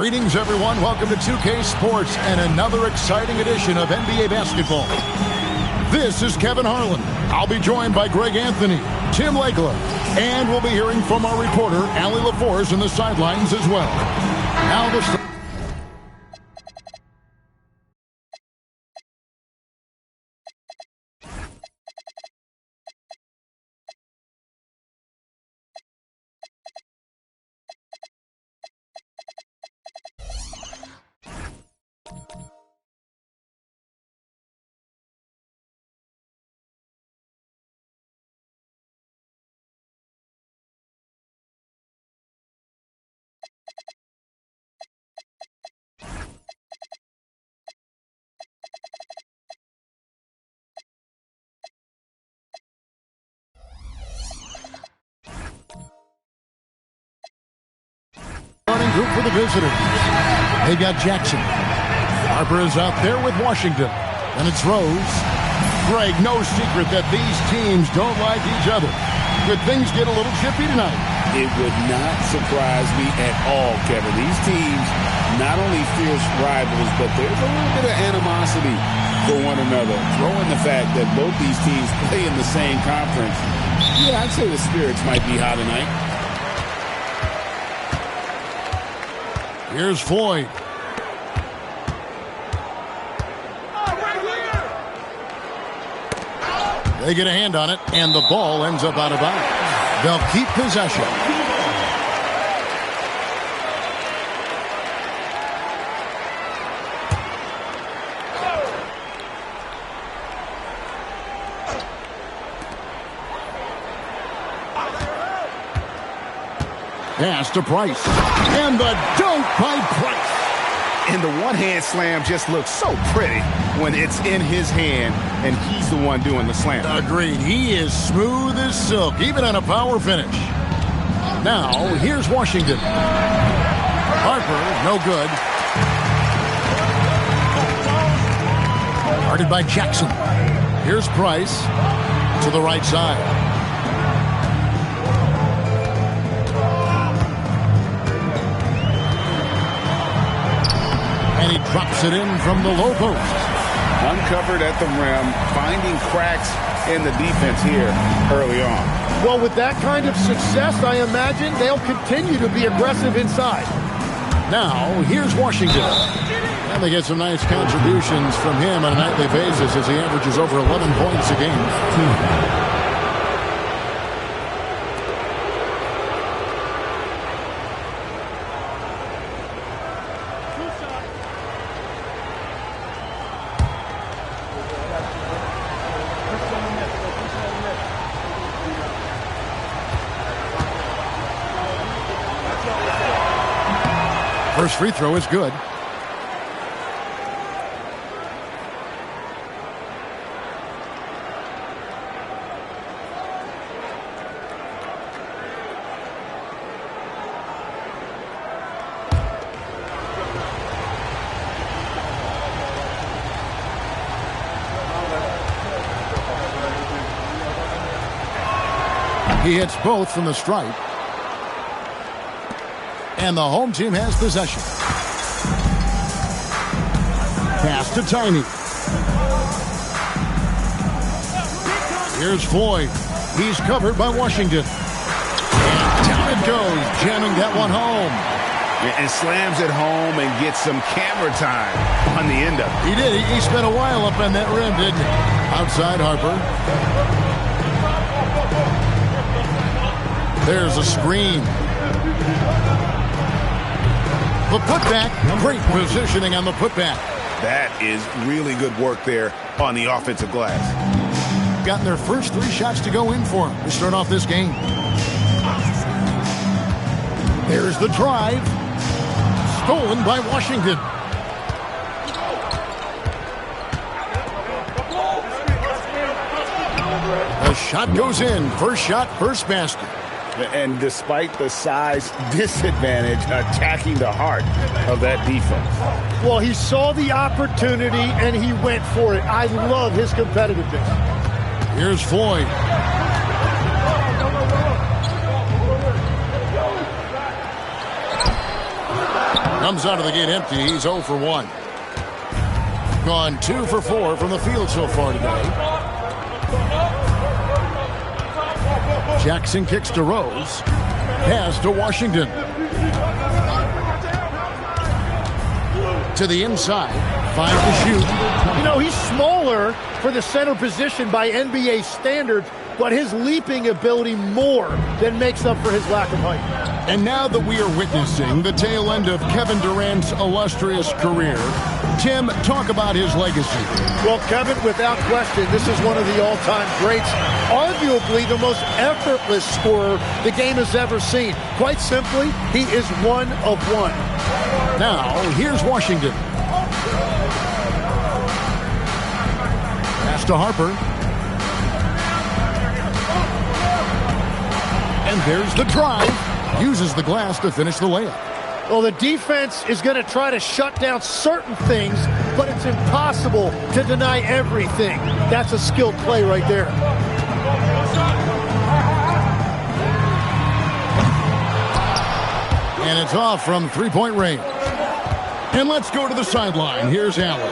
Greetings, everyone. Welcome to 2K Sports and another exciting edition of NBA basketball. This is Kevin Harlan. I'll be joined by Greg Anthony, Tim Legler, and we'll be hearing from our reporter, Allie LaForce, in the sidelines as well. Now the group for the visitors. They've got Jackson. Harper is out there with Washington. And it's Rose. Greg, no secret that these teams don't like each other. Could things get a little chippy tonight? It would not surprise me at all, Kevin. These teams not only fierce rivals, but there's a little bit of animosity for one another. Throw in the fact that both these teams play in the same conference. Yeah, I'd say the spirits might be high tonight. Here's Floyd. They get a hand on it, and the ball ends up out of bounds. They'll keep possession. Pass to Price. And the dunk by Price. And the one-hand slam just looks so pretty when it's in his hand and he's the one doing the slam. Agreed. He is smooth as silk, even on a power finish. Now, here's Washington. Harper, no good. Guarded by Jackson. Here's Price to the right side. And he drops it in from the low post. Uncovered at the rim, finding cracks in the defense here early on. Well, with that kind of success, I imagine they'll continue to be aggressive inside. Now, here's Washington. And they get some nice contributions from him on a nightly basis as he averages over 11 points a game. First free throw is good. He hits both from the stripe. And the home team has possession. Pass to Tiny. Here's Floyd. He's covered by Washington. And down it goes, jamming that one home. And slams it home and gets some camera time on the end of it. He did. He spent a while up on that rim, didn't he? Outside Harper. There's a screen. The putback, great positioning on the putback. That is really good work there on the offensive glass. Gotten their first 3 shots to go in for them to start off this game. There's the drive. Stolen by Washington. The shot goes in. First shot, first basket. And despite the size disadvantage, attacking the heart of that defense. Well, he saw the opportunity and he went for it. I love his competitiveness. Here's Floyd. Comes out of the gate empty. He's 0 for 1. Gone 2 for 4 from the field so far today. Jackson kicks to Rose. Pass to Washington. To the inside. 5 to shoot. You know, he's smaller for the center position by NBA standards, but his leaping ability more than makes up for his lack of height. And now that we are witnessing the tail end of Kevin Durant's illustrious career, Tim, talk about his legacy. Well, Kevin, without question, this is one of the all-time greats. Arguably the most effortless scorer the game has ever seen. Quite simply, he is one of one. Now, here's Washington. Pass to Harper. And there's the drive. Uses the glass to finish the layup. Well, the defense is going to try to shut down certain things, but it's impossible to deny everything. That's a skilled play right there. And it's off from three-point range. And let's go to the sideline. Here's Allen.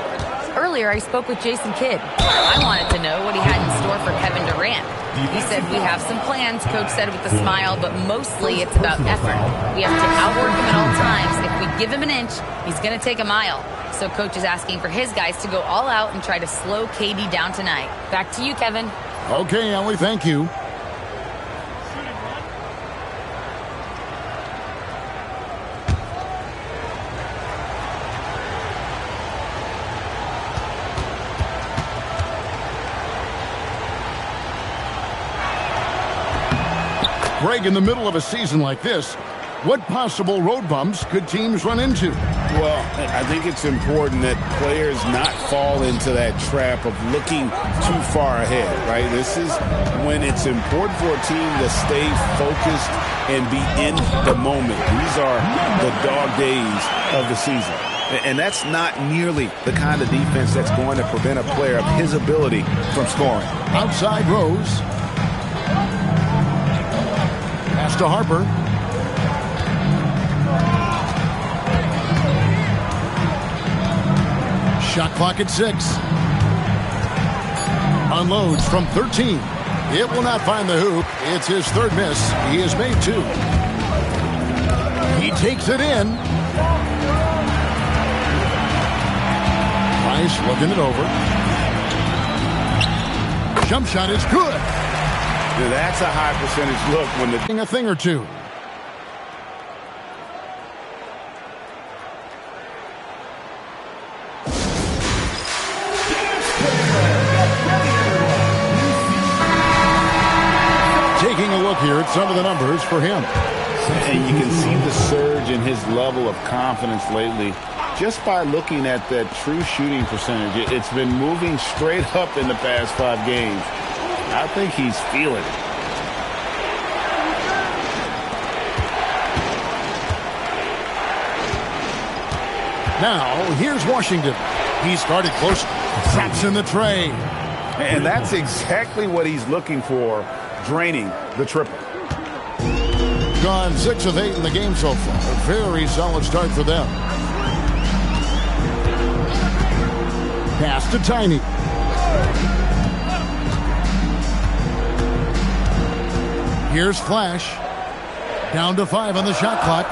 Earlier, I spoke with Jason Kidd. I wanted to know what he had in store for Kevin Durant. He said, we have some plans, Coach said with a smile, but mostly it's about effort. We have to outwork him at all times. If we give him an inch, he's going to take a mile. So Coach is asking for his guys to go all out and try to slow KD down tonight. Back to you, Kevin. Okay, Ellie, thank you. Greg, in the middle of a season like this, what possible road bumps could teams run into? Well, I think it's important that players not fall into that trap of looking too far ahead, right? This is when it's important for a team to stay focused and be in the moment. These are the dog days of the season. And that's not nearly the kind of defense that's going to prevent a player of his ability from scoring. Outside Rose. Pass to Harper. Shot clock at 6. Unloads from 13. It will not find the hoop. It's his third miss. He has made 2. He takes it in. Price looking it over. Jump shot is good. That's a high percentage look when the a thing or two. Taking a look here at some of the numbers for him. And you can see the surge in his level of confidence lately just by looking at that true shooting percentage. It's been moving straight up in the past 5 games. I think he's feeling it. Now, here's Washington. He started close. Traps in the tray. And that's exactly what he's looking for, draining the triple. Gone 6 of 8 in the game so far. A very solid start for them. Pass to Tiny. Here's Flash. Down to 5 on the shot clock.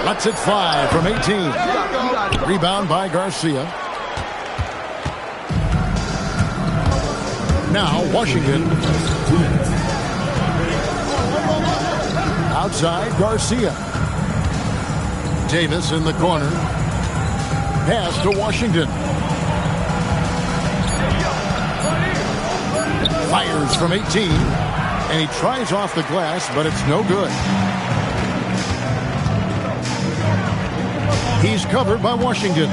Lets it fly from 18. Rebound by Garcia. Now Washington. Outside Garcia. Davis in the corner. Pass to Washington. Fires from 18. And he tries off the glass, but it's no good. He's covered by Washington.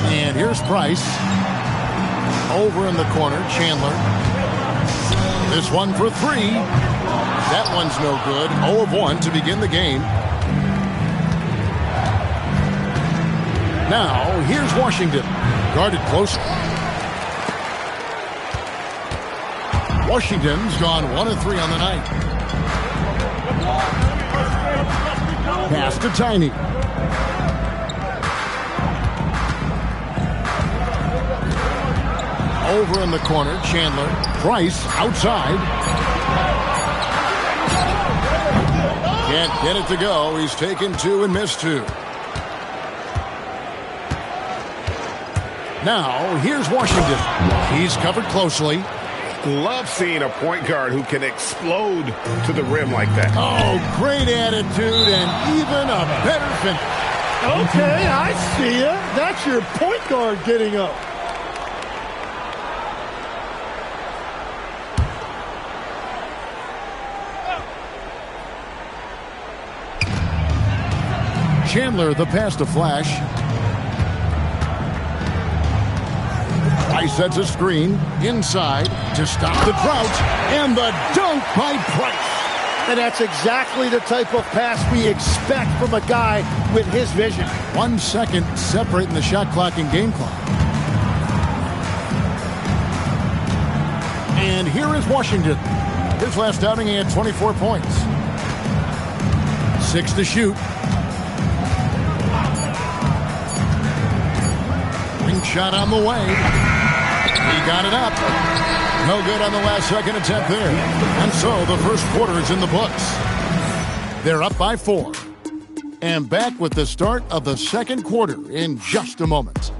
And here's Price. Over in the corner, Chandler. This one for 3. That one's no good. 0 of 1 to begin the game. Now, here's Washington. Guarded close. Washington's gone 1 of 3 on the night. Pass to Tiny. Over in the corner, Chandler. Price outside. Can't get it to go. He's taken 2 and missed 2. Now, here's Washington. He's covered closely. Love seeing a point guard who can explode to the rim like that. Oh, great attitude and even a better finish. Okay, I see ya. That's your point guard getting up. Chandler, the pass to Flash. Price sets a screen inside to stop the drought, and the dunk by Price. And that's exactly the type of pass we expect from a guy with his vision. 1 second separating the shot clock and game clock. And here is Washington. His last outing, he had 24 points. 6 to shoot. Ring shot on the way. He got it up. No good on the last second attempt there. And so the first quarter is in the books. They're up by 4. And back with the start of the second quarter in just a moment.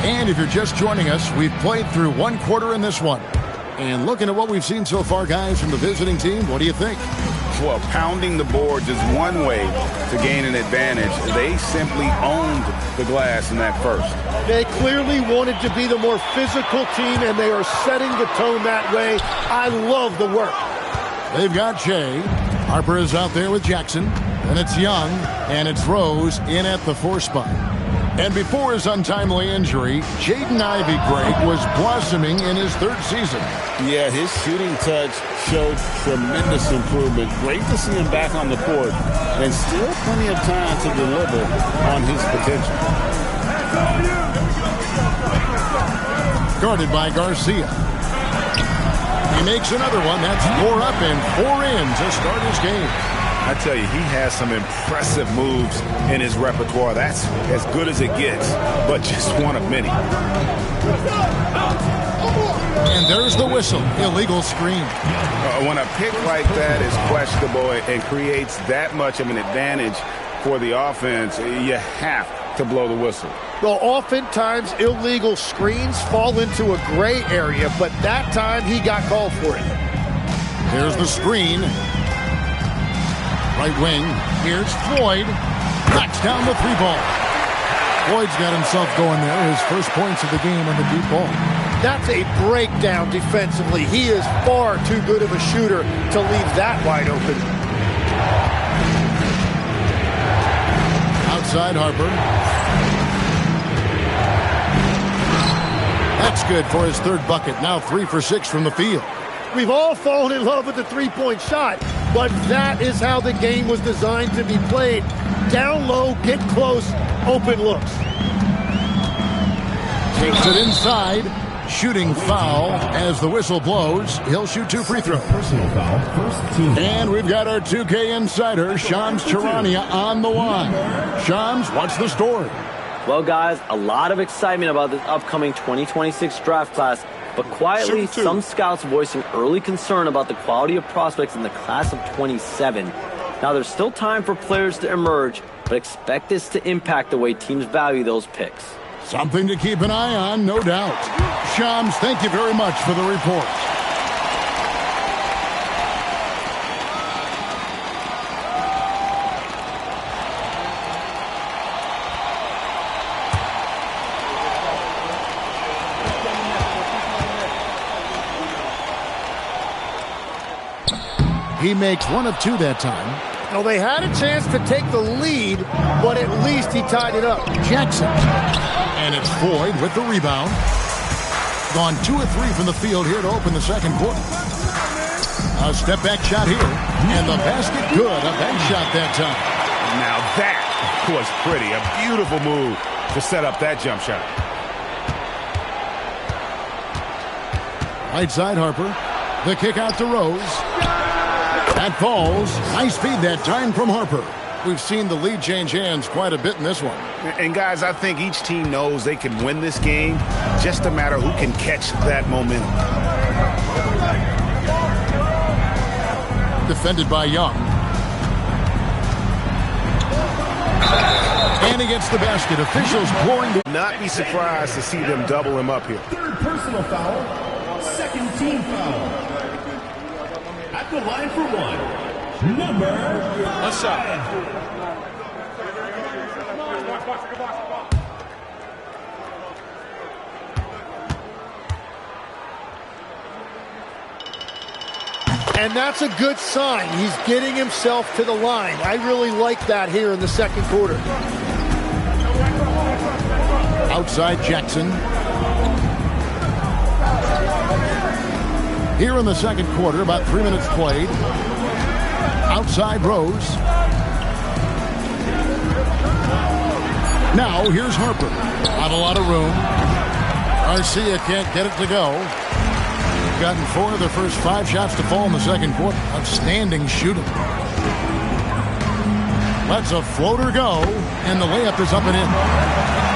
And if you're just joining us, we've played through 1 quarter in this one. And looking at what we've seen so far, guys, from the visiting team, what do you think? Well, pounding the boards is one way to gain an advantage. They simply owned the glass in that first. They clearly wanted to be the more physical team, and they are setting the tone that way. I love the work. They've got Shea. Harper is out there with Jackson. And it's Young, and it's Rose in at the 4 spot. And before his untimely injury, Jaden Ivey, Greg, was blossoming in his 3rd season. Yeah, his shooting touch showed tremendous improvement. Great to see him back on the court, and still plenty of time to deliver on his potential. Guarded by Garcia. He makes another one. That's 4 up and 4 in to start his game. I tell you, he has some impressive moves in his repertoire. That's as good as it gets, but just one of many. And there's the whistle. Illegal screen. When a pick like that is questionable and creates that much of an advantage for the offense, you have to blow the whistle. Well, oftentimes illegal screens fall into a gray area, but that time he got called for it. There's the screen. Right wing, here's Floyd. Knocks down the 3 ball. Floyd's got himself going there. His first points of the game on the deep ball. That's a breakdown defensively. He is far too good of a shooter to leave that wide open. Outside Harper. That's good for his 3rd bucket. Now 3 for 6 from the field. We've all fallen in love with the 3-point shot, but that is how the game was designed to be played. Down low, get close, open looks. Takes it inside. Shooting foul as the whistle blows. He'll shoot 2 free throws. Personal foul, first team. And we've got our 2K insider, Shams Charania, on the line. Shams, what's the story? Well, guys, a lot of excitement about this upcoming 2026 draft class. But quietly, some scouts voicing early concern about the quality of prospects in the class of 27. Now, there's still time for players to emerge, but expect this to impact the way teams value those picks. Something to keep an eye on, no doubt. Shams, thank you very much for the report. He makes 1 of 2 that time. Well, they had a chance to take the lead, but at least he tied it up. Jackson. And it's Floyd with the rebound. Gone 2 of 3 from the field here to open the second quarter. A step back shot here. And the basket good. A bank shot that time. Now that was pretty. A beautiful move to set up that jump shot. Right side, Harper. The kick out to Rose. That falls. Nice feed that time from Harper. We've seen the lead change hands quite a bit in this one. And, guys, I think each team knows they can win this game. Just a matter who can catch that momentum. Defended by Young. And he gets the basket. Officials blowing the... Not be surprised to see them double him up here. Third personal foul. Second team foul. At the line for one. Number 5. And that's a good sign. He's getting himself to the line. I really like that here in the second quarter. Outside Jackson. Here in the second quarter, about 3 minutes played. Outside Rose. Now here's Harper. Not a lot of room. Garcia can't get it to go. Gotten 4 of their first 5 shots to fall in the second quarter. Outstanding shooting. Lets a floater go, and the layup is up and in.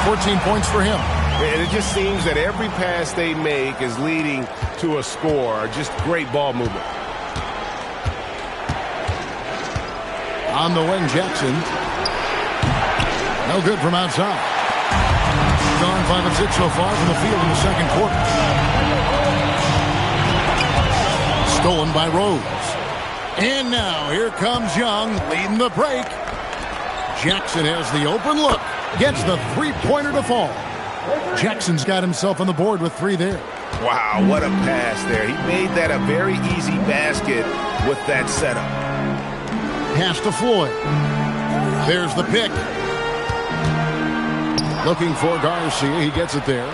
14 points for him. And it just seems that every pass they make is leading to a score. Just great ball movement. On the wing, Jackson. No good from outside. Gone 5 of 6 so far from the field in the second quarter. Stolen by Rose. And now here comes Young leading the break. Jackson has the open look. Gets the three-pointer to fall. Jackson's got himself on the board with 3 there. Wow, what a pass there. He made that a very easy basket with that setup. Pass to Floyd. There's the pick. Looking for Garcia. He gets it there.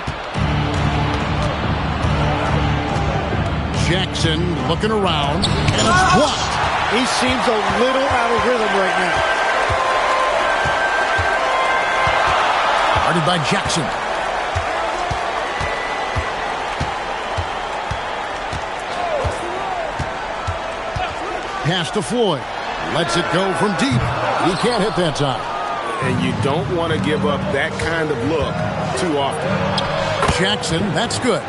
Jackson looking around, and it's blocked. He seems a little out of rhythm right now. Guarded by Jackson. Pass to Floyd. Lets it go from deep. He can't hit that time. And you don't want to give up that kind of look too often. Jackson, that's good.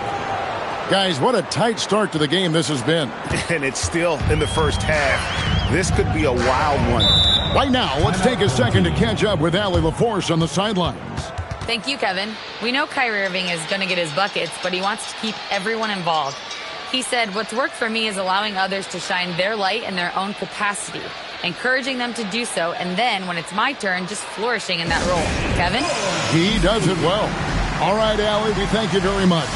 Guys, what a tight start to the game this has been. And it's still in the first half. This could be a wild one. Right now, let's take a second to catch up with Allie LaForce on the sidelines. Thank you, Kevin. We know Kyrie Irving is going to get his buckets, but he wants to keep everyone involved. He said, what's worked for me is allowing others to shine their light in their own capacity, encouraging them to do so, and then when it's my turn, just flourishing in that role. Kevin? He does it well. All right, Allie, we thank you very much.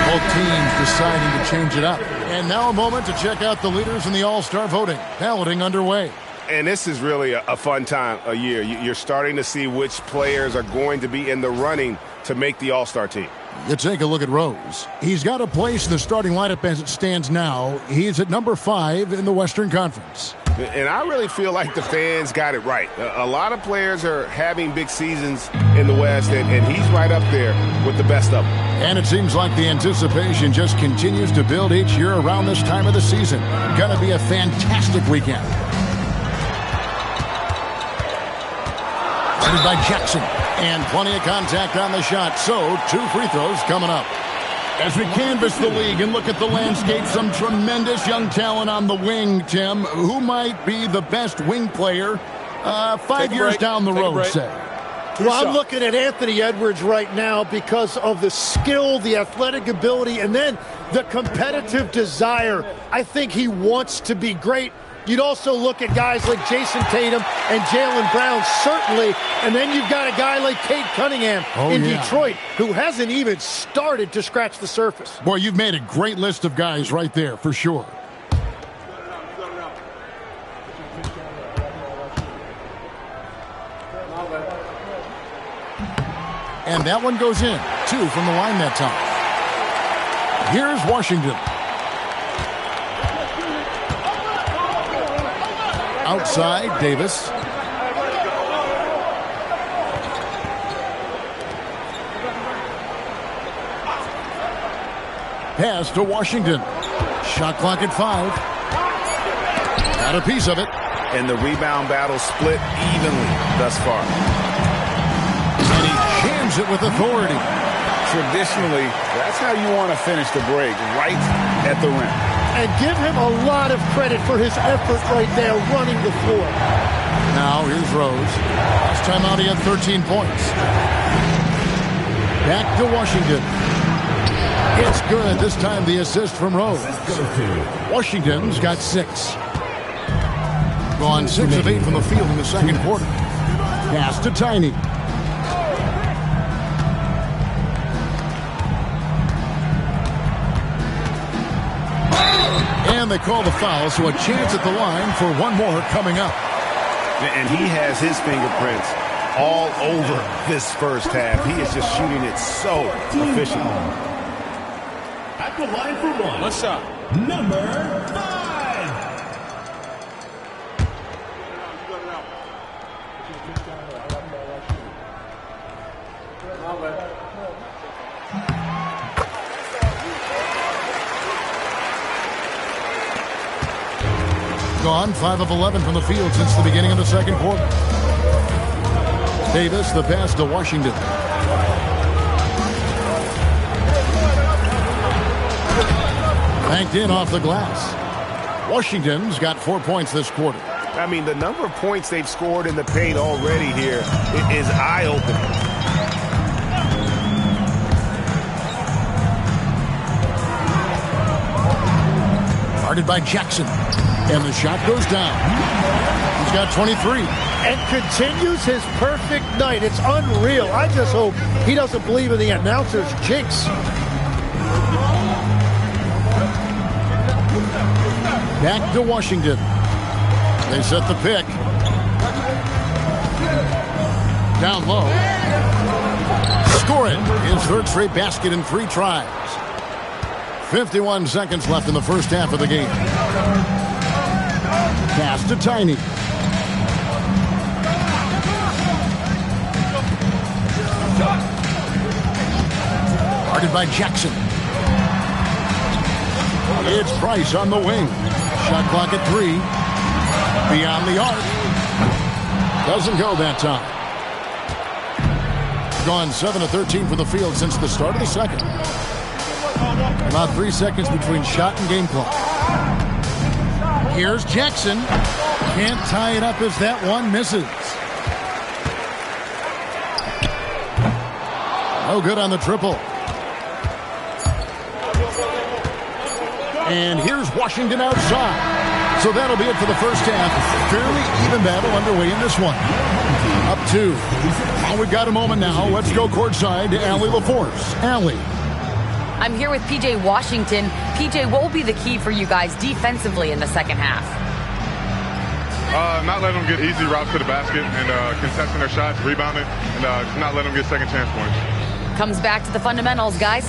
Both teams deciding to change it up. And now a moment to check out the leaders in the All-Star voting. Balloting underway. And this is really a fun time of year. You're starting to see which players are going to be in the running to make the All-Star team. You take a look at Rose. He's got a place in the starting lineup as it stands now. He's at number 5 in the Western Conference. And I really feel like the fans got it right. A lot of players are having big seasons in the West, and he's right up there with the best of them. And it seems like the anticipation just continues to build each year around this time of the season. Gonna be a fantastic weekend. Headed by Jackson. And plenty of contact on the shot. So, 2 free throws coming up. As we canvass the league and look at the landscape, some tremendous young talent on the wing, Tim. Who might be the best wing player 5 years down the road, say? Well, I'm looking at Anthony Edwards right now because of the skill, the athletic ability, and then the competitive desire. I think he wants to be great. You'd also look at guys like Jason Tatum and Jaylen Brown, certainly. And then you've got a guy like Cade Cunningham in Detroit, who hasn't even started to scratch the surface. Boy, you've made a great list of guys right there, for sure. And that one goes in. 2 from the line that time. Here's Washington. Outside, Davis. Pass to Washington. Shot clock at 5. Got a piece of it. And the rebound battle split evenly thus far. And he jams it with authority. Traditionally, that's how you want to finish the break, right at the rim. And give him a lot of credit for his effort right there running the floor. Now here's Rose. Last time out he had 13 points. Back to Washington. It's good. This time the assist from Rose. Washington's got 6. Gone 6 of 8 from the field in the second quarter. Pass to Tiny. And they call the foul, so a chance at the line for one more coming up. And he has his fingerprints all over this first half. He is just shooting it so efficiently. At the line for one. What's up? Number 5. Gone 5 of 11 from the field since the beginning of the second quarter. Davis, the pass to Washington. Banked in off the glass. Washington's got 4 points this quarter. I mean, the number of points they've scored in the paint already here is eye-opening. Guarded by Jackson. And the shot goes down. He's got 23. And continues his perfect night. It's unreal. I just hope he doesn't believe in the announcer's jinx. Back to Washington. They set the pick. Down low. Score it. His third straight basket in 3 tries. 51 seconds left in the first half of the game. Pass to Tiny. Guarded by Jackson. It's Price on the wing. Shot clock at 3. Beyond the arc. Doesn't go that time. Gone 7 of 13 from the field since the start of the second. About 3 seconds between shot and game clock. Here's Jackson. Can't tie it up as that one misses. No good on the triple. And here's Washington outside. So that'll be it for the first half. Fairly even battle underway in this one. Up 2. Well, we've got a moment now. Let's go courtside to Allie LaForce. Allie. I'm here with PJ Washington. PJ, what will be the key for you guys defensively in the second half? Not letting them get easy routes to the basket and contesting their shots, rebounding, and not letting them get second chance points. Comes back to the fundamentals, guys.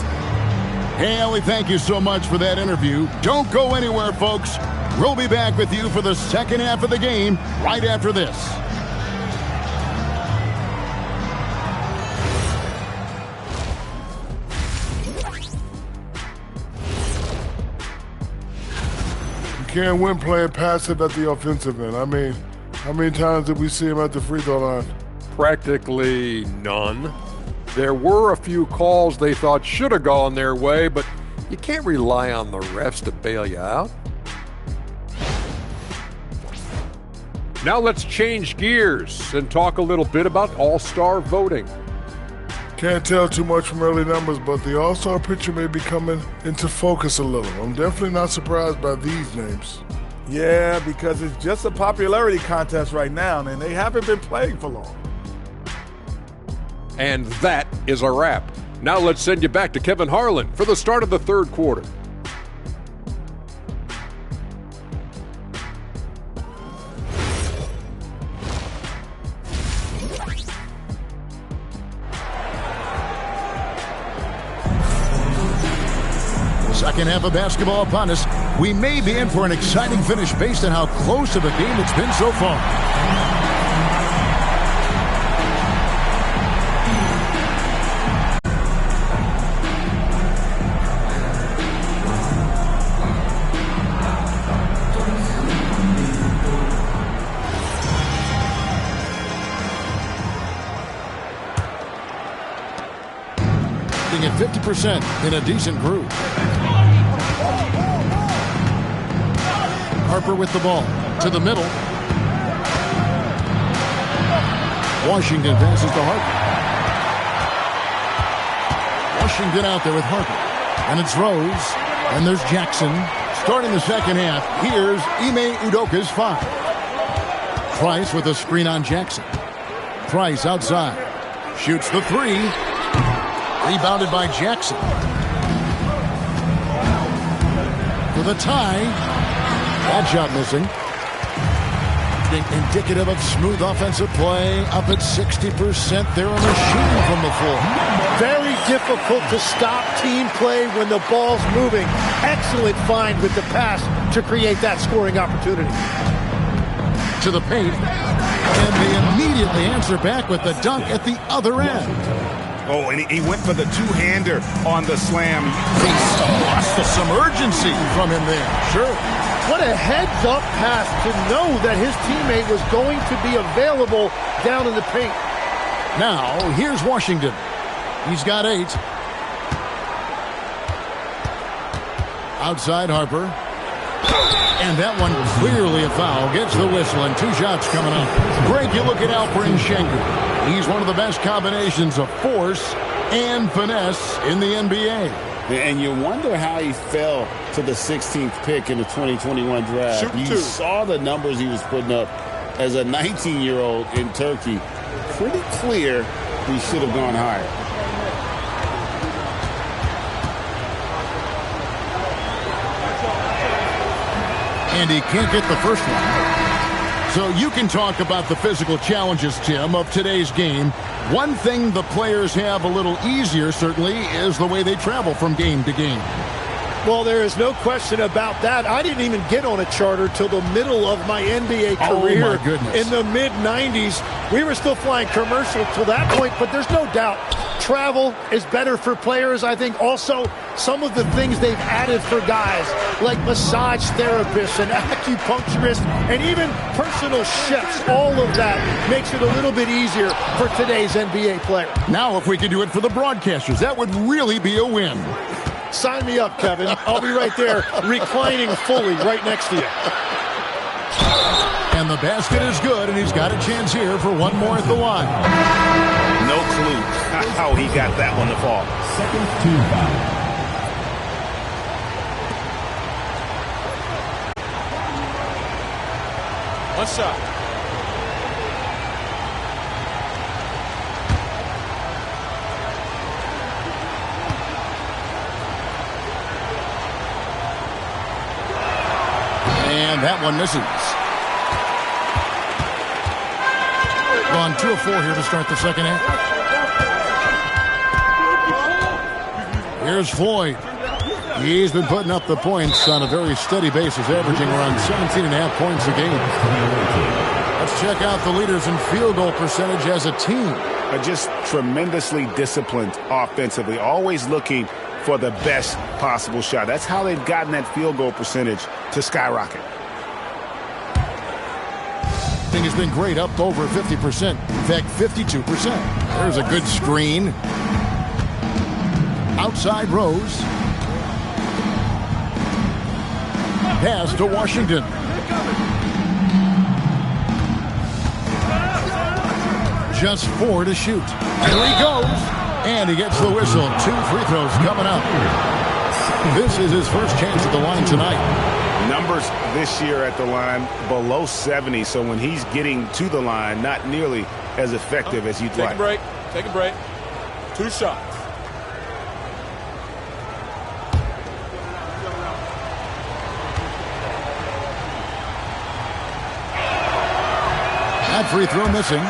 Hey, Allie, thank you so much for that interview. Don't go anywhere, folks. We'll be back with you for the second half of the game right after this. Can't win playing passive at the offensive end. I mean, how many times did we see him at the free throw line? Practically none. There were a few calls they thought should have gone their way, but you can't rely on the refs to bail you out. Now let's change gears and talk a little bit about All-Star voting. Can't tell too much from early numbers, but the All-Star picture may be coming into focus a little. I'm definitely not surprised by these names. Yeah, because it's just a popularity contest right now, and they haven't been playing for long. And that is a wrap. Now let's send you back to Kevin Harlan for the start of the third quarter. Second half of basketball upon us. We may be in for an exciting finish based on how close of a game it's been so far. At 50% in a decent groove. Harper with the ball to the middle. Washington passes to Harper. Washington out there with Harper. And it's Rose. And there's Jackson. Starting the second half, here's Ime Udoka's foul. Price with a screen on Jackson. Price outside. Shoots the three. Rebounded by Jackson. For the tie. That shot missing. Indicative of smooth offensive play. Up at 60%. They're a machine from the floor. Very difficult to stop team play when the ball's moving. Excellent find with the pass to create that scoring opportunity. To the paint. And they immediately answer back with the dunk at the other end. Oh, and he went for the two-hander on the slam. Some urgency from him there. Sure. What a heads-up pass to know that his teammate was going to be available down in the paint. Now, here's Washington. He's got 8. Outside Harper. And that one clearly a foul. Gets the whistle and 2 shots coming up. Greg, you look at Alperen Sengun. He's one of the best combinations of force and finesse in the NBA. And you wonder how he fell to the 16th pick in the 2021 draft. You saw the numbers he was putting up as a 19-year-old in Turkey. Pretty clear he should have gone higher. And he can't get the first one. So you can talk about the physical challenges, Tim, of today's game. One thing the players have a little easier, certainly, is the way they travel from game to game. Well, there is no question about that. I didn't even get on a charter till the middle of my NBA career. Oh, my goodness. In the mid-90s. We were still flying commercial till that point, but there's no doubt travel is better for players. I think also some of the things they've added for guys like massage therapists and acupuncturists and even personal chefs, all of that makes it a little bit easier for today's NBA player. Now, if we could do it for the broadcasters, that would really be a win. Sign me up, Kevin. I'll be right there reclining fully right next to you. And the basket is good, and he's got a chance here for one more at the line. No clue how he got that one to fall. Second team foul. One shot. And that one misses. Gone 2 of 4 here to start the second half. Here's Floyd. He's been putting up the points on a very steady basis, averaging around 17.5 points a game. Let's check out the leaders in field goal percentage as a team. Just tremendously disciplined offensively, always looking for the best possible shot. That's how they've gotten that field goal percentage to skyrocket. Has been great, up over 50%. In fact, 52%. There's a good screen. Outside Rose. Pass to Washington. Just 4 to shoot. Here he goes. And he gets the whistle. 2 free throws coming up. This is his first chance at the line tonight. Numbers this year at the line below 70, so when he's getting to the line, not nearly as effective as you'd like. Take a break. Take a break. 2 shots. That free throw missing.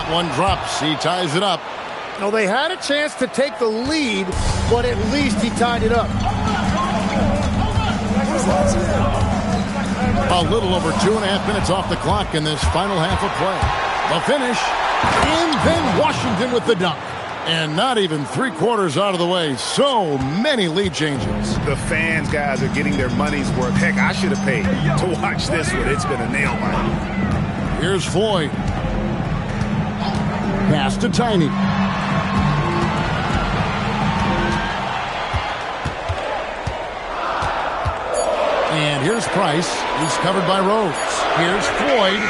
That one drops. He ties it up. Well, they had a chance to take the lead, but at least he tied it up. A little over 2.5 minutes off the clock in this final half of play. The finish, and then Washington with the dunk. And not even 3/4 out of the way. So many lead changes. The fans, guys, are getting their money's worth. Heck, I should have paid to watch this one. It's been a nail biter. Here's Floyd. Pass to Tiny. And here's Price. He's covered by Rose. Here's Floyd.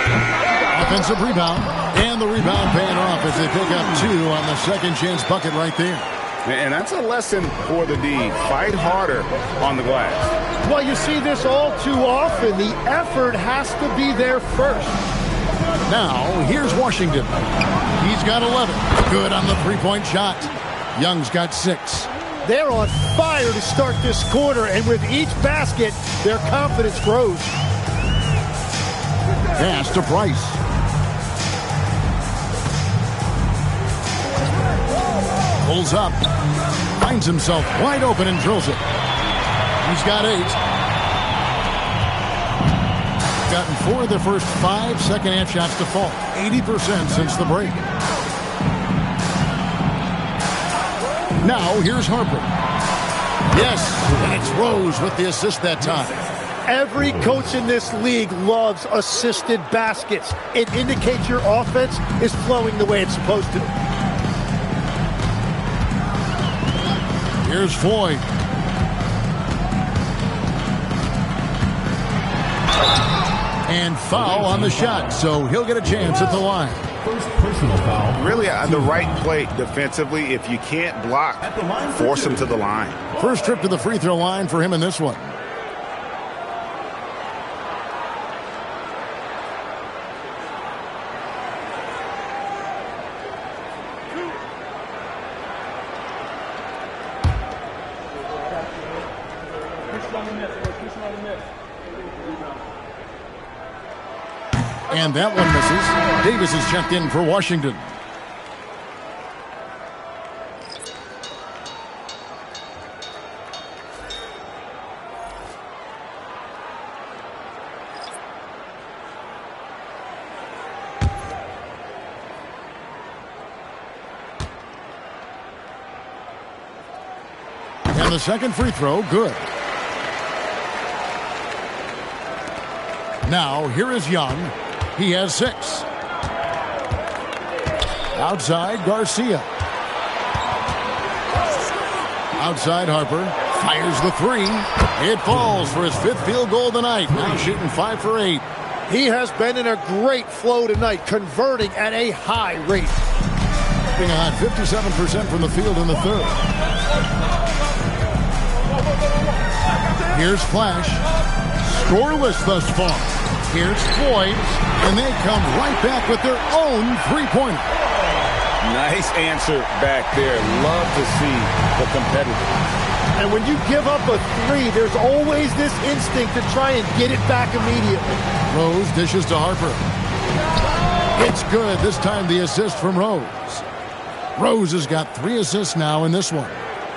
Offensive rebound. And the rebound paying off as they pick up 2 on the second chance bucket right there. And that's a lesson for the D. Fight harder on the glass. Well, you see this all too often. The effort has to be there first. Now, here's Washington. He's got 11. Good on the three-point shot. Young's got 6. They're on fire to start this quarter, and with each basket, their confidence grows. Pass to Price. Pulls up. Finds himself wide open and drills it. He's got 8. Gotten 4 of the first 5 second-half shots to fall. 80% since the break. Now, here's Harper. Yes, and it's Rose with the assist that time. Every coach in this league loves assisted baskets. It indicates your offense is flowing the way it's supposed to. Here's Floyd. And foul on the shot, so he'll get a chance at the line. First personal foul. Really, the right play defensively. If you can't block, force him to the line. First trip to the free throw line for him in this one. And that one misses. Davis is checked in for Washington. And the second free throw, good. Now, here is Young. He has 6. Outside, Garcia. Outside, Harper. Fires the 3. It falls for his 5th field goal tonight. Now shooting 5 for 8. He has been in a great flow tonight, converting at a high rate. Being on 57% from the field in the 3rd. Here's Flash. Scoreless thus far. Here's Floyd, and they come right back with their own three-pointer. Nice answer back there. Love to see the competitor. And when you give up a 3, there's always this instinct to try and get it back immediately. Rose dishes to Harper. It's good. This time the assist from Rose. Rose has got 3 assists now in this one.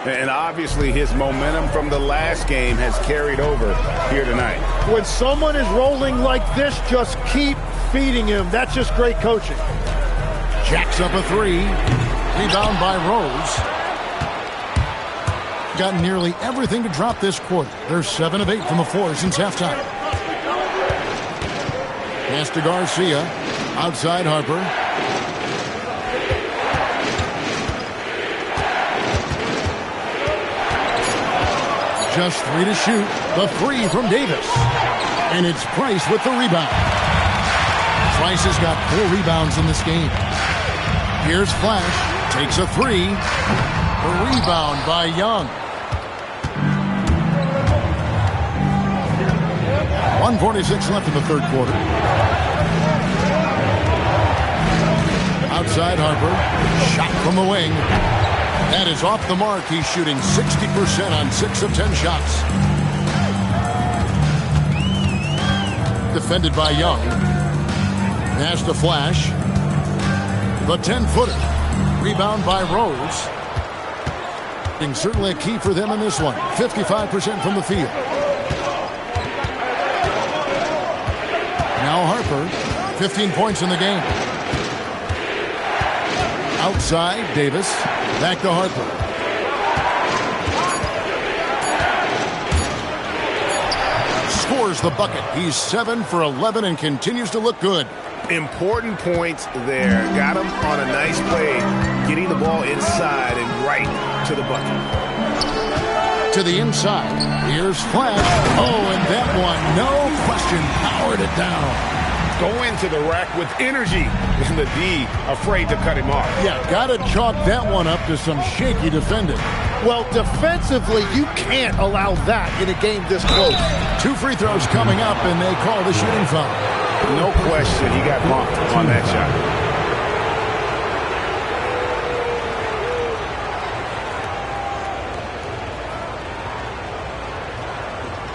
And obviously his momentum from the last game has carried over here tonight. When someone is rolling like this, just keep feeding him. That's just great coaching. Jacks up a 3. Rebound by Rose. Got nearly everything to drop this quarter. They're 7 of 8 from the floor since halftime. Pass to Garcia. Outside Harper. Just 3 to shoot. The 3 from Davis. And it's Price with the rebound. Price has got 4 rebounds in this game. Here's Flash. Takes a 3. The rebound by Young. 1:46 left in the 3rd quarter. Outside Harper. Shot from the wing. That is off the mark. He's shooting 60% on 6 of 10 shots. Defended by Young. Pass to Flash. The 10-footer. Rebound by Rose. And certainly a key for them in this one. 55% from the field. Now Harper. 15 points in the game. Outside, Davis. Back to Harper. Scores the bucket. He's 7 for 11 and continues to look good. Important points there. Got him on a nice play, getting the ball inside and right to the bucket. To the inside. Here's Flash. Oh, and that one, no question, powered it down. Going to the rack with energy, and the D afraid to cut him off. Yeah, got to chalk that one up to some shaky defending. Well, defensively, you can't allow that in a game this close. 2 free throws coming up, and they call the shooting foul. No question, he got bumped on that shot.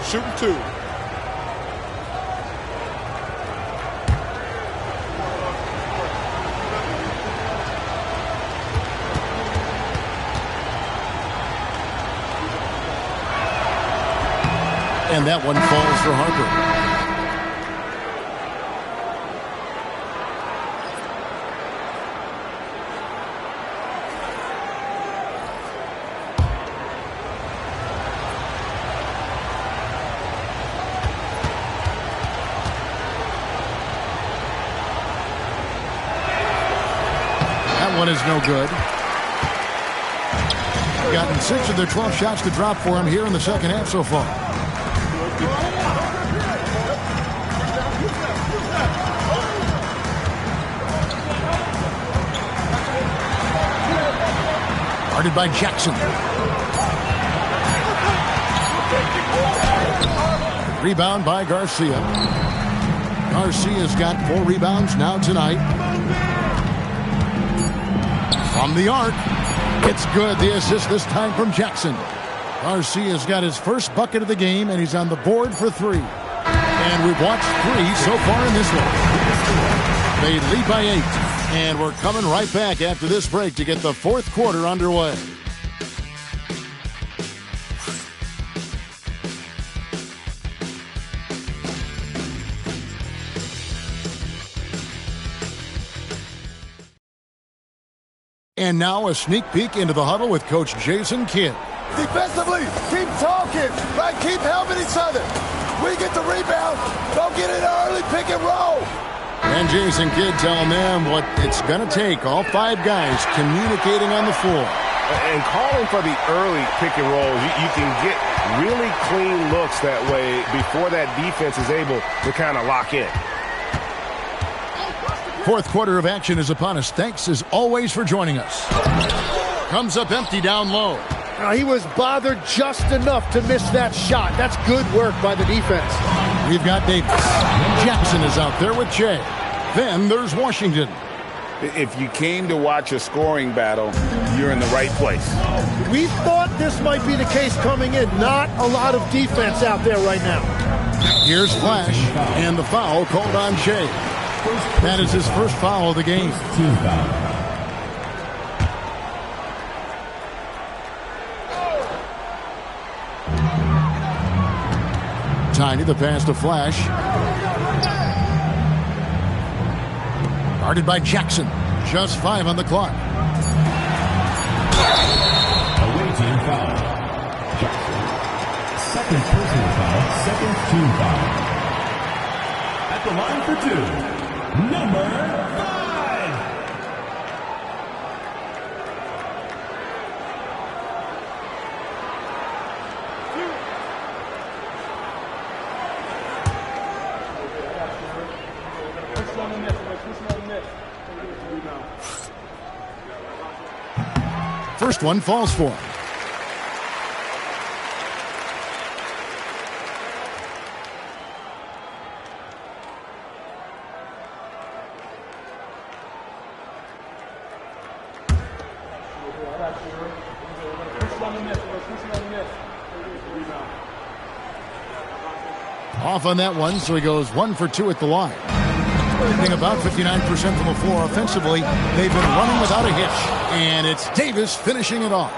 Shooting 2. And that one falls for Harper. That one is no good. Gotten 6 of their 12 shots to drop for him here in the second half so far. Guarded by Jackson. Rebound by Garcia. Garcia's got 4 rebounds now tonight. From the arc. It's good. The assist this time from Jackson. Garcia's got his first bucket of the game, and he's on the board for 3. And we've watched 3 so far in this one. They lead by 8. And we're coming right back after this break to get the 4th quarter underway. And now a sneak peek into the huddle with Coach Jason Kidd. Defensively, keep talking, right? Keep helping each other. We get the rebound, don't get in early, pick and roll. And Jason Kidd telling them what it's going to take. All 5 guys communicating on the floor. And calling for the early pick and rolls. You can get really clean looks that way before that defense is able to kind of lock in. 4th quarter of action is upon us. Thanks as always for joining us. Comes up empty down low. Now, he was bothered just enough to miss that shot. That's good work by the defense. We've got Davis. Jackson is out there with Jay. Then there's Washington. If you came to watch a scoring battle, you're in the right place. We thought this might be the case coming in. Not a lot of defense out there right now. Here's Flash, and the foul called on Jay. That is his first foul of the game. Tiny, the pass to Flash. Guarded by Jackson. Just 5 on the clock. Awaiting foul. Jackson. Second personal foul, second team foul. At the line for 2, number 5. First one falls for him. Off on that one, so he goes 1 for 2 at the line. Hitting about 59% from the floor offensively. They've been running without a hitch. And it's Davis finishing it off.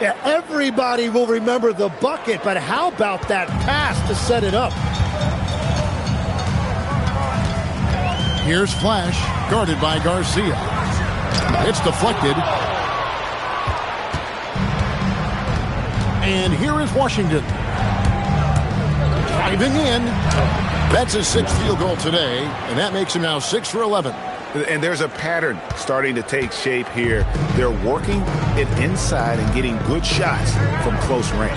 Yeah, everybody will remember the bucket, but how about that pass to set it up? Here's Flash, guarded by Garcia. It's deflected. And here is Washington. Driving in. That's his 6th field goal today, and that makes him now 6 for 11. And there's a pattern starting to take shape here. They're working it inside and getting good shots from close range.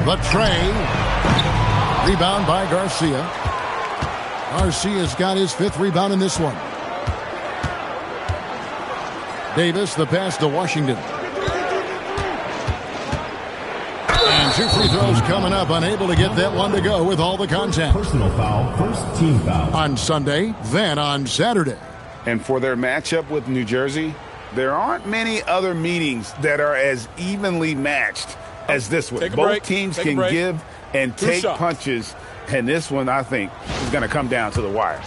The tray. Rebound by Garcia. Garcia's got his 5th rebound in this one. Davis, the pass to Washington. And 2 free throws coming up, unable to get that one to go with all the contact. Personal foul, first team foul. On Sunday, then on Saturday. And for their matchup with New Jersey, there aren't many other meetings that are as evenly matched as this one. Both teams can give and take punches, and this one, I think, is going to come down to the wire.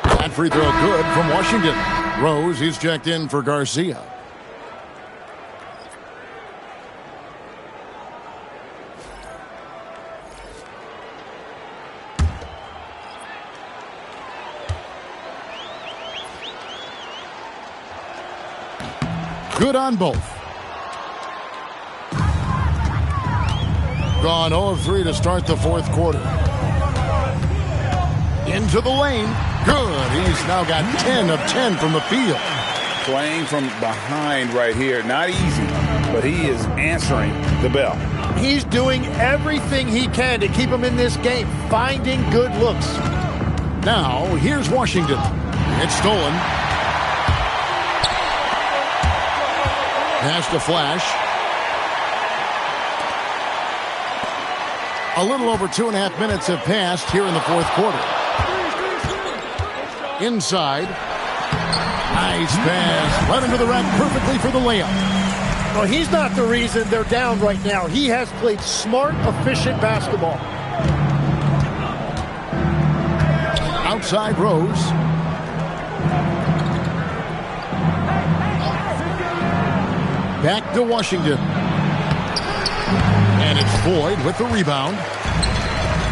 That free throw good from Washington. Rose, he's checked in for Garcia. Good on both. Gone 0 of 3 to start the 4th quarter. Into the lane. Good. He's now got 10 of 10 from the field. Playing from behind right here. Not easy, but he is answering the bell. He's doing everything he can to keep him in this game, finding good looks. Now, here's Washington. It's stolen. Pass to Flash. A little over 2.5 minutes have passed here in the 4th quarter. Inside. Nice pass. Right into the rack perfectly for the layup. Well, he's not the reason they're down right now. He has played smart, efficient basketball. Outside Rose. Back to Washington. And it's Boyd with the rebound.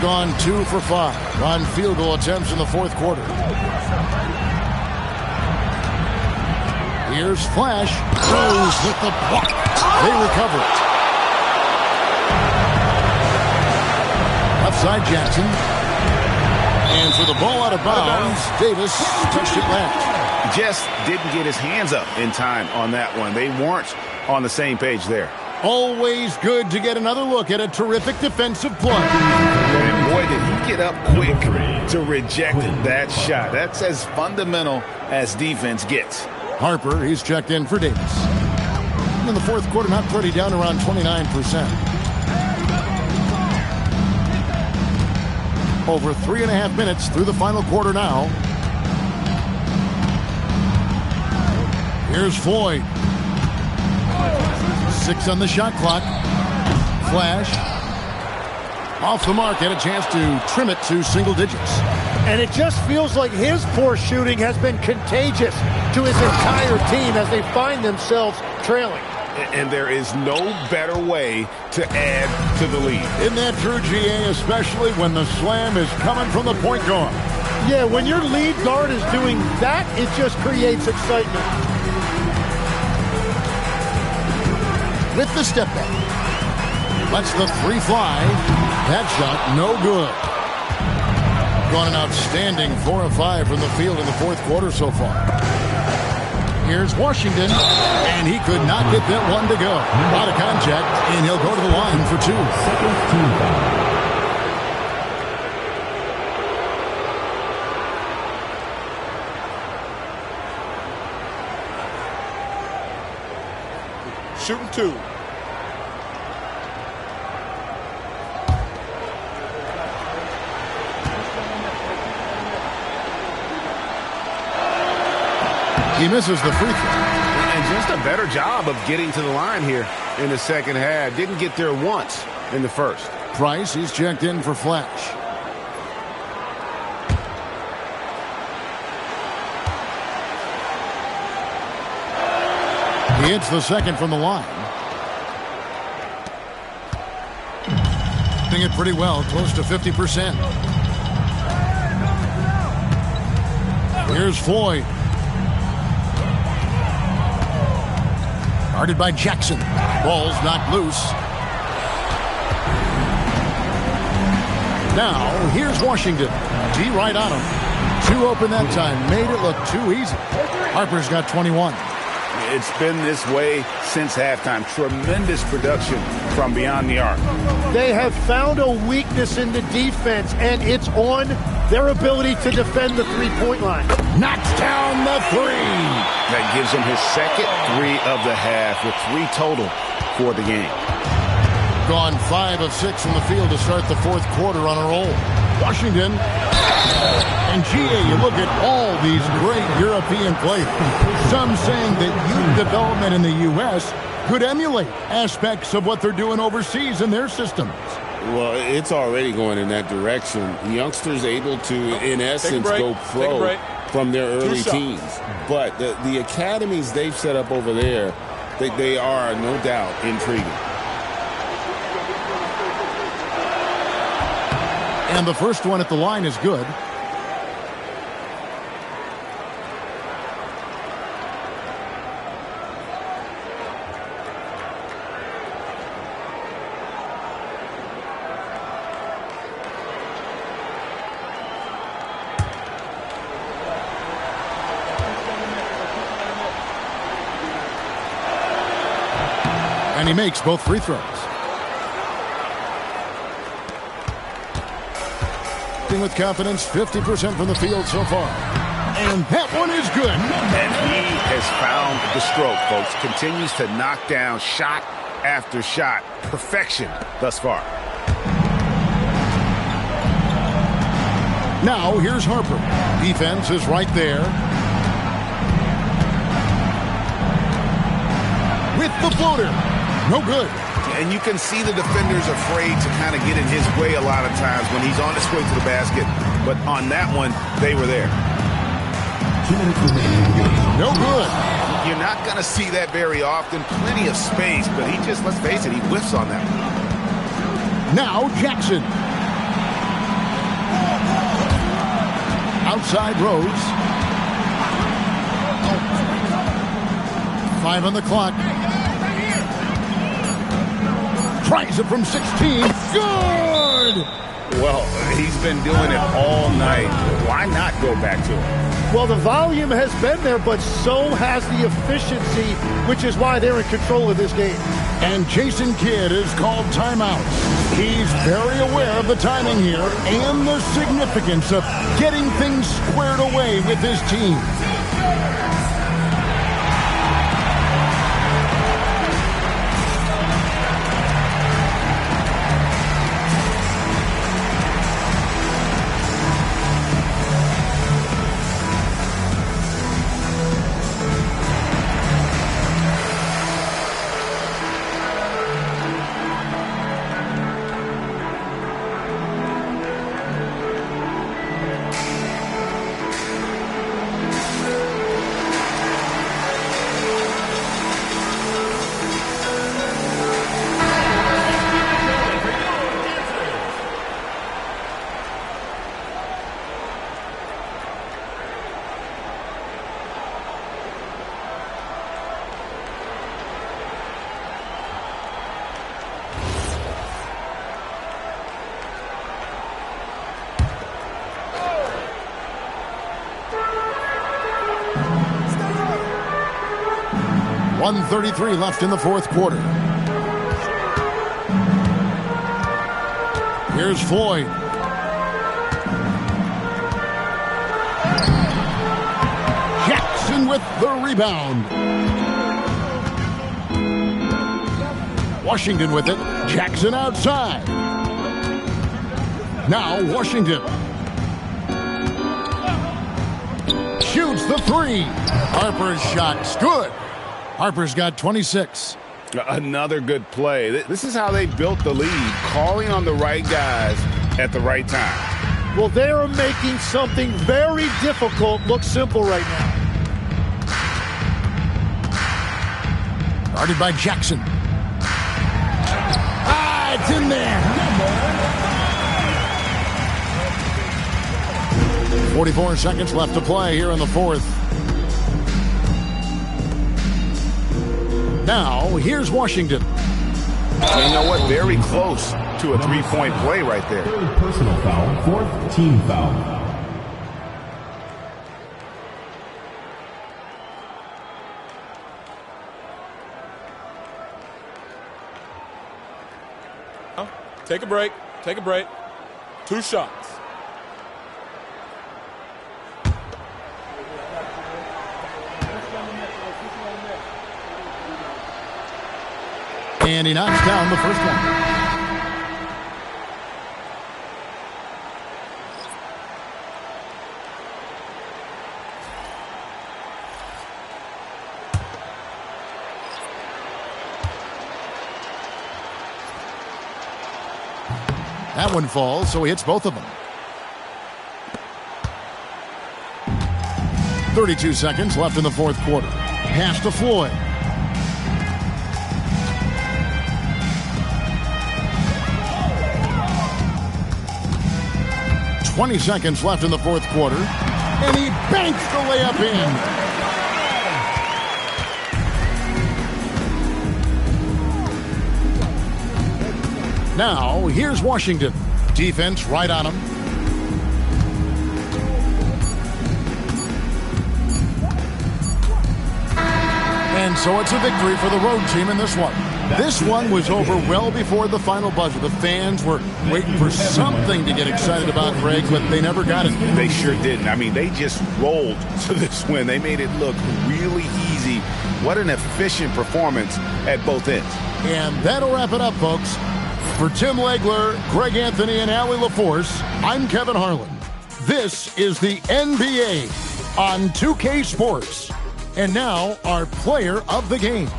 Gone 2 for 5 on field goal attempts in the 4th quarter. Here's Flash. Rose with the block. They recover it. Left side Jackson. And for the ball out of bounds, Davis touched it left. Just didn't get his hands up in time on that one. They weren't on the same page there. Always good to get another look at a terrific defensive play. And boy, did he get up quick to reject that shot. That's as fundamental as defense gets. Harper, he's checked in for Davis. In the 4th quarter, not pretty, down around 29%. Over 3.5 minutes through the final quarter now. Here's Floyd. 6 on the shot clock. Flash. Off the mark, had a chance to trim it to single digits. And it just feels like his poor shooting has been contagious to his entire team as they find themselves trailing. And there is no better way to add to the lead. Isn't that true, GA, especially when the slam is coming from the point guard? Yeah, when your lead guard is doing that, it just creates excitement. With the step back. Lets the three fly. That shot, no good. Gone an outstanding 4 of 5 from the field in the 4th quarter so far. Here's Washington, and he could not get that one to go. Out of contact, and he'll go to the line for 2. Second team foul. Shooting 2. He misses the free throw. And just a better job of getting to the line here in the second half. Didn't get there once in the first. Price, he's checked in for Flash. He hits the second from the line. Doing it pretty well, close to 50%. Here's Floyd. Guarded by Jackson. Ball's knocked loose. Now, here's Washington. D right on him. 2 open that time. Made it look too easy. Harper's got 21. It's been this way since halftime. Tremendous production from beyond the arc. They have found a weakness in the defense, and it's on their ability to defend the three-point line. Knocks down the 3. That gives him his second 3 of the half with 3 total for the game. Gone 5 of 6 from the field to start the fourth quarter on a roll. Washington. And GA, you look at all these great European players. Some saying that youth development in the U.S. could emulate aspects of what they're doing overseas in their systems. Well, it's already going in that direction. Youngsters able to, in essence, go pro from their early teens. But the academies they've set up over there, they are, no doubt, intriguing. And the first one at the line is good. And he makes both free throws. With confidence, 50% from the field so far. And that one is good. And he has found the stroke, folks. Continues to knock down shot after shot. Perfection thus far. Now, here's Harper. Defense is right there. With the floater. No good. And you can see the defenders afraid to kind of get in his way a lot of times when he's on his way to the basket. But on that one, they were there. No good. You're not going to see that very often. Plenty of space, but he just, let's face it, he whiffs on that one. Now Jackson. Outside Rose. 5 on the clock. Tries it from 16. Good! Well, he's been doing it all night. Why not go back to it? Well, the volume has been there, but so has the efficiency, which is why they're in control of this game. And Jason Kidd is called timeout. He's very aware of the timing here and the significance of getting things squared away with his team. .133 left in the fourth quarter. Here's Floyd. Jackson with the rebound. Washington with it. Jackson outside. Now Washington. Shoots the 3. Harper's shot's good. Harper's got 26. Another good play. This is how they built the lead, calling on the right guys at the right time. Well, they are making something very difficult look simple right now. Guarded by Jackson. It's in there. 44 seconds left to play here in the fourth. Now, here's Washington. You know what? Very close to a three-point play right there. Third personal foul, fourth team foul. Take a break. Take a break. 2 shots. And he knocks down the first one. That one falls, so he hits both of them. 32 seconds left in the fourth quarter. Pass to Floyd. $20 seconds left in the fourth quarter, and he banks the layup in. Now, here's Washington. Defense right on him. And so it's a victory for the road team in this one. This one was over well before the final buzzer. The fans were waiting for something to get excited about, Greg, but they never got it. They sure didn't. I mean, they just rolled to this win. They made it look really easy. What an efficient performance at both ends. And that'll wrap it up, folks. For Tim Legler, Greg Anthony, and Allie LaForce, I'm Kevin Harlan. This is the NBA on 2K Sports. And now, our player of the game.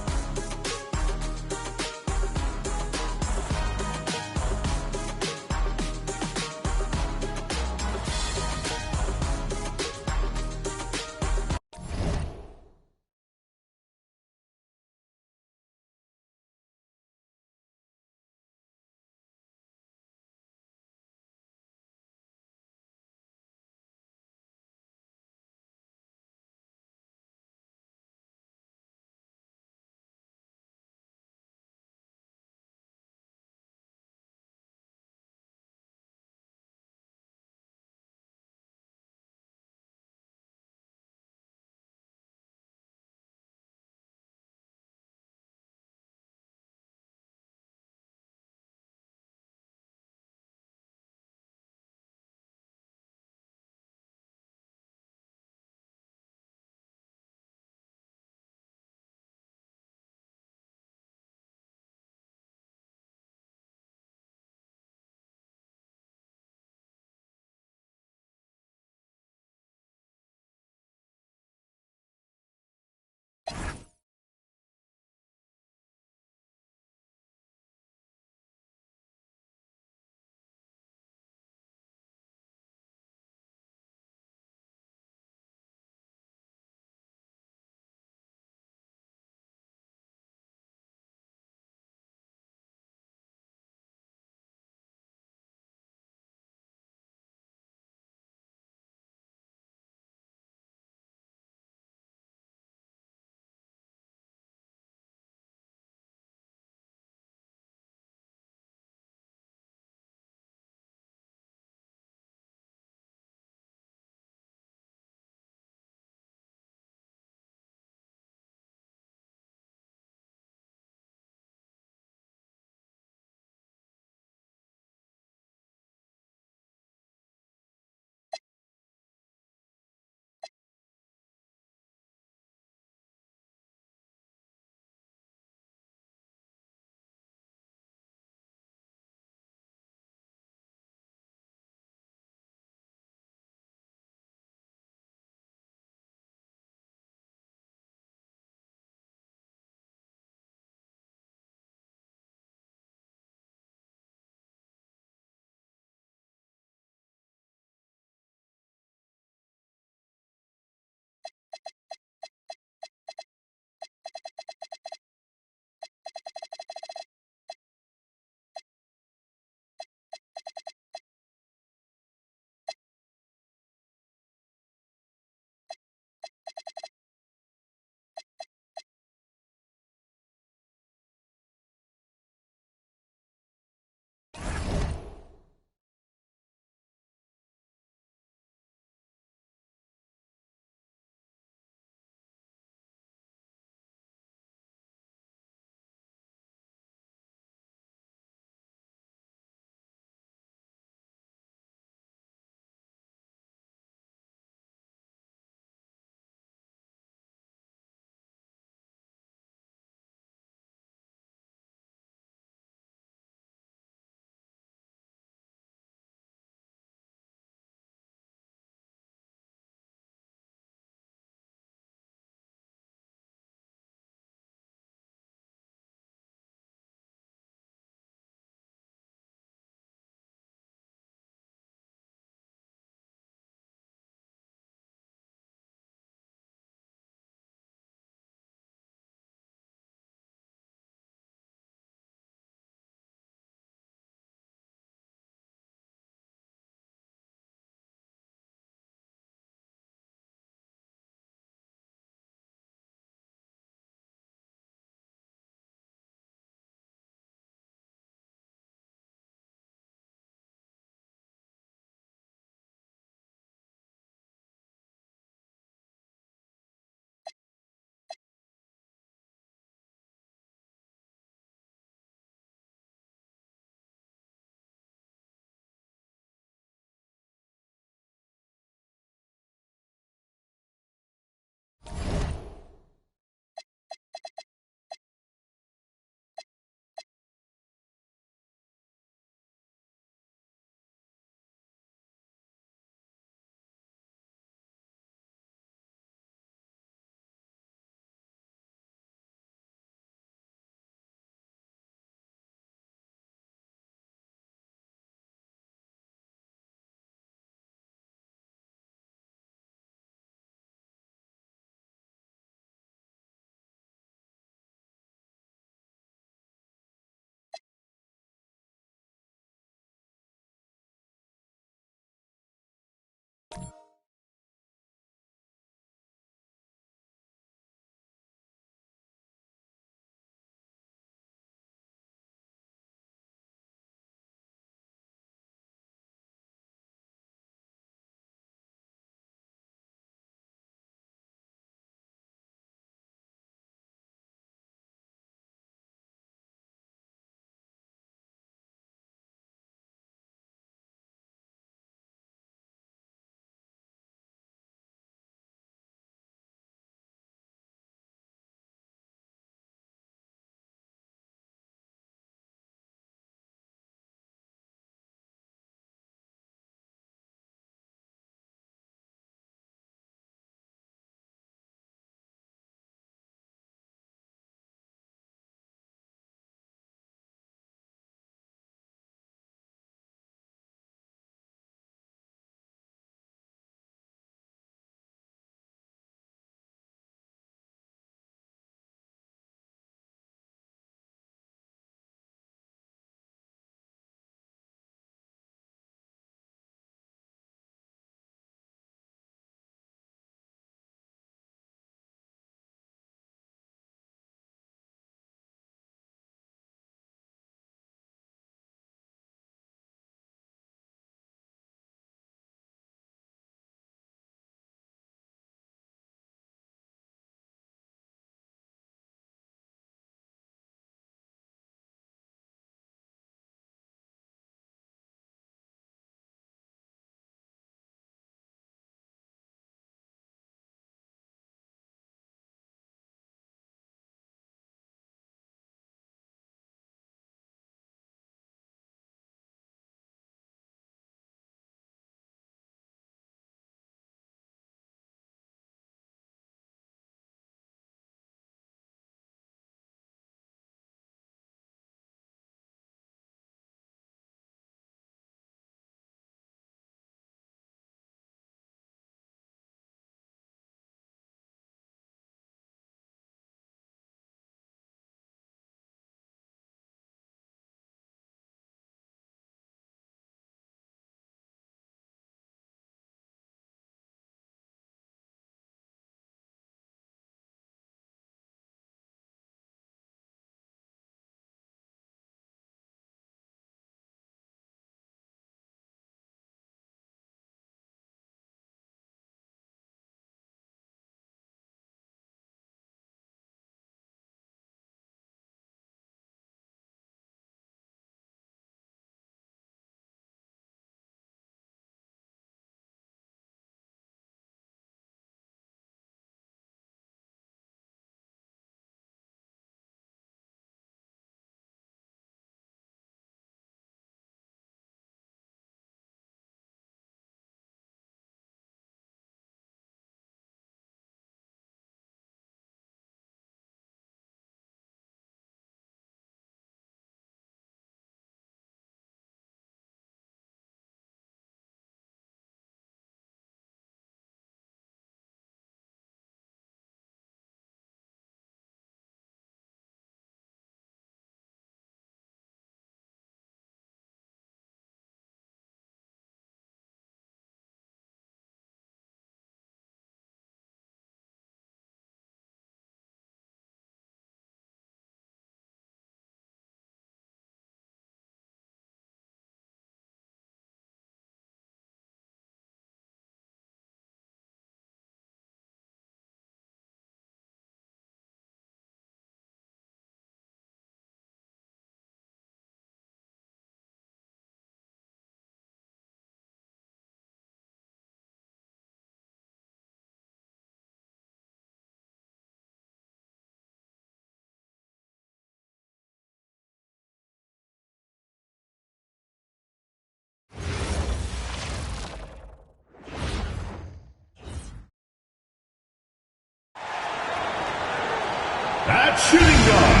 At shooting guard,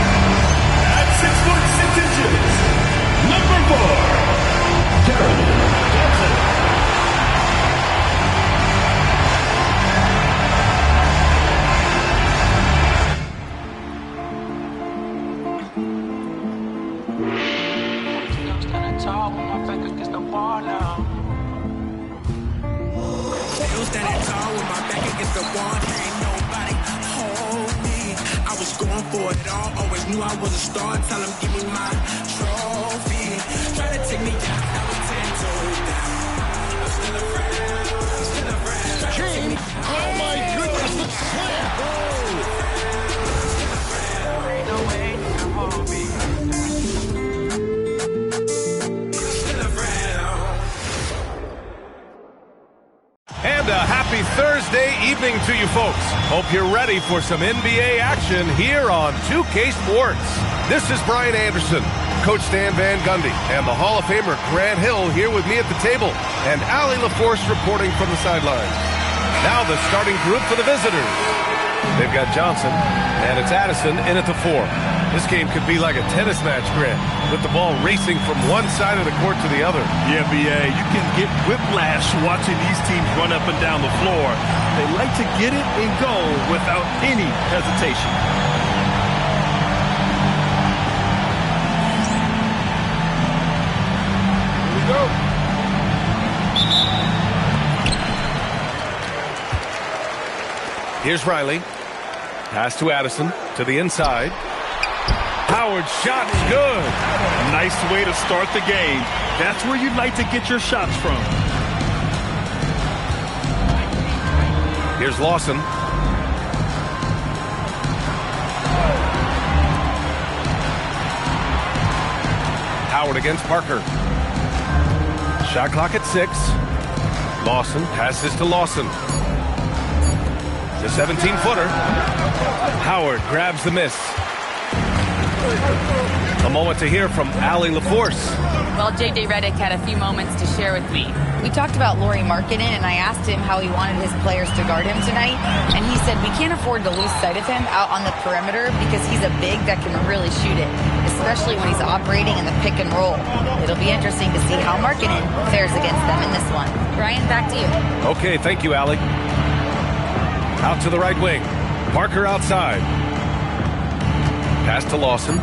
at 6 foot 6 inches, number 4, Carolyn Johnson. Still standing tall with my back against the wall. Ain't nobody hold me. I was going for it all. Always knew I was a star. Tell them give me my trophy. Try to take me down. I was 10 toes down. I'm still around. I'm still around. James, oh my goodness, the slam. Ain't no way to hold me. And a happy Thursday evening to you folks. Hope you're ready for some NBA action here on 2K Sports. This is Brian Anderson, Coach Stan Van Gundy, and the Hall of Famer Grant Hill here with me at the table, and Allie LaForce reporting from the sidelines. Now the starting group for the visitors. They've got Johnson, and it's Addison in at the 4. This game could be like a tennis match, Grant, with the ball racing from one side of the court to the other. Yeah, BA, you can get whiplash watching these teams run up and down the floor. They like to get it and go without any hesitation. Here we go. Here's Riley. Pass to Addison, to the inside. Howard's shot's good. Nice way to start the game. That's where you'd like to get your shots from. Here's Lawson. Howard against Parker. Shot clock at 6. Lawson passes to Lawson. The 17-footer. Howard grabs the miss. A moment to hear from Allie LaForce. Well, J.J. Redick had a few moments to share with me. We talked about Lauri Markkanen, and I asked him how he wanted his players to guard him tonight. And he said, we can't afford to lose sight of him out on the perimeter because he's a big that can really shoot it, especially when he's operating in the pick and roll. It'll be interesting to see how Markkanen fares against them in this one. Brian, back to you. Okay, thank you, Allie. Out to the right wing. Parker outside. Pass to Lawson.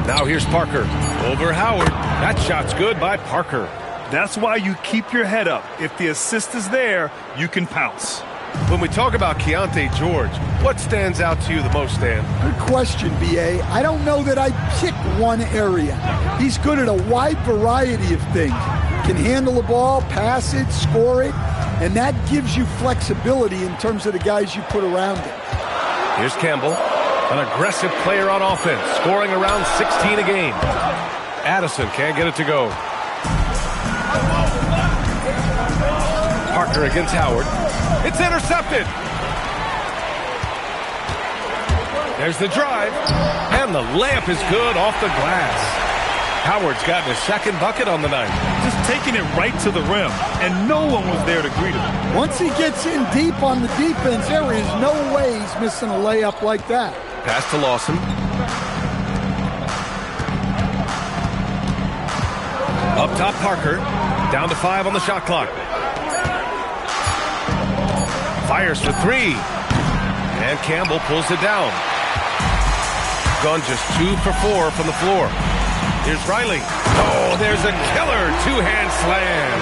Now here's Parker. Over Howard. That shot's good by Parker. That's why you keep your head up. If the assist is there, you can pounce. When we talk about Keontae George, what stands out to you the most, Stan? Good question, B.A. I don't know that I'd pick one area. He's good at a wide variety of things. Can handle the ball, pass it, score it, and that gives you flexibility in terms of the guys you put around him. Here's Campbell, an aggressive player on offense, scoring around 16 a game. Addison can't get it to go. Parker against Howard. It's intercepted. There's the drive, and the layup is good off the glass. Howard's gotten his second bucket on the night. Just taking it right to the rim, and no one was there to greet him. Once he gets in deep on the defense, there is no way he's missing a layup like that. Pass to Lawson. Up top, Parker. Down to 5 on the shot clock. Fires for 3. And Campbell pulls it down. Gone just 2 for 4 from the floor. Here's Riley. Oh, there's a killer two-hand slam.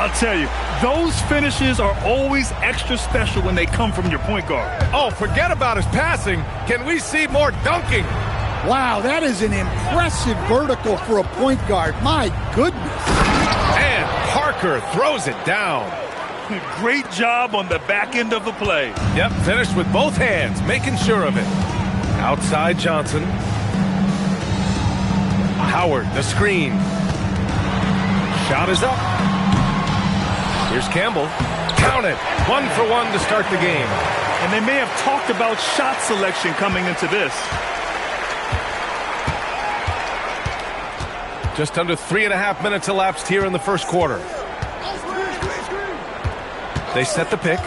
I'll tell you, those finishes are always extra special when they come from your point guard. Oh, forget about his passing. Can we see more dunking? Wow, that is an impressive vertical for a point guard. My goodness. And Parker throws it down. Great job on the back end of the play. Yep, finished with both hands, making sure of it. Outside Johnson. Howard, the screen. Shot is up. Here's Campbell. Count it. 1 for 1 to start the game. And they may have talked about shot selection coming into this. Just under 3.5 minutes elapsed here in the first quarter. They set the pick.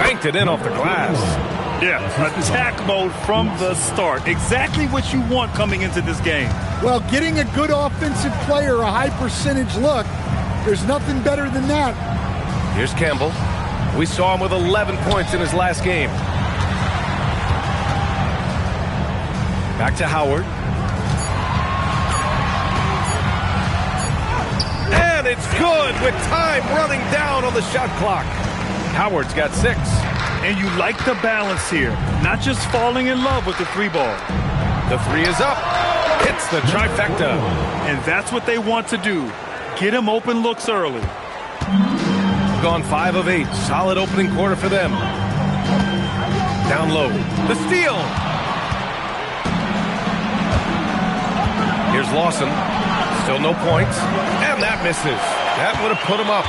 banked it in off the glass. Yeah, attack mode from the start. Exactly what you want coming into this game. Well, getting a good offensive player a high percentage look, there's nothing better than that. Here's Campbell. We saw him with 11 points in his last game. Back to Howard. And it's good with time running down on the shot clock. Howard's got 6. And you like the balance here. Not just falling in love with the 3-ball. The 3 is up. Hits the trifecta. And that's what they want to do. Get him open looks early. Gone 5 of 8. Solid opening quarter for them. Down low. The steal. Here's Lawson. Still no points. And that misses. That would have put him up.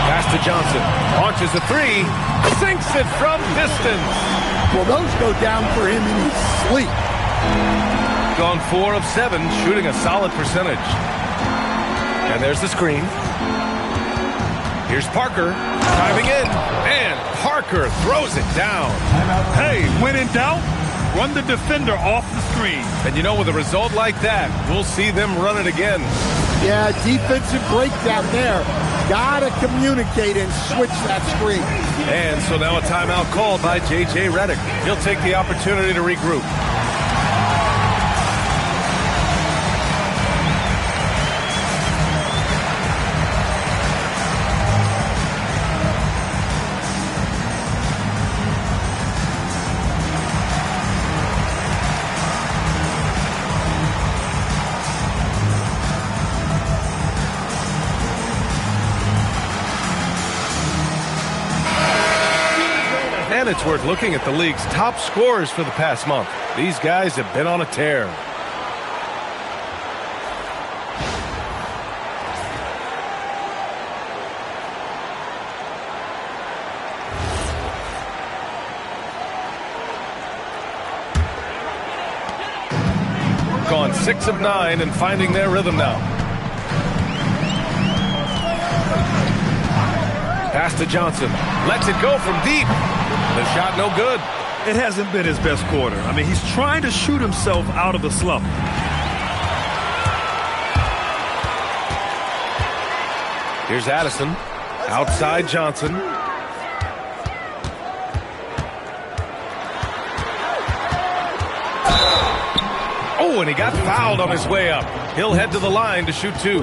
Pass to Johnson. Launches a 3. Sinks it from distance. Well, those go down for him in his sleep. Gone 4 of 7, shooting a solid percentage. And there's the screen. Here's Parker. Diving in. And Parker throws it down. Hey, when in doubt, run the defender off the screen. And you know, with a result like that, we'll see them run it again. Yeah, defensive breakdown there. Gotta communicate and switch that screen. And so now a timeout called by J.J. Redick. He'll take the opportunity to regroup. And it's worth looking at the league's top scorers for the past month. These guys have been on a tear. Gone 6 of 9 and finding their rhythm now. Pass to Johnson. Lets it go from deep. The shot no good. It hasn't been his best quarter. I mean, he's trying to shoot himself out of the slump. Here's Addison. Outside Johnson. Oh, and he got fouled on his way up. He'll head to the line to shoot 2.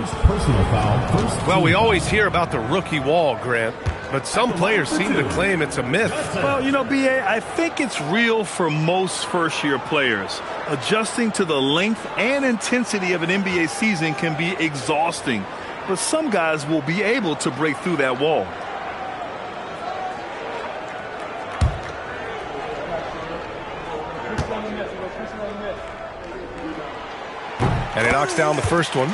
Well, we always hear about the rookie wall, Grant, but some players seem to claim it's a myth. Well, you know, B.A., I think it's real for most first-year players. Adjusting to the length and intensity of an NBA season can be exhausting, but some guys will be able to break through that wall. And he knocks down the first one.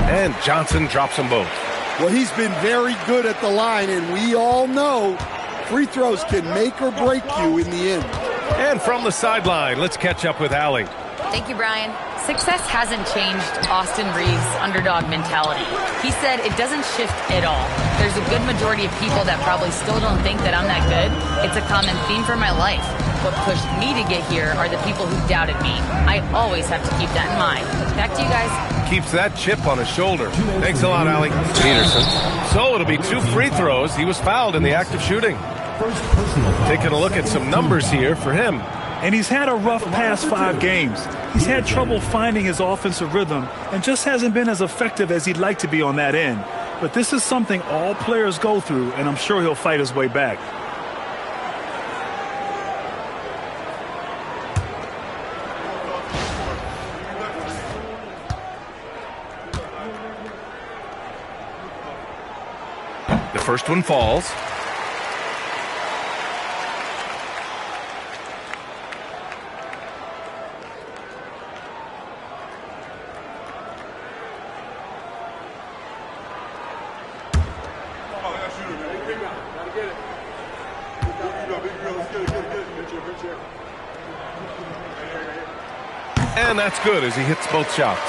And Johnson drops them both. Well, he's been very good at the line, and we all know free throws can make or break you in the end. And from the sideline, let's catch up with Allie. Thank you, Brian. Success hasn't changed Austin Reeves' underdog mentality. He said it doesn't shift at all. There's a good majority of people that probably still don't think that I'm that good. It's a common theme for my life. What pushed me to get here are the people who doubted me. I always have to keep that in mind. Back to you guys. Keeps that chip on his shoulder. Thanks a lot, Allie. Peterson. So it'll be 2 free throws. He was fouled in the act of shooting. Taking a look at some numbers here for him. And he's had a rough past 5 games. He's had trouble finding his offensive rhythm and just hasn't been as effective as he'd like to be on that end. But this is something all players go through, and I'm sure he'll fight his way back. The first one falls. And that's good as he hits both shots.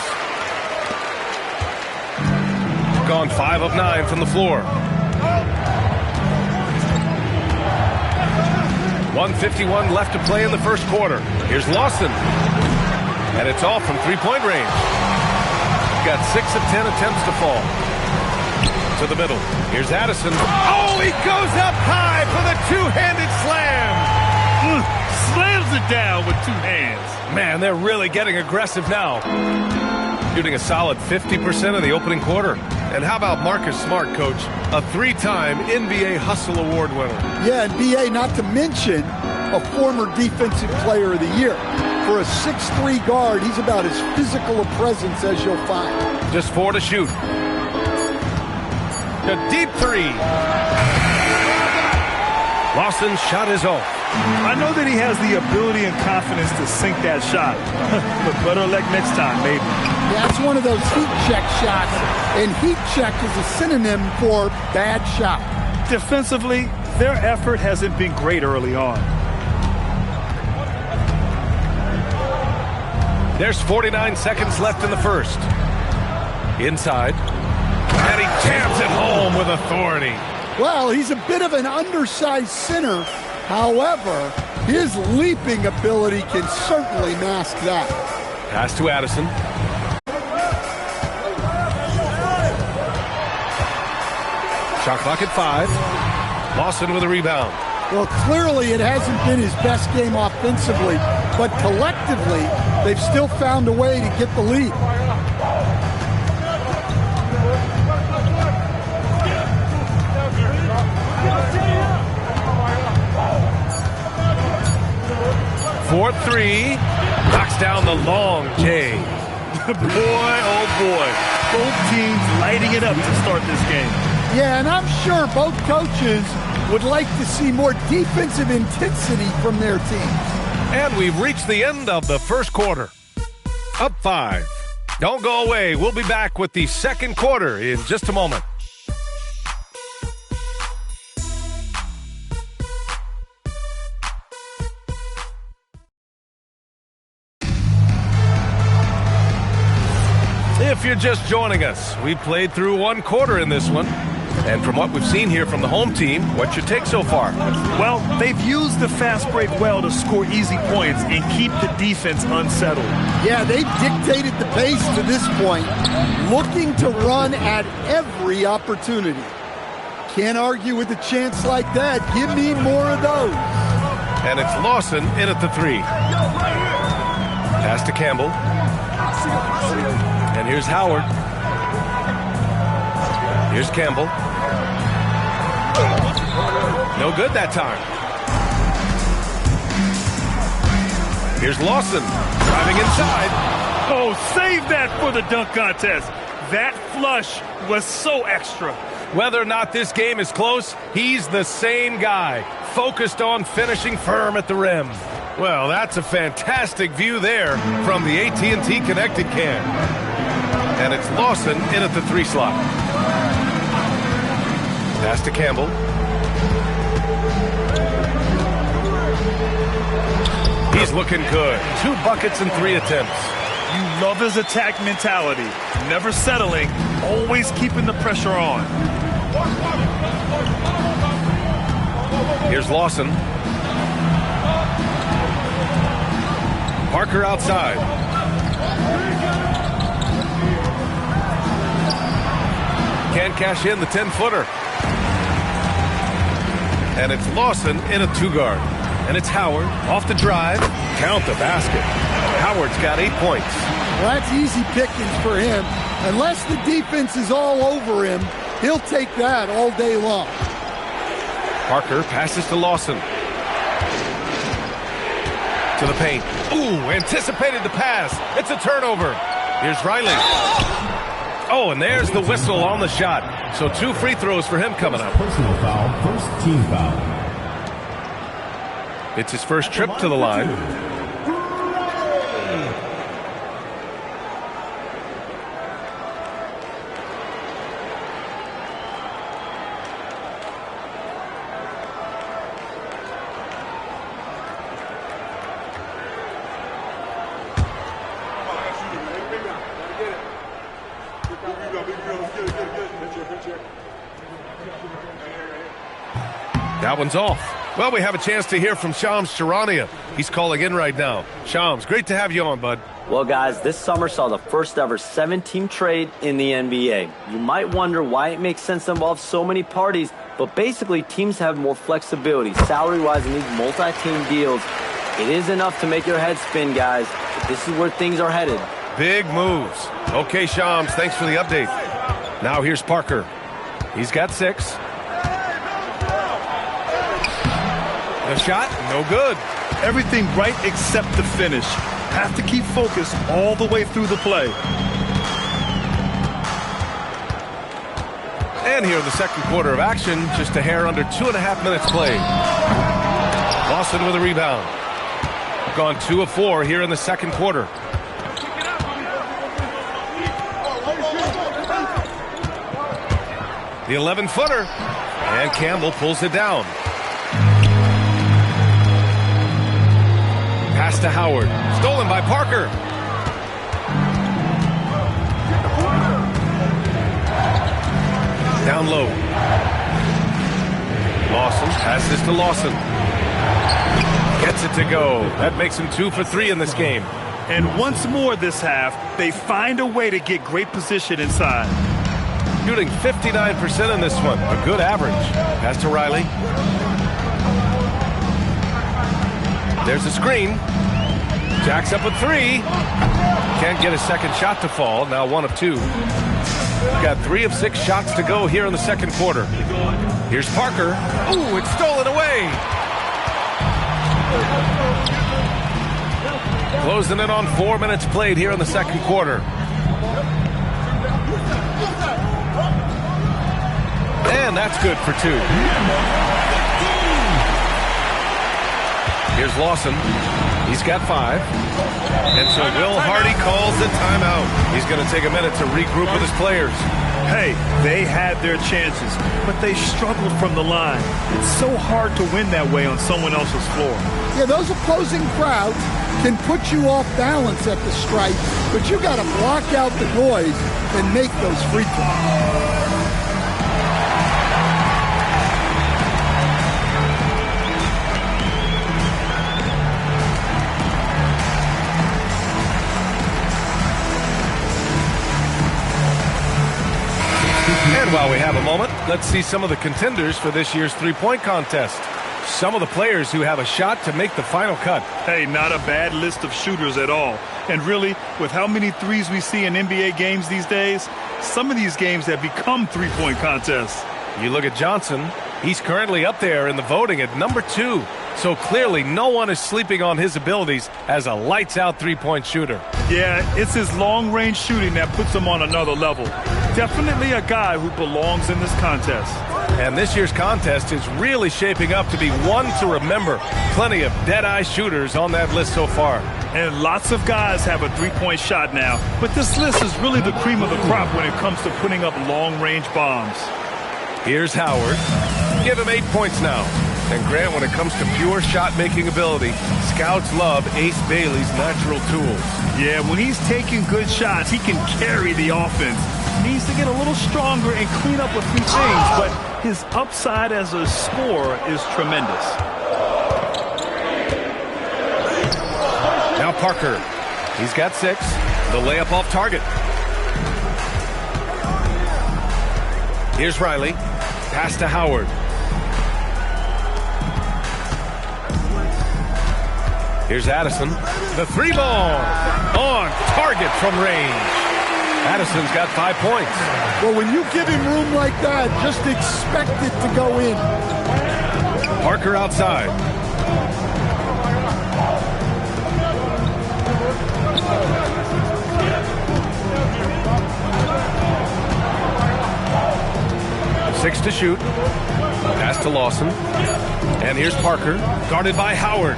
Gone 5 of 9 from the floor. 1:51 left to play in the first quarter. Here's Lawson. And it's off from three-point range. Got 6 of 10 attempts to fall. To the middle. Here's Addison. Oh, he goes up high for the two-handed slam. Slams it down with two hands. Man, they're really getting aggressive now. Shooting a solid 50% of the opening quarter. And how about Marcus Smart, Coach? A 3-time NBA Hustle Award winner. Yeah, and BA, not to mention a former Defensive Player of the Year. For a 6'3" guard, he's about as physical a presence as you'll find. Just 4 to shoot. A deep 3. Lawson's shot is off. I know that he has the ability and confidence to sink that shot. But better luck next time, maybe. Yeah, it's one of those heat check shots. And heat check is a synonym for bad shot. Defensively, their effort hasn't been great early on. There's 49 seconds left in the first. Inside. And he jams it home with authority. Well, he's a bit of an undersized center. However, his leaping ability can certainly mask that. Pass to Addison. Shot clock at 5. Lawson with a rebound. Well, clearly it hasn't been his best game offensively, but collectively, they've still found a way to get the lead. For 3, knocks down the long J. Boy, oh boy. Both teams lighting it up to start this game. Yeah, and I'm sure both coaches would like to see more defensive intensity from their teams. And we've reached the end of the first quarter. Up 5. Don't go away. We'll be back with the second quarter in just a moment. If you're just joining us, we played through one quarter in this one. And from what we've seen here from the home team, what's your take so far? Well, they've used the fast break well to score easy points and keep the defense unsettled. Yeah, they've dictated the pace to this point, looking to run at every opportunity. Can't argue with a chance like that. Give me more of those. And it's Lawson in at the 3. Pass to Campbell. And here's Howard. Here's Campbell. No good that time. Here's Lawson driving inside. Oh, save that for the dunk contest. That flush was so extra. Whether or not this game is close, he's the same guy, focused on finishing firm at the rim. Well, that's a fantastic view there from the AT&T Connected Cam. And it's Lawson in at the 3 slot. Pass to Campbell. He's looking good. 2 buckets and 3 attempts. You love his attack mentality. Never settling, always keeping the pressure on. Here's Lawson. Parker outside. Can't cash in the 10-footer. And it's Lawson in a 2-guard. And it's Howard off the drive. Count the basket. Howard's got 8 points. Well, that's easy pickings for him. Unless the defense is all over him, he'll take that all day long. Parker passes to Lawson. To the paint. Ooh, anticipated the pass. It's a turnover. Here's Riley. Oh, and there's the whistle on the shot. So 2 free throws for him coming up. Personal foul, first team foul. It's his first trip to the line. That one's off. Well, we have a chance to hear from Shams Charania. He's calling in right now. Shams, great to have you on, bud. Well, guys, this summer saw the first ever 7-team trade in the NBA. You might wonder why it makes sense to involve so many parties, but basically teams have more flexibility salary-wise in these multi-team deals. It is enough to make your head spin, guys. This is where things are headed. Big moves. Okay, Shams, thanks for the update. Now here's Parker. He's got 6. The shot, no good. Everything right except the finish. Have to keep focused all the way through the play. And here in the second quarter of action, just a hair under 2.5 minutes played. Lawson with a rebound. Gone 2 of 4 here in the second quarter. The 11-footer. And Campbell pulls it down. Pass to Howard. Stolen by Parker. Down low. Lawson passes to Lawson. Gets it to go. That makes him 2 for 3 in this game. And once more this half, they find a way to get great position inside. Shooting 59% in this one. A good average. Pass to Riley. There's a screen. Jacks up with 3. Can't get a second shot to fall. Now 1 of 2. Got 3 of 6 shots to go here in the second quarter. Here's Parker. Ooh, it's stolen away. Closing in on 4 minutes played here in the second quarter. And that's good for 2. Here's Lawson. He's got 5. And so Will Hardy calls the timeout. He's going to take a minute to regroup with his players. Hey, they had their chances, but they struggled from the line. It's so hard to win that way on someone else's floor. Yeah, those opposing crowds can put you off balance at the stripe, but you got to block out the noise and make those free throws. And while we have a moment, let's see some of the contenders for this year's three-point contest. Some of the players who have a shot to make the final cut. Hey, not a bad list of shooters at all. And really, with how many threes we see in NBA games these days, some of these games have become three-point contests. You look at Johnson. He's currently up there in the voting at number 2. So clearly no one is sleeping on his abilities as a lights-out three-point shooter. Yeah, it's his long-range shooting that puts him on another level. Definitely a guy who belongs in this contest. And this year's contest is really shaping up to be one to remember. Plenty of dead-eye shooters on that list so far. And lots of guys have a three-point shot now. But this list is really the cream of the crop when it comes to putting up long-range bombs. Here's Howard. Give him 8 points now. And Grant, when it comes to pure shot-making ability, scouts love Ace Bailey's natural tools. Yeah, when he's taking good shots, he can carry the offense. He needs to get a little stronger and clean up a few things, but his upside as a scorer is tremendous. Now Parker. He's got 6. The layup off target. Here's Riley. Pass to Howard. Here's Addison. The 3-ball on target from range. Addison's got 5 points. Well, when you give him room like that, just expect it to go in. Parker outside. Six to shoot. Pass to Lawson. And here's Parker, guarded by Howard.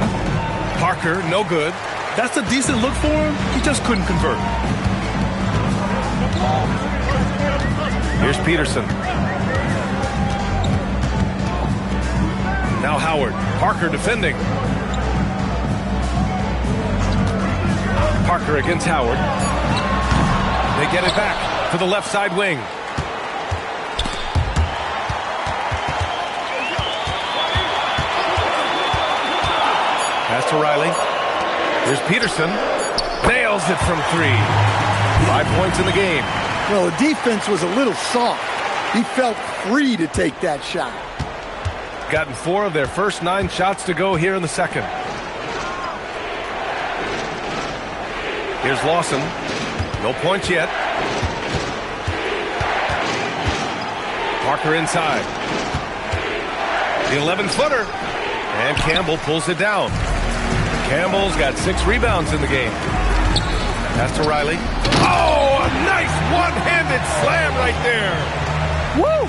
Parker, no good. That's a decent look for him. He just couldn't convert. Here's Peterson. Now Howard. Parker defending. Parker against Howard. They get it back. to the left side wing. Pass to Riley. Here's Peterson. Nails it from 3. 5 points in the game. Well, the defense was a little soft. He felt free to take that shot. Gotten 4 of their first 9 shots to go here in the second. Here's Lawson. No points yet. Parker inside. The 11-footer. And Campbell pulls it down. Campbell's got 6 rebounds in the game. Pass to Riley. Oh, a nice one-handed slam right there. Woo!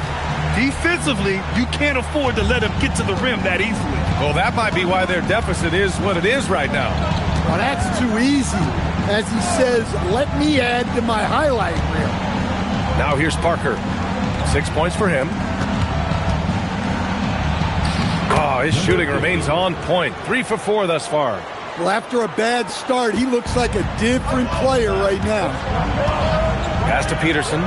Defensively, you can't afford to let him get to the rim that easily. Well, that might be why their deficit is what it is right now. Well, that's too easy. As he says, let me add to my highlight reel. Now here's Parker. 6 points for him. Oh, his shooting remains on point. 3 for 4 thus far. Well, after a bad start, he looks like a different player right now. Pass to Peterson.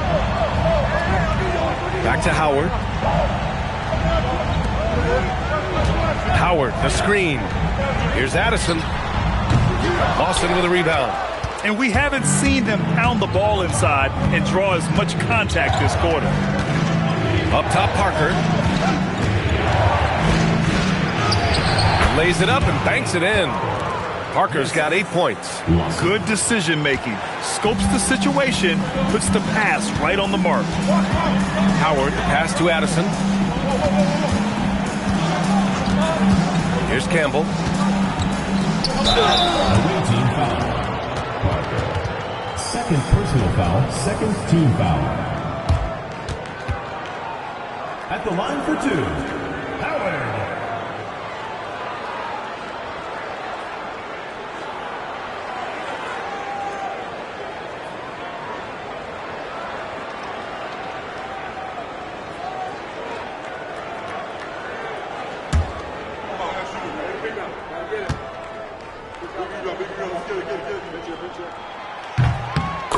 Back to Howard. Howard, the screen. Here's Addison. Lawson with a rebound. And we haven't seen them pound the ball inside and draw as much contact this quarter. Up top, Parker. Lays it up and banks it in. Parker's got 8 points. Good decision making. Scopes the situation, puts the pass right on the mark. Howard, pass to Addison. Here's Campbell. Away team foul. Parker. Second personal foul, second team foul. At the line for 2, Howard.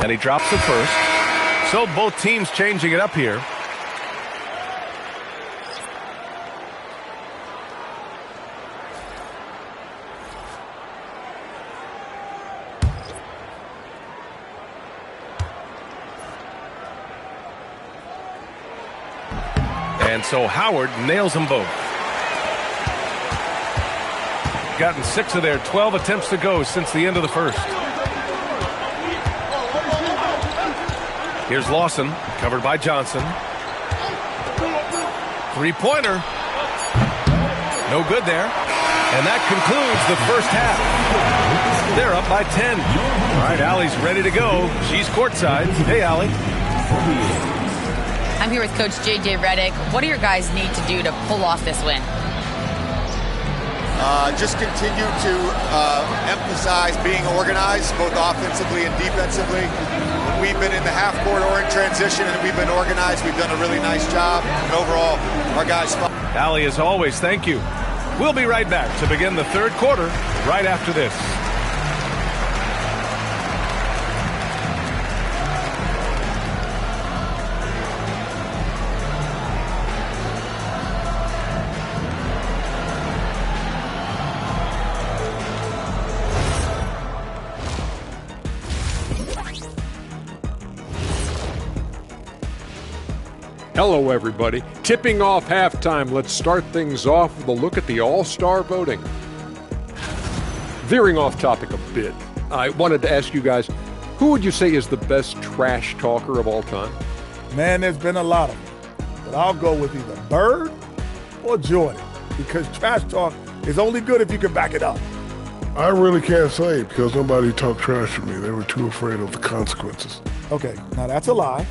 And he drops the first. So both teams changing it up here. And so Howard nails them both. Gotten 6 of their 12 attempts to go since the end of the first. Here's Lawson, covered by Johnson. 3-pointer. No good there. And that concludes the first half. They're up by 10. All right, Allie's ready to go. She's courtside. Hey, Allie. I'm here with Coach J.J. Redick. What do your guys need to do to pull off this win? Just continue to emphasize being organized, both offensively and defensively. When we've been in the half-court or in transition and we've been organized, we've done a really nice job. And overall, our guys... Allie, as always, thank you. We'll be right back to begin the third quarter right after this. Hello, everybody. Tipping off halftime, let's start things off with a look at the All-Star voting. Veering off topic a bit, I wanted to ask you guys, who would you say is the best trash talker of all time? Man, there's been a lot of them. But I'll go with either Bird or Jordan, because trash talk is only good if you can back it up. I really can't say because nobody talked trash to me. They were too afraid of the consequences. Okay, now that's a lie.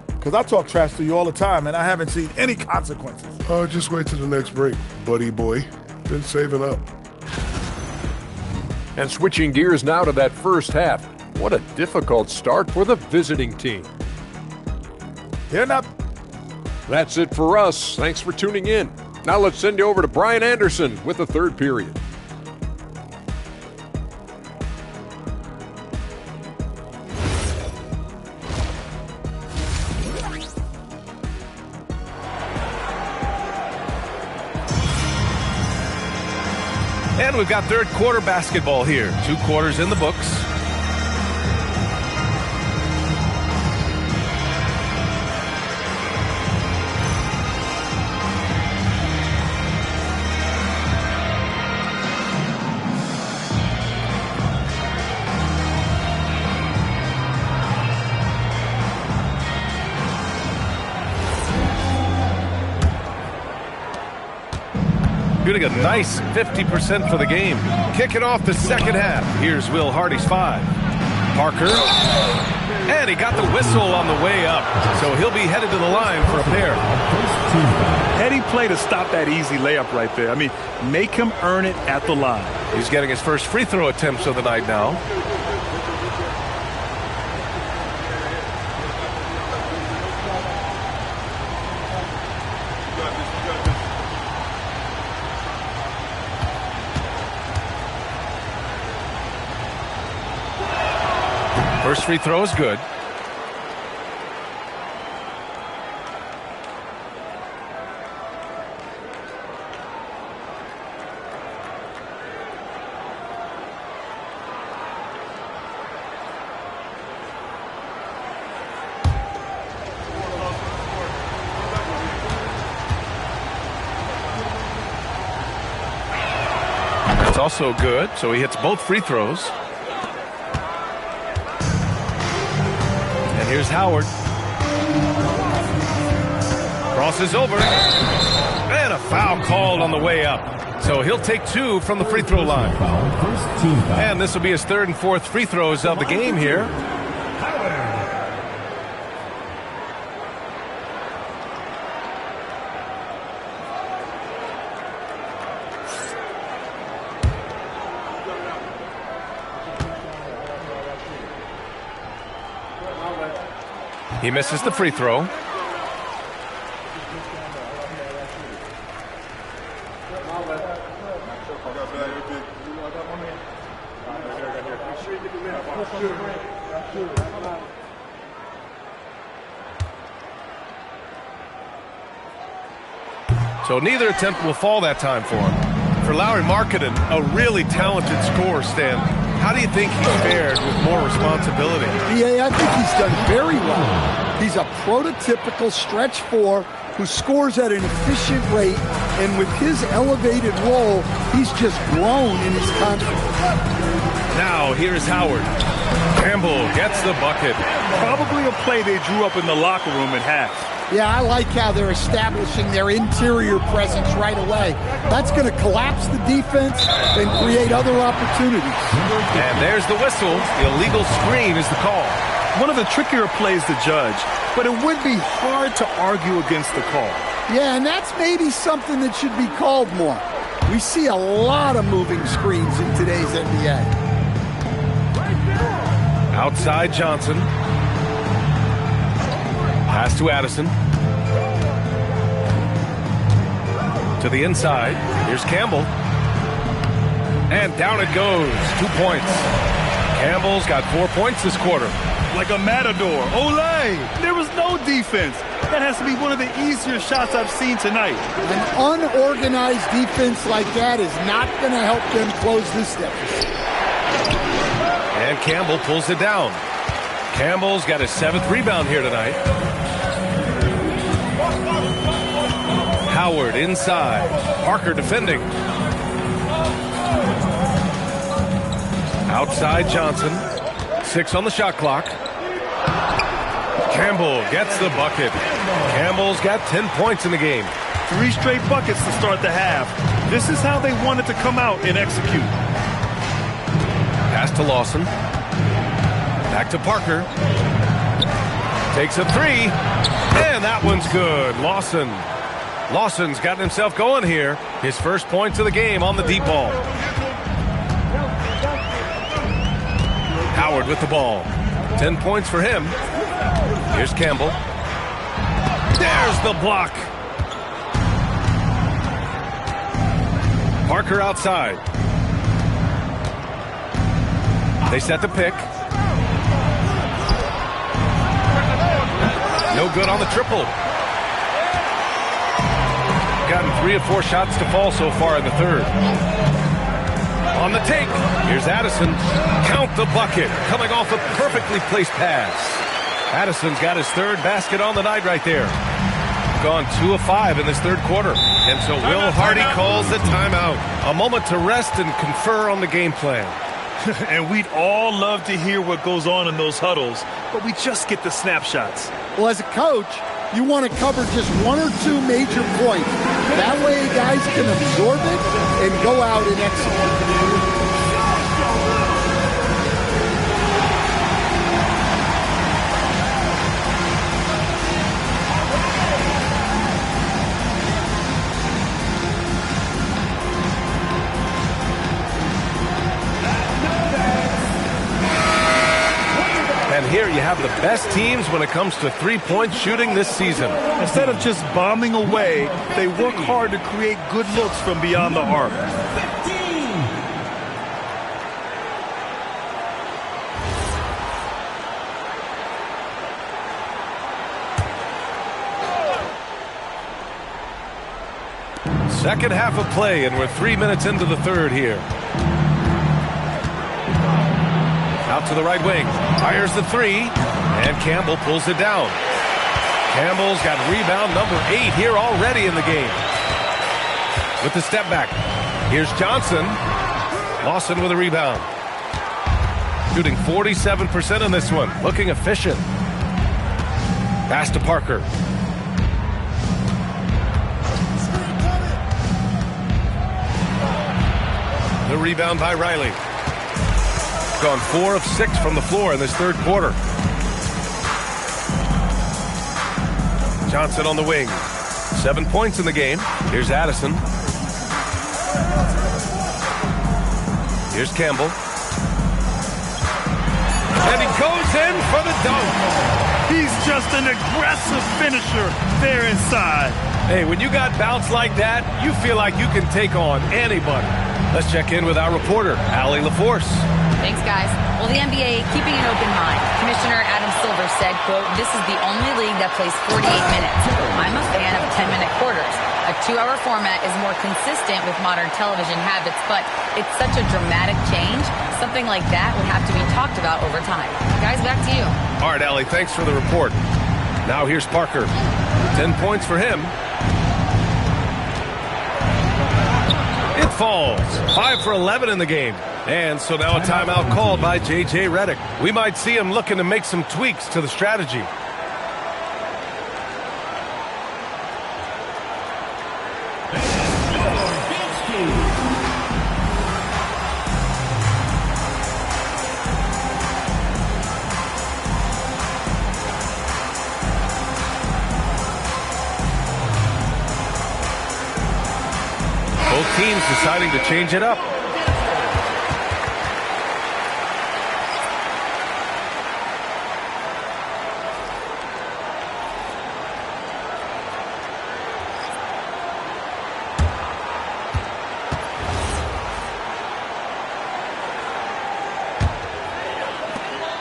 Because I talk trash to you all the time, and I haven't seen any consequences. Oh, just wait till the next break, buddy boy. Been saving up. And switching gears now to that first half. What a difficult start for the visiting team. They're not. That's it for us. Thanks for tuning in. Now let's send you over to Brian Anderson with the third period. And we've got third quarter basketball here. 2 quarters in the books. Shooting a nice 50% for the game. Kicking off the second half. Here's Will Hardy's 5. Parker. And he got the whistle on the way up. So he'll be headed to the line for a pair. Heady play to stop that easy layup right there. I mean, make him earn it at the line. He's getting his first free throw attempts of the night now. First free throw is good. That's also good, so he hits both free throws. Here's Howard. Crosses over. And a foul called on the way up. So he'll take 2 from the free throw line. And this will be his 3rd and 4th free throws of the game here. He misses the free throw. So neither attempt will fall that time for him. For Lauri Markkanen, a really talented scorer, Stan. How do you think he fared with more responsibility? Yeah, I think he's done very well. He's a prototypical stretch 4 who scores at an efficient rate, and with his elevated role, he's just grown in his confidence. Now, here's Howard. Campbell gets the bucket. Probably a play they drew up in the locker room at half. Yeah, I like how they're establishing their interior presence right away. That's going to collapse the defense and create other opportunities. And there's the whistle. The illegal screen is the call. One of the trickier plays to judge, but it would be hard to argue against the call. Yeah, and that's maybe something that should be called more. We see a lot of moving screens in today's NBA. Outside Johnson. Pass to Addison. To the inside. Here's Campbell. And down it goes. 2 points. Campbell's got 4 points this quarter. Like a matador. Olay! There was no defense. That has to be one of the easier shots I've seen tonight. An unorganized defense like that is not going to help them close this deficit. And Campbell pulls it down. Campbell's got his 7th rebound here tonight. Howard inside. Parker defending. Outside Johnson. 6 on the shot clock. Campbell gets the bucket. Campbell's got 10 points in the game. 3 straight buckets to start the half. This is how they wanted to come out and execute. Pass to Lawson. Back to Parker. Takes a 3. And that one's good. Lawson's gotten himself going here. His first points of the game on the deep ball. Howard with the ball. 10 points for him. Here's Campbell. There's the block. Parker outside. They set the pick. No good on the triple. Gotten 3 of 4 shots to fall so far in the third. On the take, here's Addison. Count the bucket, coming off a perfectly placed pass. Addison's got his third basket on the night right there. Gone 2 of 5 in this third quarter. And so Will Hardy calls the timeout. A moment to rest and confer on the game plan. And we'd all love to hear what goes on in those huddles, but we just get the snapshots. Well, as a coach, you want to cover just 1 or 2 major points. That way guys can absorb it and go out and execute. And here you have the best teams when it comes to three-point shooting this season. Instead of just bombing away, they work hard to create good looks from beyond the arc. Second half of play, and we're 3 minutes into the third here. Out to the right wing, fires the three, and Campbell pulls it down. Campbell's got rebound number 8 here already in the game. With the step back, here's Johnson. Lawson with a rebound. Shooting 47% in this one, looking efficient. Pass to Parker. The rebound by Riley. Gone 4 of 6 from the floor in this third quarter. Johnson on the wing. 7 points in the game. Here's Addison. Here's Campbell. And he goes in for the dunk. He's just an aggressive finisher there inside. Hey, when you got bounce like that, you feel like you can take on anybody. Let's check in with our reporter, Allie LaForce. Thanks, guys. Well, the NBA keeping an open mind. Commissioner Adam Silver said, quote, "This is the only league that plays 48 minutes. I'm a fan of 10-minute quarters. A 2-hour format is more consistent with modern television habits, but it's such a dramatic change. Something like that would have to be talked about over time." Guys, back to you. All right, Allie, thanks for the report. Now here's Parker. 10 points for him. It falls. 5 for 11 in the game. And so now a timeout called by J.J. Redick. We might see him looking to make some tweaks to the strategy. Both teams deciding to change it up.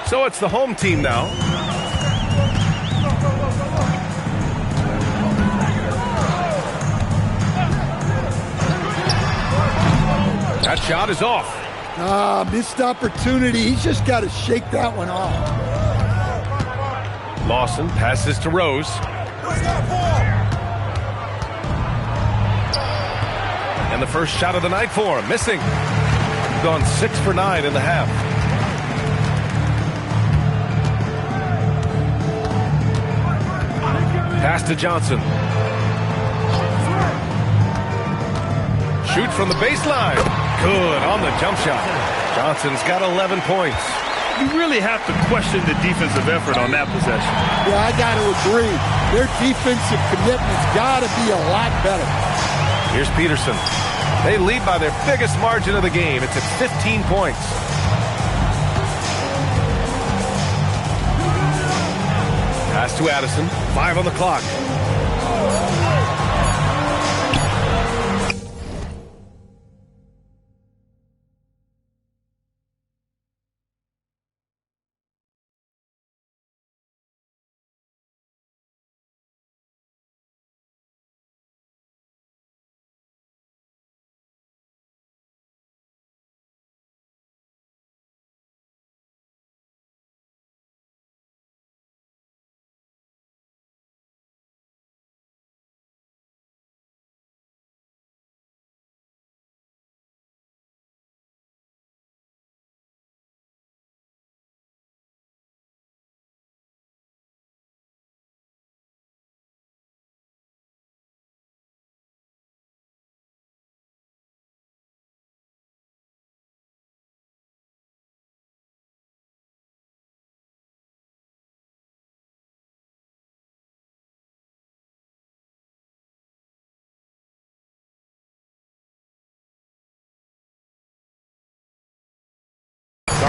So it's the home team now. That shot is off. Missed opportunity. He's just got to shake that one off. Lawson passes to Rose. And the first shot of the night for him, missing. Gone 6 for 9 in the half. Pass to Johnson. Shoot from the baseline. Good on the jump shot. Johnson's got 11 points. You really have to question the defensive effort on that possession. Yeah, I got to agree. Their defensive commitment's got to be a lot better. Here's Peterson. They lead by their biggest margin of the game. It's at 15 points. Pass to Addison. 5 on the clock.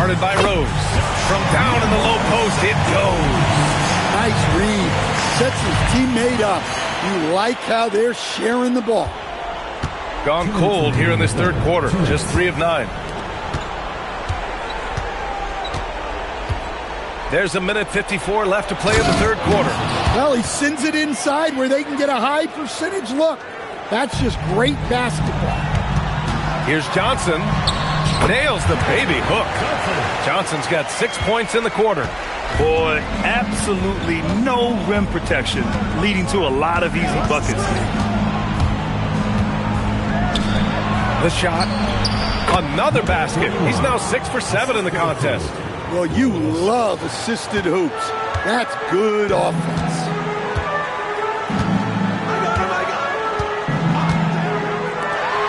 Guarded by Rose. From down in the low post, it goes. Nice read. Sets his teammate up. You like how they're sharing the ball. Gone cold here in this third quarter. Just 3 of 9. There's a minute 54 left to play in the third quarter. Well, he sends it inside where they can get a high percentage look. That's just great basketball. Here's Johnson. Nails the baby hook. Johnson's got 6 points in the quarter. Boy, absolutely no rim protection, leading to a lot of easy buckets. The shot. Another basket. He's now 6 for 7 in the contest. Well, you love assisted hoops. That's good offense.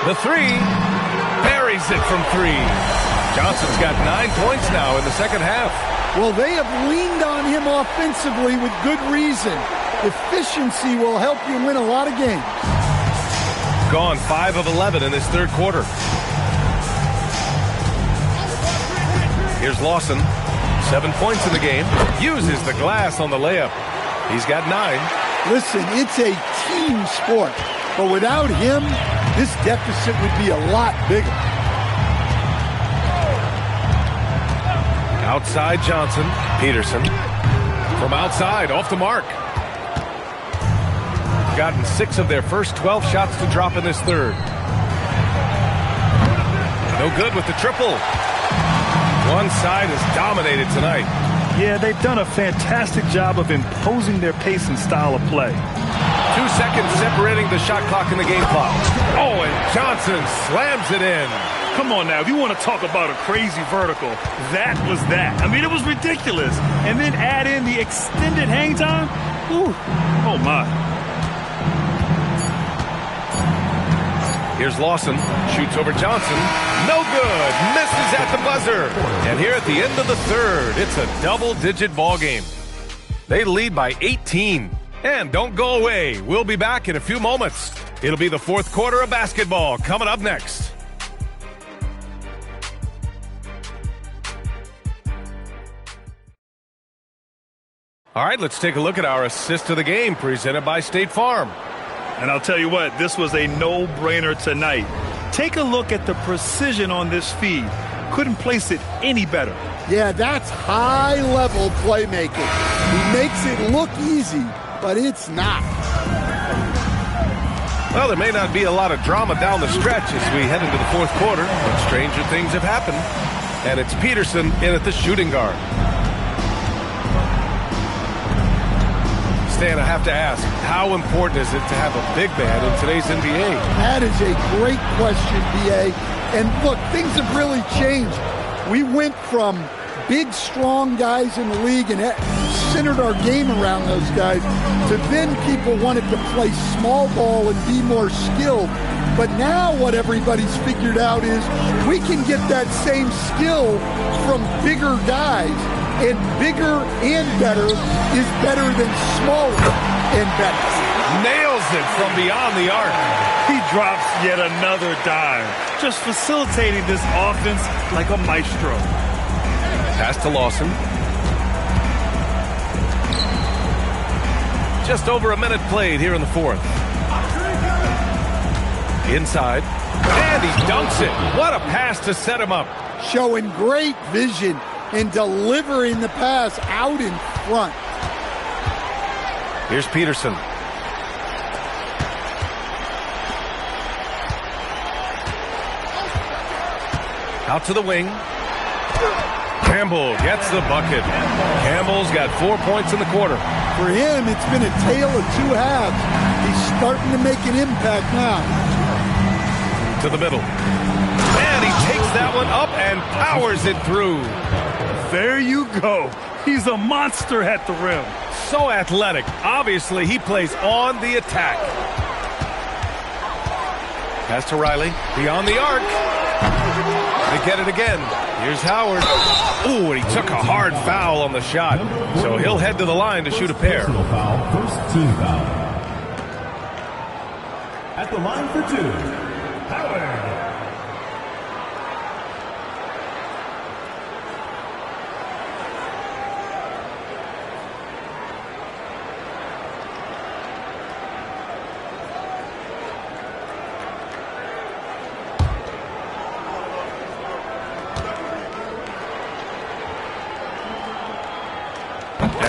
The three. Buries it from 3. Johnson's got 9 points now in the second half. Well, they have leaned on him offensively with good reason. Efficiency will help you win a lot of games. Gone 5 of 11 in this third quarter. Here's Lawson. 7 points in the game. Uses the glass on the layup. He's got 9. Listen, it's a team sport. But without him, this deficit would be a lot bigger. Outside Johnson. Peterson. From outside, off the mark. Gotten 6 of their first 12 shots to drop in this third. No good with the triple. One side is dominated tonight. Yeah, they've done a fantastic job of imposing their pace and style of play. 2 seconds separating the shot clock and the game clock. Oh, and Johnson slams it in. Come on now, if you want to talk about a crazy vertical, that was that. I mean, it was ridiculous. And then add in the extended hang time. Ooh, oh my. Here's Lawson. Shoots over Johnson. No good. Misses at the buzzer. And here at the end of the third, it's a double-digit ball game. They lead by 18. And don't go away. We'll be back in a few moments. It'll be the fourth quarter of basketball coming up next. All right, let's take a look at our assist of the game presented by State Farm. And I'll tell you what, this was a no-brainer tonight. Take a look at the precision on this feed. Couldn't place it any better. Yeah, that's high-level playmaking. He makes it look easy, but it's not. Well, there may not be a lot of drama down the stretch as we head into the fourth quarter, but stranger things have happened. And it's Peterson in at the shooting guard. Stan, I have to ask, how important is it to have a big man in today's NBA? That is a great question, B.A. And look, things have really changed. We went from big, strong guys in the league and centered our game around those guys to then people wanted to play small ball and be more skilled. But now what everybody's figured out is we can get that same skill from bigger guys. And bigger and better is better than smaller and better. Nails it from beyond the arc. He drops yet another dime, just facilitating this offense like a maestro. Pass to Lawson. Just over a minute played here in the fourth. Inside. And he dunks it. What a pass to set him up. Showing great vision and delivering the pass out in front. Here's Peterson. Out to the wing. Campbell gets the bucket. Campbell's got 4 points in the quarter. For him, it's been a tale of 2 halves. He's starting to make an impact now. To the middle. And he takes that one up and powers it through. There you go. He's a monster at the rim. So athletic. Obviously, he plays on the attack. Pass to Riley. Beyond the arc. They get it again. Here's Howard. Ooh, and he took a hard foul on the shot. So he'll head to the line to shoot a pair. Personal foul, first team foul. At the line for 2, Howard.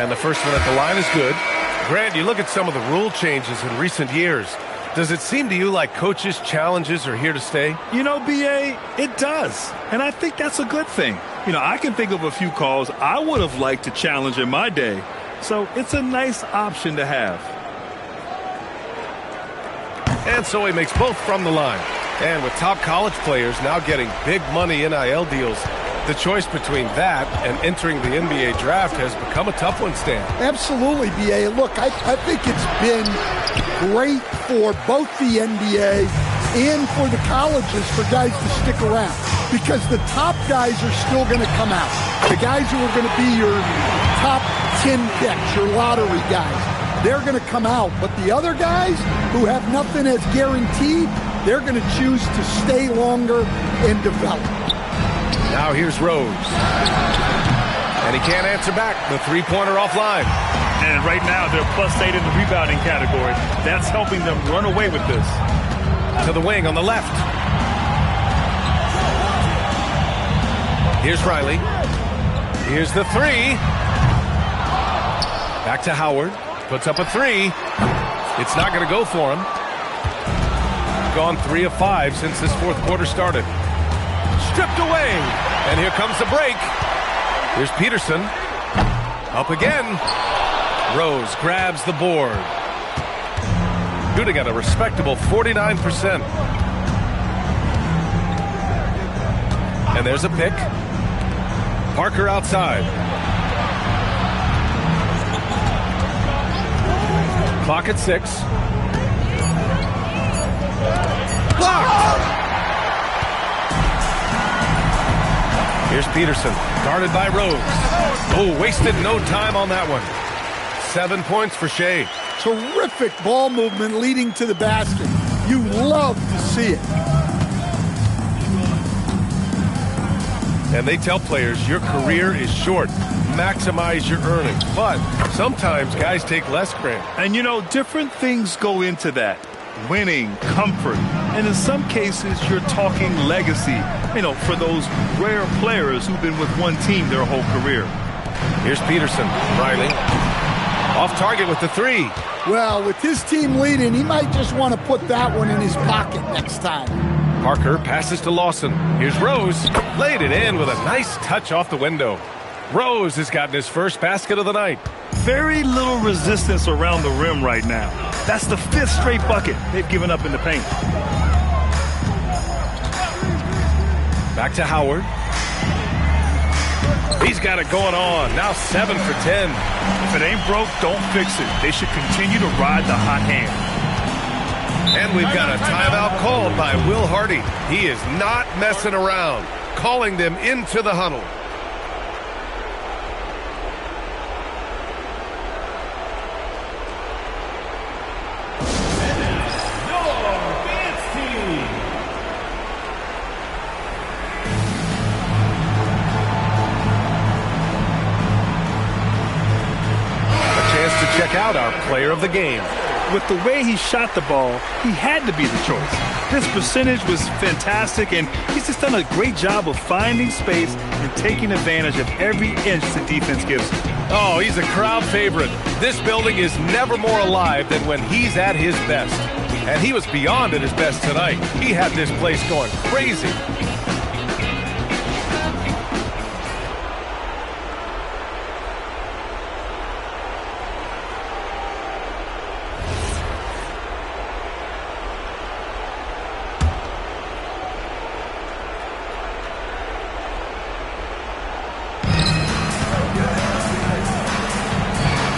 And the first one at the line is good. Grant, you look at some of the rule changes in recent years. Does it seem to you like coaches' challenges are here to stay? You know, BA, it does. And I think that's a good thing. You know, I can think of a few calls I would have liked to challenge in my day. So it's a nice option to have. And so he makes both from the line. And with top college players now getting big money NIL deals, the choice between that and entering the NBA draft has become a tough one, Stan. Absolutely, BA. Look, I think it's been great for both the NBA and for the colleges for guys to stick around because the top guys are still going to come out. The guys who are going to be your top 10 picks, your lottery guys, they're going to come out. But the other guys who have nothing as guaranteed, they're going to choose to stay longer and develop. Now here's Rose. And he can't answer back. The three-pointer offline. And right now they're +8 in the rebounding category. That's helping them run away with this. To the wing on the left. Here's Riley. Here's the three. Back to Howard. Puts up a three. It's not going to go for him. Gone 3 of 5 since this fourth quarter started. Stripped away. And here comes the break. Here's Peterson. Up again. Rose grabs the board. Shooting at a respectable 49%. And there's a pick. Parker outside. Clock at 6. Blocked! Here's Peterson, guarded by Rose. Oh, wasted no time on that one. 7 points for Shea. Terrific ball movement leading to the basket. You love to see it. And they tell players your career is short. Maximize your earnings. But sometimes guys take less, Grant. And you know, different things go into that. Winning, comfort, and in some cases you're talking legacy, you know, for those rare players who've been with one team their whole career. Here's Peterson. Riley off target with the three. Well, with his team leading, he might just want to put that one in his pocket next time. Parker passes to Lawson. Here's Rose. Laid it in with a nice touch off the window. Rose has gotten his first basket of the night. Very little resistance around the rim right now. That's the 5th straight bucket they've given up in the paint. Back to Howard. He's got it going on. Now 7 for 10. If it ain't broke, don't fix it. They should continue to ride the hot hand. And we've got a timeout called by Will Hardy. He is not messing around, calling them into the huddle. Check out our player of the game. With the way he shot the ball, he had to be the choice. His percentage was fantastic, and he's just done a great job of finding space and taking advantage of every inch the defense gives him. Oh, he's a crowd favorite. This building is never more alive than when he's at his best. And he was beyond at his best tonight. He had this place going crazy.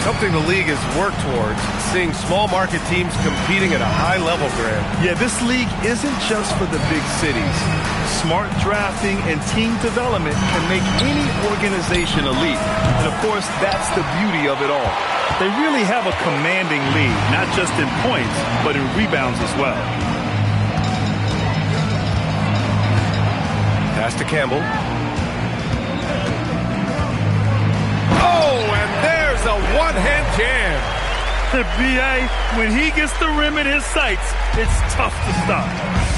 Something the league has worked towards, seeing small market teams competing at a high level, Grant. Yeah, this league isn't just for the big cities. Smart drafting and team development can make any organization elite. And of course, that's the beauty of it all. They really have a commanding lead, not just in points, but in rebounds as well. Pass to Campbell. Oh, and there's a one-hand jam. B.A., when he gets the rim in his sights, it's tough to stop.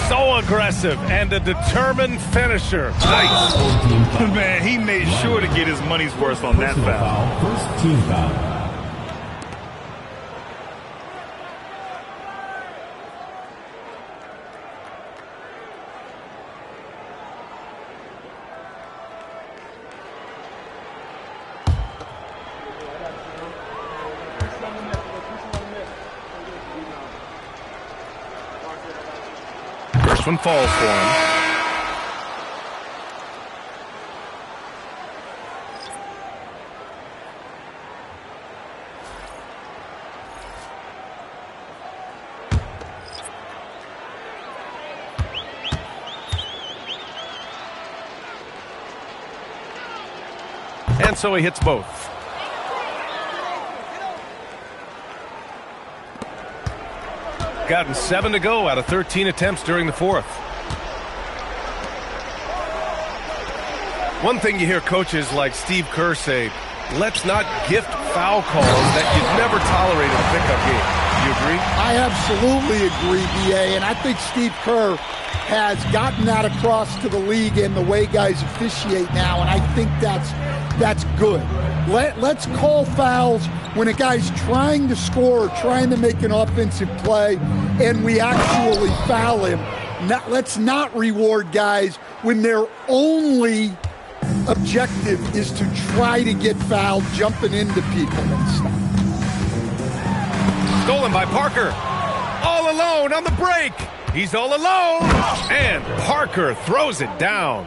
So aggressive and a determined finisher. Nice. Man, he made sure to get his money's worth on that foul. First team foul. First one falls for him. And so he hits both. Gotten 7 to go out of 13 attempts during the fourth. One thing you hear coaches like Steve Kerr say, let's not gift foul calls that you'd never tolerate in a pickup game. You agree? I absolutely agree, B.A., and I think Steve Kerr has gotten that across to the league and the way guys officiate now, and I think that's good. Let's call fouls when a guy's trying to score or trying to make an offensive play and we actually foul him. Let's not reward guys when their only objective is to try to get fouled, jumping into people and stuff. Stolen by Parker. All alone on the break. He's all alone. And Parker throws it down.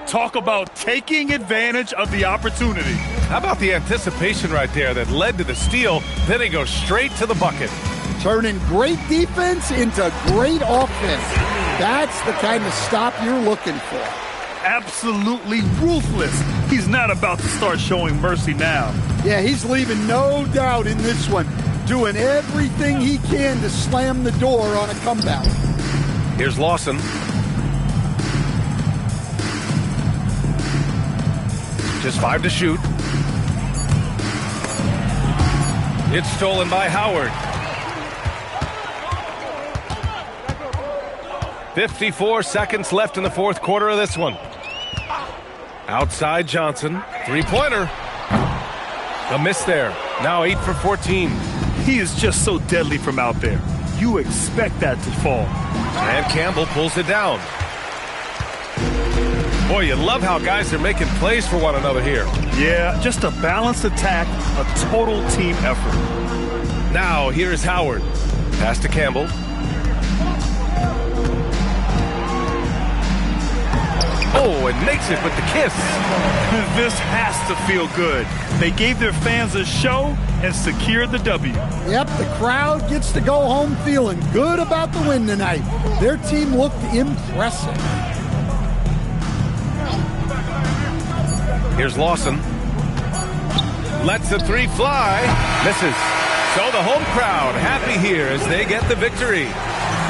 Talk about taking advantage of the opportunity. How about the anticipation right there that led to the steal? Then he goes straight to the bucket. Turning great defense into great offense. That's the kind of stop you're looking for. Absolutely ruthless. He's not about to start showing mercy now. Yeah, he's leaving no doubt in this one. Doing everything he can to slam the door on a comeback. Here's Lawson. Just 5 to shoot. It's stolen by Howard. 54 seconds left in the fourth quarter of this one. Outside Johnson. Three-pointer. A miss there. Now 8 for 14. He is just so deadly from out there. You expect that to fall. And Campbell pulls it down. Boy, you love how guys are making plays for one another here. Yeah, just a balanced attack, a total team effort. Now, here's Howard. Pass to Campbell. Oh, and makes it with the kiss. This has to feel good. They gave their fans a show and secured the W. Yep, the crowd gets to go home feeling good about the win tonight. Their team looked impressive. Here's Lawson. Lets the three fly. Misses. So the home crowd happy here as they get the victory.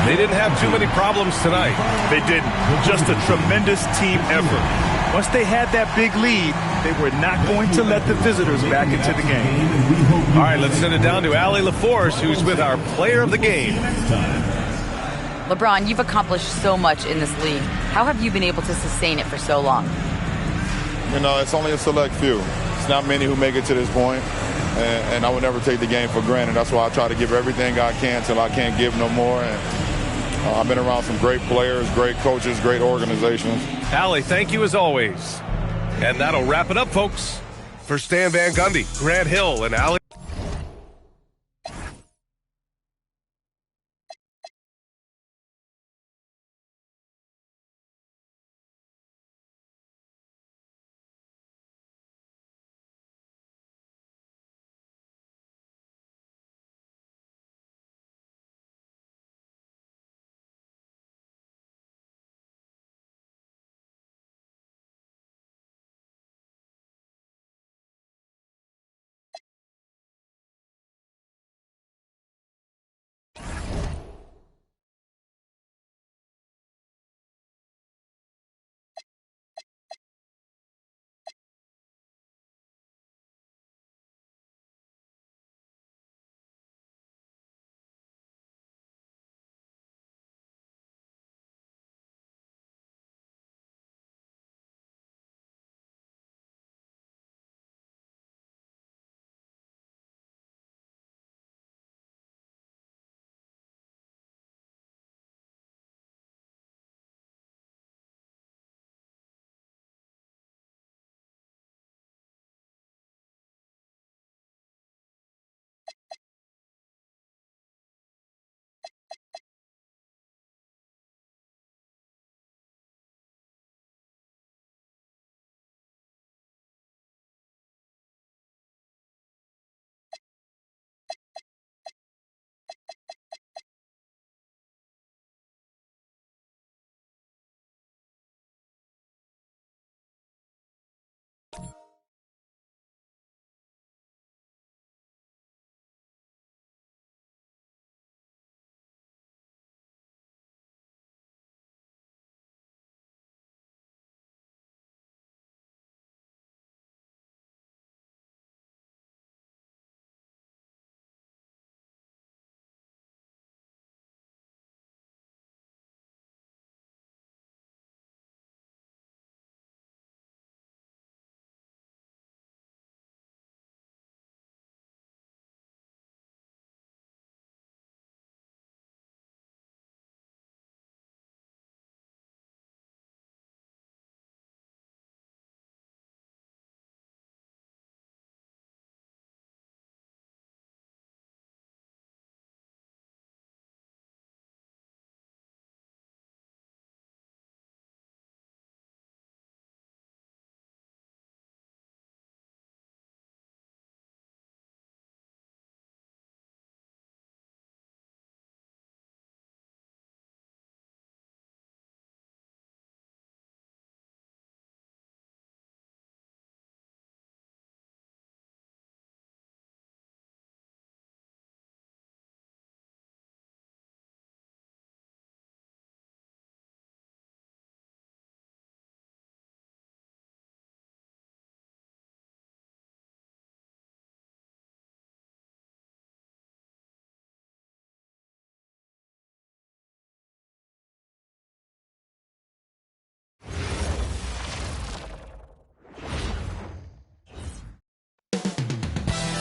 They didn't have too many problems tonight. They didn't. Just a tremendous team effort. Once they had that big lead, they were not going to let the visitors back into the game. All right, let's send it down to Allie LaForce, who's with our player of the game. LeBron, you've accomplished so much in this league. How have you been able to sustain it for so long? You know, it's only a select few. It's not many who make it to this point, and I would never take the game for granted. That's why I try to give everything I can till I can't give no more. And I've been around some great players, great coaches, great organizations. Allie, thank you as always. And that'll wrap it up, folks. For Stan Van Gundy, Grant Hill, and Allie.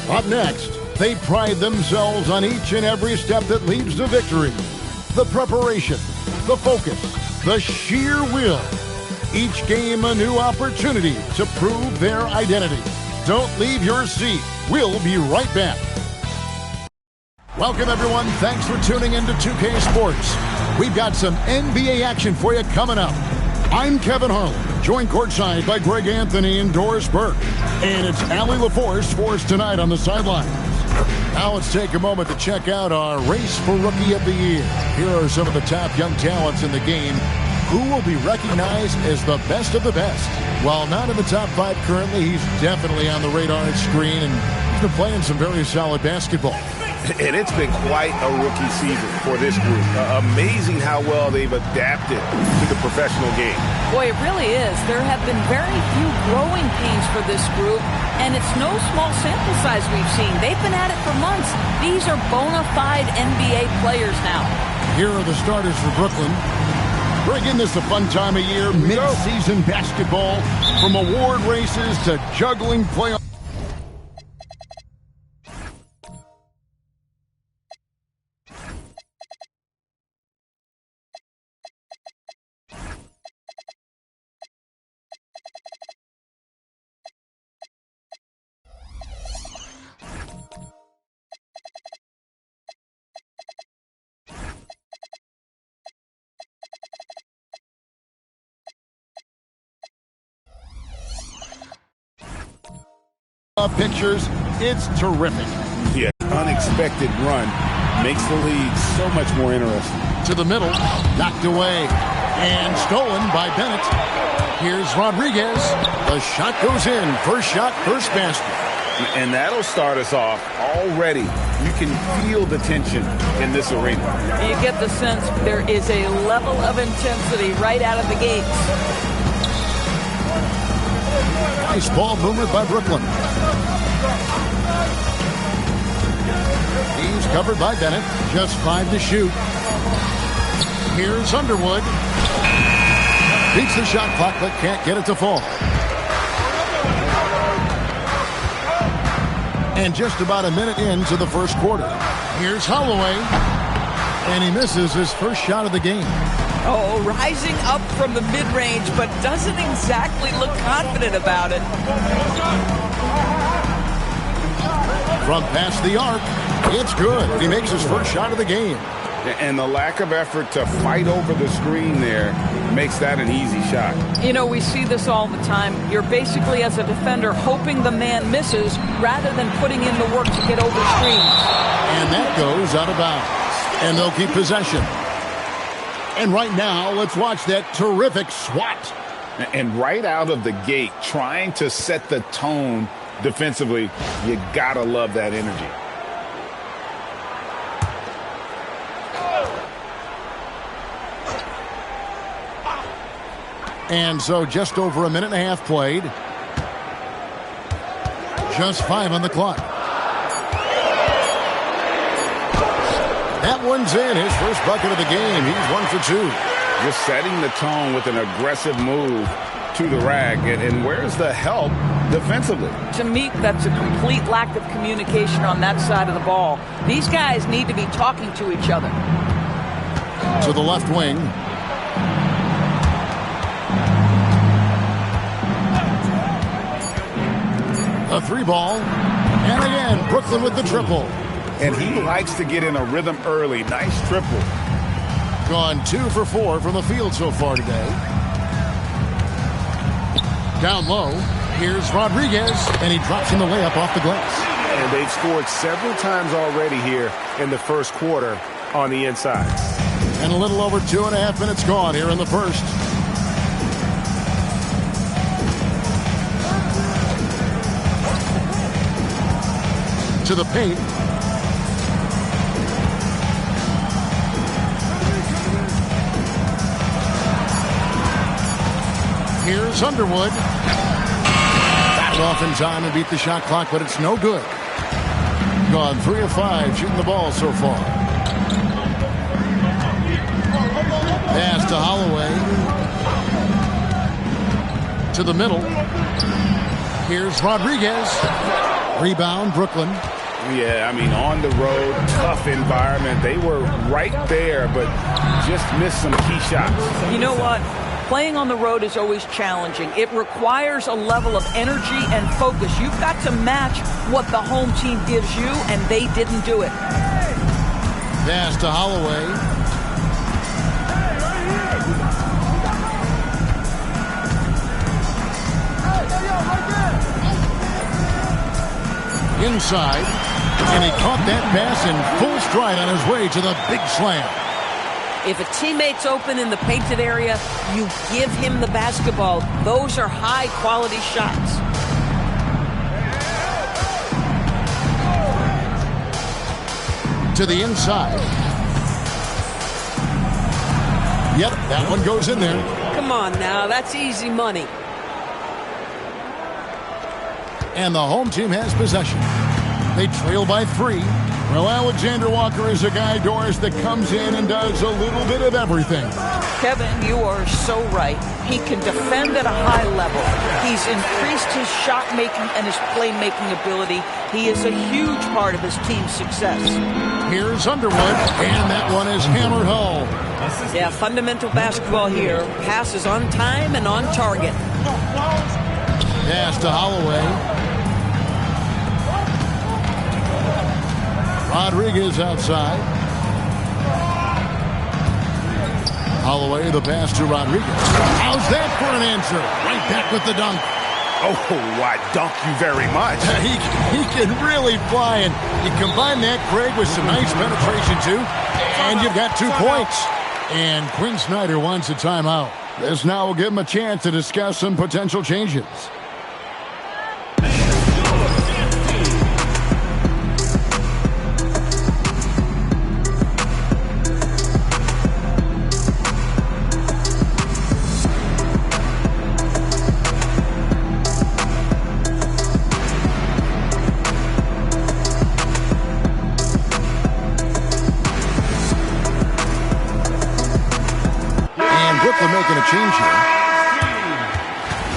Up next, they pride themselves on each and every step that leads to victory. The preparation, the focus, the sheer will. Each game a new opportunity to prove their identity. Don't leave your seat. We'll be right back. Welcome, everyone. Thanks for tuning in to 2K Sports. We've got some NBA action for you coming up. I'm Kevin Harlan, joined courtside by Greg Anthony and Doris Burke. And it's Allie LaForce for us tonight on the sidelines. Now let's take a moment to check out our race for Rookie of the Year. Here are some of the top young talents in the game who will be recognized as the best of the best. While not in the top 5 currently, he's definitely on the radar screen, and he's been playing some very solid basketball. And it's been quite a rookie season for this group. Amazing how well they've adapted to the professional game. Boy, it really is. There have been very few growing pains for this group, and it's no small sample size we've seen. They've been at it for months. These are bona fide NBA players now. Here are the starters for Brooklyn. Bringing this a fun time of year, mid-season basketball, from award races to juggling playoffs. Pictures, it's terrific. Yeah, unexpected run makes the league so much more interesting. To the middle, knocked away, and stolen by Bennett. Here's Rodriguez. The shot goes in. First shot, first basket. And that'll start us off already. You can feel the tension in this arena. You get the sense there is a level of intensity right out of the gates. Nice ball movement by Brooklyn. He's covered by Bennett. Just 5 to shoot. Here's Underwood. Beats the shot clock, but can't get it to fall. And just about a minute into the first quarter. Here's Holloway. And he misses his first shot of the game. Oh, rising up from the mid-range, but doesn't exactly look confident about it. From past the arc, it's good. He makes his first shot of the game. And the lack of effort to fight over the screen there makes that an easy shot. You know, we see this all the time. You're basically, as a defender, hoping the man misses rather than putting in the work to get over screens. And that goes out of bounds. And they'll keep possession. And right now, let's watch that terrific swat. And right out of the gate, trying to set the tone defensively, you gotta love that energy. And so just over a minute and a half played. Just 5 on the clock. That one's in. His first bucket of the game. He's 1 for 2. Just setting the tone with an aggressive move to the rack. And where's the help defensively? To me, that's a complete lack of communication on that side of the ball. These guys need to be talking to each other. To the left wing. A 3 ball. And again, Brooklyn with the triple. And he likes to get in a rhythm early. Nice triple. Gone 2 for 4 from the field so far today. Down low. Here's Rodriguez. And he drops in the layup off the glass. And they've scored several times already here in the first quarter on the inside. And a little over 2.5 minutes gone here in the first. To the paint. Here's Underwood. Back off in time and beat the shot clock, but it's no good. Gone 3 of 5 shooting the ball so far. Pass to Holloway. To the middle. Here's Rodriguez. Rebound, Brooklyn. Yeah, I mean, on the road, tough environment. They were right there, but just missed some key shots. You know what? Playing on the road is always challenging. It requires a level of energy and focus. You've got to match what the home team gives you, and they didn't do it. Pass to Holloway. Inside, and he caught that pass in full stride on his way to the big slam. If a teammate's open in the painted area, you give him the basketball. Those are high-quality shots. To the inside. Yep, that one goes in there. Come on now, that's easy money. And the home team has possession. They trail by 3. Well, Alexander Walker is a guy, Doris, that comes in and does a little bit of everything. Kevin, you are so right. He can defend at a high level. He's increased his shot making and his playmaking ability. He is a huge part of his team's success. Here's Underwood, and that one is hammered home. Yeah, fundamental basketball here. Passes on time and on target. Pass to Holloway. Rodriguez outside. Holloway, the pass to Rodriguez. How's that for an answer? Right back with the dunk. Oh, I dunk you very much. He can really fly, and you combine that, Craig, with some nice penetration, too, and you've got 2 points. And Quinn Snyder wants a timeout. This now will give him a chance to discuss some potential changes. Making a change here.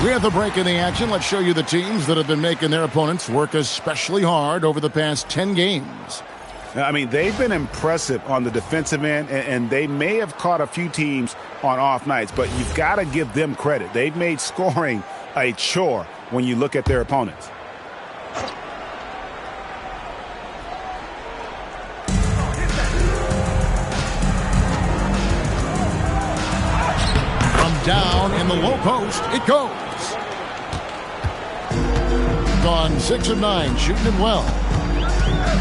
We have the break in the action. Let's show you the teams that have been making their opponents work especially hard over the past 10 games. I mean, they've been impressive on the defensive end, and they may have caught a few teams on off nights, but you've got to give them credit. They've made scoring a chore when you look at their opponents. Down in the low post, it goes. Gone 6 of 9, shooting it well.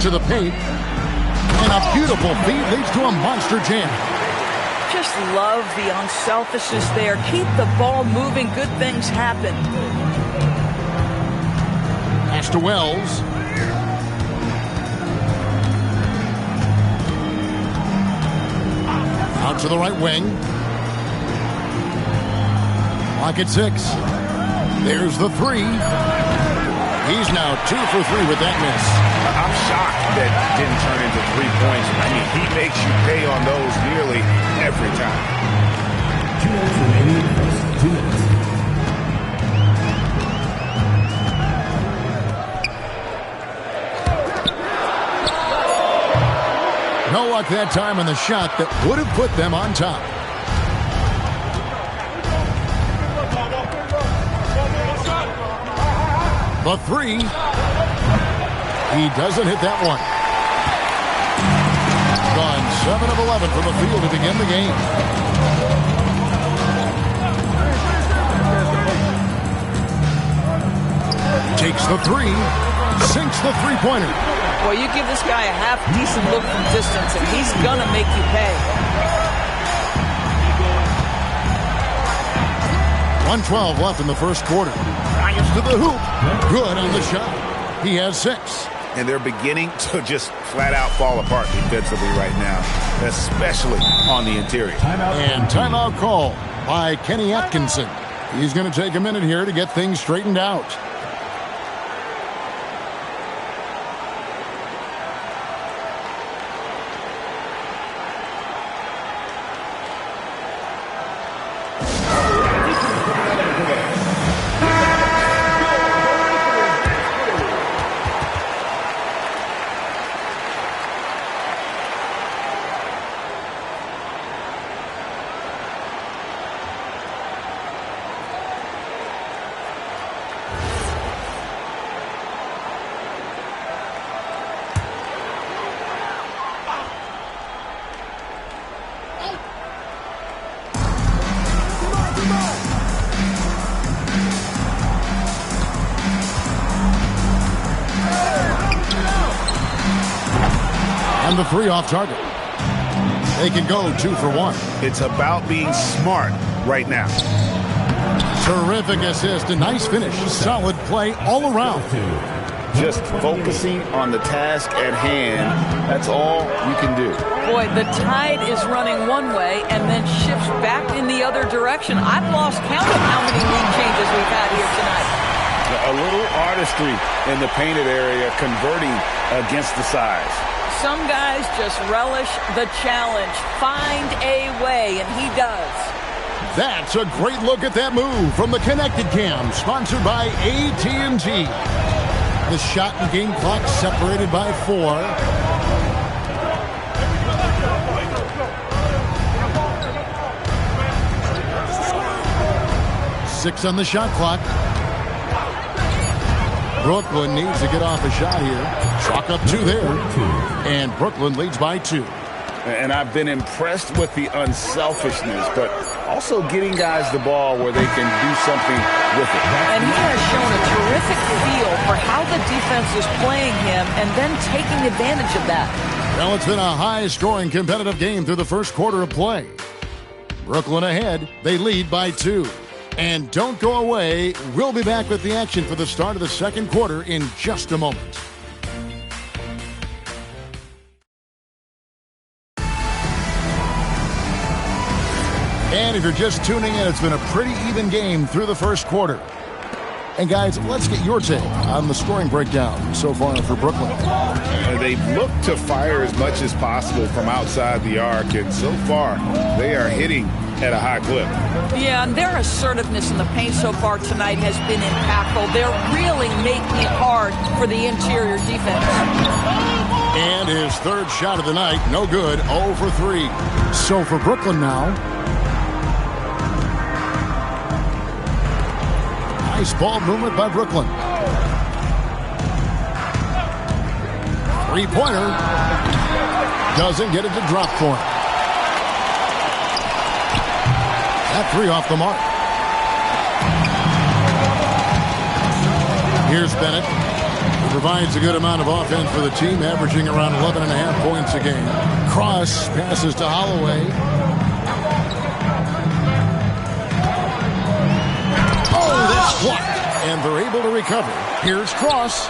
To the paint, and a beautiful feed leads to a monster jam. Just love the unselfishness there. Keep the ball moving, good things happen. Pass to Wells. Out to the right wing. Clock at 6. There's the 3. He's now 2 for 3 with that miss. I'm shocked that didn't turn into 3 points. I mean, he makes you pay on those nearly every time. 2 minutes remaining. 2 minutes. No luck that time on the shot that would have put them on top. The 3. He doesn't hit that one. Gone 7 of 11 from the field to begin the game. Takes the 3. Sinks the three-pointer. Well, you give this guy a half-decent look from distance, and he's going to make you pay. 1:12 left in the first quarter. Bryant's to the hoop. Good on the shot. He has 6. And they're beginning to just flat out fall apart defensively right now, especially on the interior. And timeout call by Kenny Atkinson. He's going to take a minute here to get things straightened out. And the 3 off target. They can go 2 for 1. It's about being smart right now. Terrific assist. A nice finish. Solid play all around. Just focusing on the task at hand. That's all you can do. Boy, the tide is running one way and then shifts back in the other direction. I've lost count of how many lead changes we've had here tonight. A little artistry in the painted area, converting against the size. Some guys just relish the challenge. Find a way, and he does. That's a great look at that move from the Connected Cam, sponsored by AT&T. The shot and game clock separated by 4. Six on the shot clock. Brooklyn needs to get off a shot here. Chalk up 2 there. And Brooklyn leads by 2. And I've been impressed with the unselfishness, but also getting guys the ball where they can do something with it. And he has shown a terrific feel for how the defense is playing him and then taking advantage of that. Well, it's been a high-scoring competitive game through the first quarter of play. Brooklyn ahead. They lead by 2. And don't go away. We'll be back with the action for the start of the second quarter in just a moment. And if you're just tuning in, it's been a pretty even game through the first quarter. And guys, let's get your take on the scoring breakdown so far for Brooklyn. They've looked to fire as much as possible from outside the arc, and so far they are hitting at a high clip. Yeah, and their assertiveness in the paint so far tonight has been impactful. They're really making it hard for the interior defense. And his third shot of the night, no good, 0 for 3. So for Brooklyn now, nice ball movement by Brooklyn. Three-pointer. Doesn't get it to drop for him. That 3 off the mark. Here's Bennett. He provides a good amount of offense for the team, averaging around 11.5 points a game. Cross passes to Holloway. Oh, that's blocked. And they're able to recover. Here's Cross.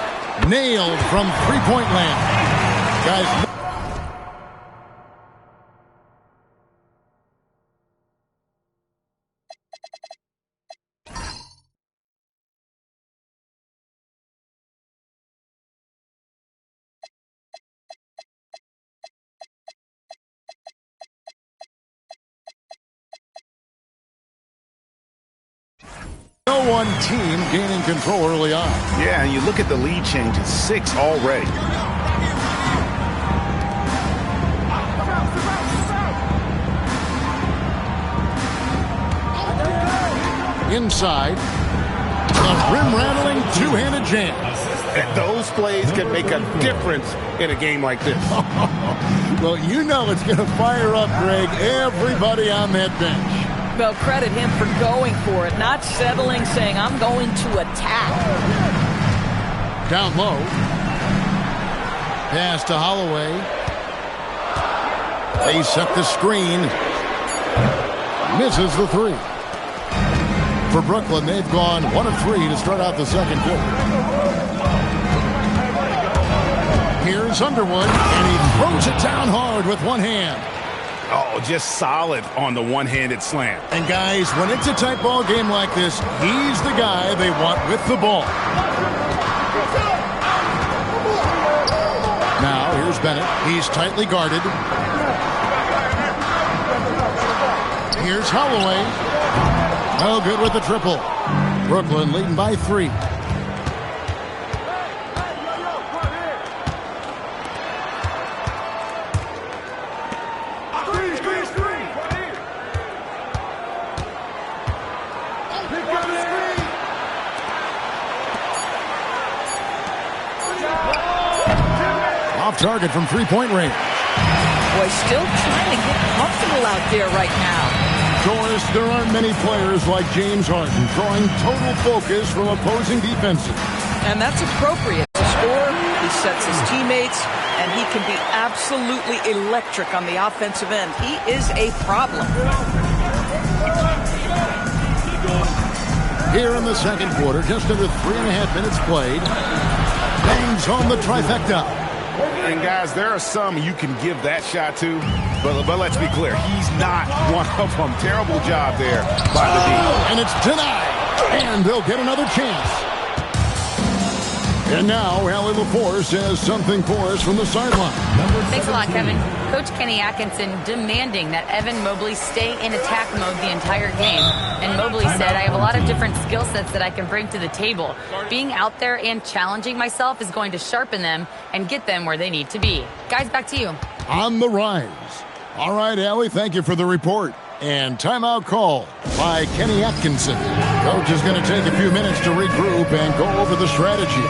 Nailed from three-point land. Guys. No one team gaining control early on. Yeah, and you look at the lead changes, 6 already. Inside, a rim-rattling two-handed jam. And those plays can make a difference in a game like this. Well, you know it's going to fire up, Greg, everybody on that bench. Well, credit him for going for it, not settling, saying, I'm going to attack. Down low. Pass to Holloway. They set the screen. Misses the 3. For Brooklyn, they've gone 1 of 3 to start out the second quarter. Here's Underwood, and he throws it down hard with one hand. Oh, just solid on the one-handed slam. And guys, when it's a tight ball game like this, he's the guy they want with the ball. Now, here's Bennett. He's tightly guarded. Here's Holloway. Oh, good with the triple. Brooklyn leading by 3. Off target from three-point range. Boy, still trying to get comfortable out there right now. Of course, there aren't many players like James Harden drawing total focus from opposing defenses. And that's appropriate. The scorer, he sets his teammates, and he can be absolutely electric on the offensive end. He is a problem. Here in the second quarter, just under 3.5 minutes played. Bangs home the trifecta. And guys, there are some you can give that shot to, but let's be clear, he's not one of them. Terrible job there by the D. And it's denied. And they'll get another chance. And now, Allie LaForce has something for us from the sideline. Thanks a lot, Kevin. Coach Kenny Atkinson demanding that Evan Mobley stay in attack mode the entire game. And Mobley said, I have a lot of different skill sets that I can bring to the table. Being out there and challenging myself is going to sharpen them and get them where they need to be. Guys, back to you. On the rise. All right, Allie, thank you for the report. And timeout call by Kenny Atkinson. Coach is going to take a few minutes to regroup and go over the strategy.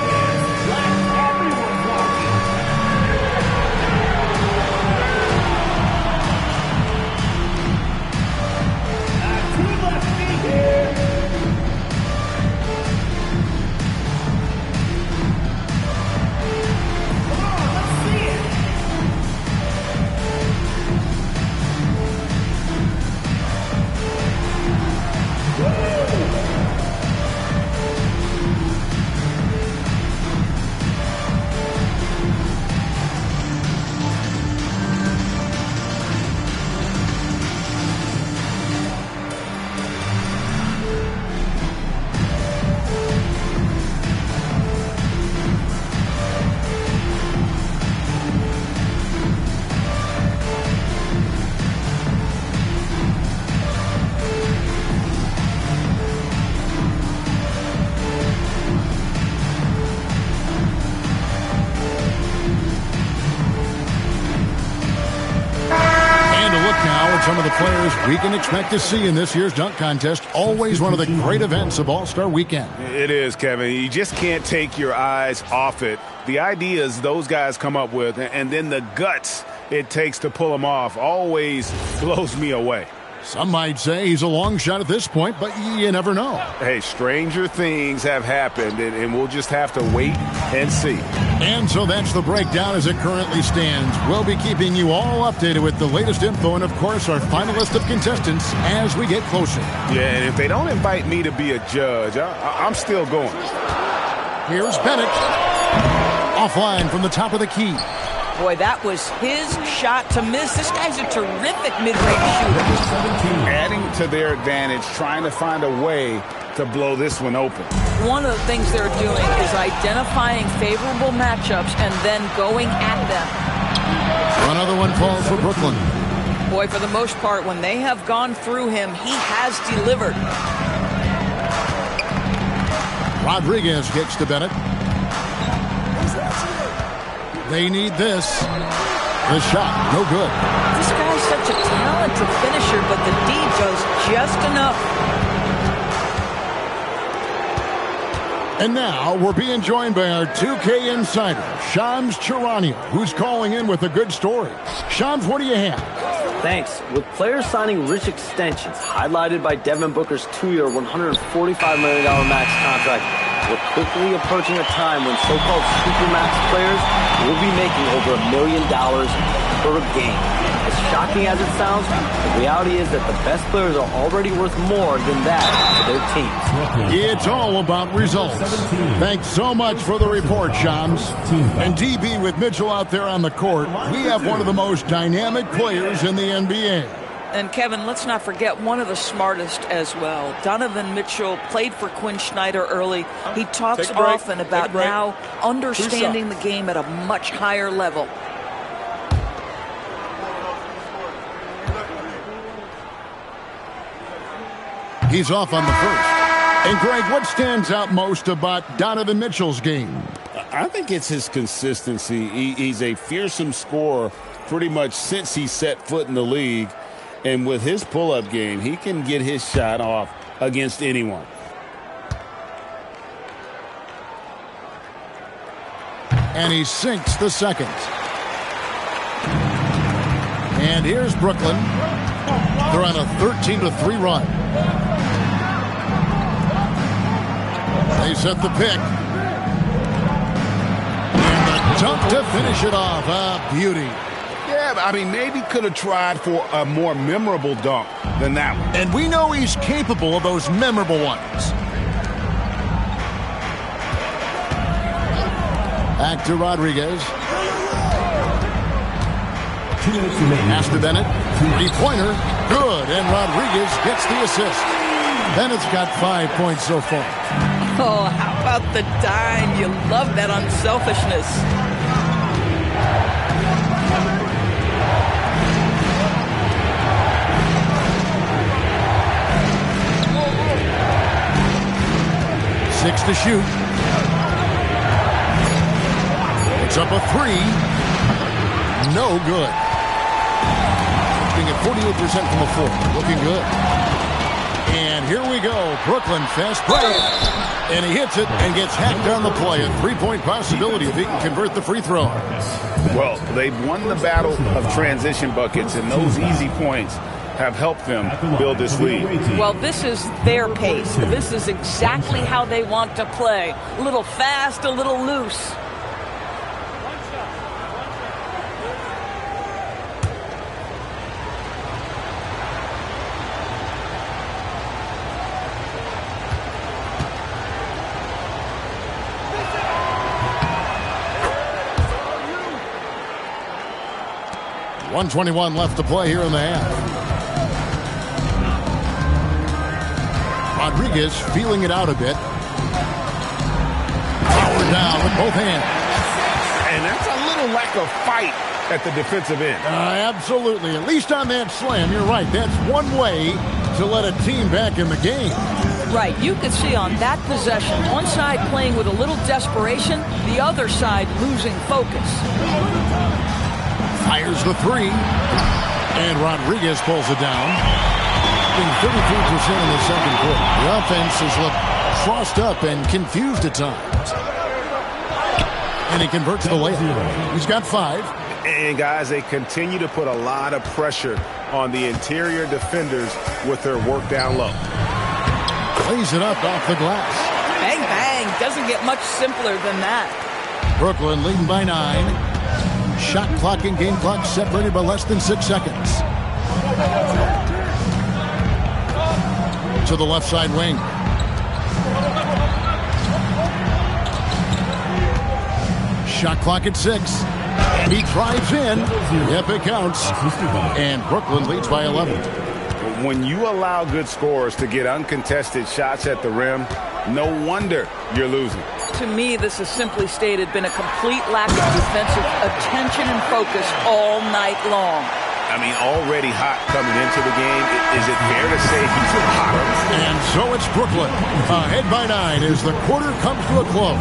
Some of the players we can expect to see in this year's dunk contest. Always one of the great events of All-Star Weekend. It is, Kevin. You just can't take your eyes off it. The ideas those guys come up with and then the guts it takes to pull them off always blows me away. Some might say he's a long shot at this point, but you never know. Hey, stranger things have happened, and we'll just have to wait and see. And so that's the breakdown as it currently stands. We'll be keeping you all updated with the latest info and, of course, our final list of contestants as we get closer. Yeah, and if they don't invite me to be a judge, I'm still going. Here's Bennett. Offline from the top of the key. Boy, that was his shot to miss. This guy's a terrific mid-range shooter. Adding to their advantage, trying to find a way to blow this one open. One of the things they're doing is identifying favorable matchups and then going at them. Another one falls for Brooklyn. Boy, for the most part, when they have gone through him, he has delivered. Rodriguez gets to Bennett. They need this. The shot, no good. This guy's such a talented finisher, but the D does just enough. And now we're being joined by our 2K insider, Shams Charania, who's calling in with a good story. Shams, what do you have? Thanks. With players signing rich extensions, highlighted by Devin Booker's 2-year, $145 million max contract, we're quickly approaching a time when so-called supermax players will be making over $1 million per game. As shocking as it sounds, the reality is that the best players are already worth more than that to their teams. It's all about results. Thanks so much for the report, Shams. And DB with Mitchell out there on the court, we have one of the most dynamic players in the NBA. And, Kevin, let's not forget one of the smartest as well. Donovan Mitchell played for Quinn Snyder early. He talks often about now understanding the game at a much higher level. He's off on the first. And, Greg, what stands out most about Donovan Mitchell's game? I think it's his consistency. He's a fearsome scorer pretty much since he set foot in the league. And with his pull-up game, he can get his shot off against anyone. And he sinks the second. And here's Brooklyn. They're on a 13-3 run. They set the pick. And the dunk to finish it off. A beauty. Yeah, I mean, maybe could have tried for a more memorable dunk than that one. And we know he's capable of those memorable ones. Back to Rodriguez. Pass to Bennett. Three-pointer. Good. And Rodriguez gets the assist. Bennett's got 5 points so far. Oh, how about the dime? You love that unselfishness. Six to shoot. It's up a three. No good. Being at 48% from the floor. Looking good. And here we go. Brooklyn fast break. And he hits it and gets hacked on the play. A three-point possibility if he can convert the free throw. Well, they've won the battle of transition buckets, and those easy points have helped them build this lead. Well, this is their pace. This is exactly how they want to play. A little fast, a little loose. .121 left to play here in the half. Rodriguez feeling it out a bit. Power down with both hands. And that's a little lack of fight at the defensive end. Absolutely. At least on that slam, you're right. That's one way to let a team back in the game. Right. You could see on that possession, one side playing with a little desperation, the other side losing focus. Fires the three. And Rodriguez pulls it down. Being 33% in the second quarter. The offense has looked crossed up and confused at times. And he converts the layup. He's got 5. And, guys, they continue to put a lot of pressure on the interior defenders with their work down low. Lays it up off the glass. Bang, bang. Doesn't get much simpler than that. Brooklyn leading by 9. Shot clock and game clock separated by less than 6 seconds. To the left side wing. Shot clock at 6. And he drives in. Yep, it counts. And Brooklyn leads by 11. When you allow good scorers to get uncontested shots at the rim, no wonder you're losing. To me, this has simply stated been a complete lack of defensive attention and focus all night long. I mean, already hot coming into the game. Is it fair to say he's hotter? And so it's Brooklyn. Ahead by 9 as the quarter comes to a close.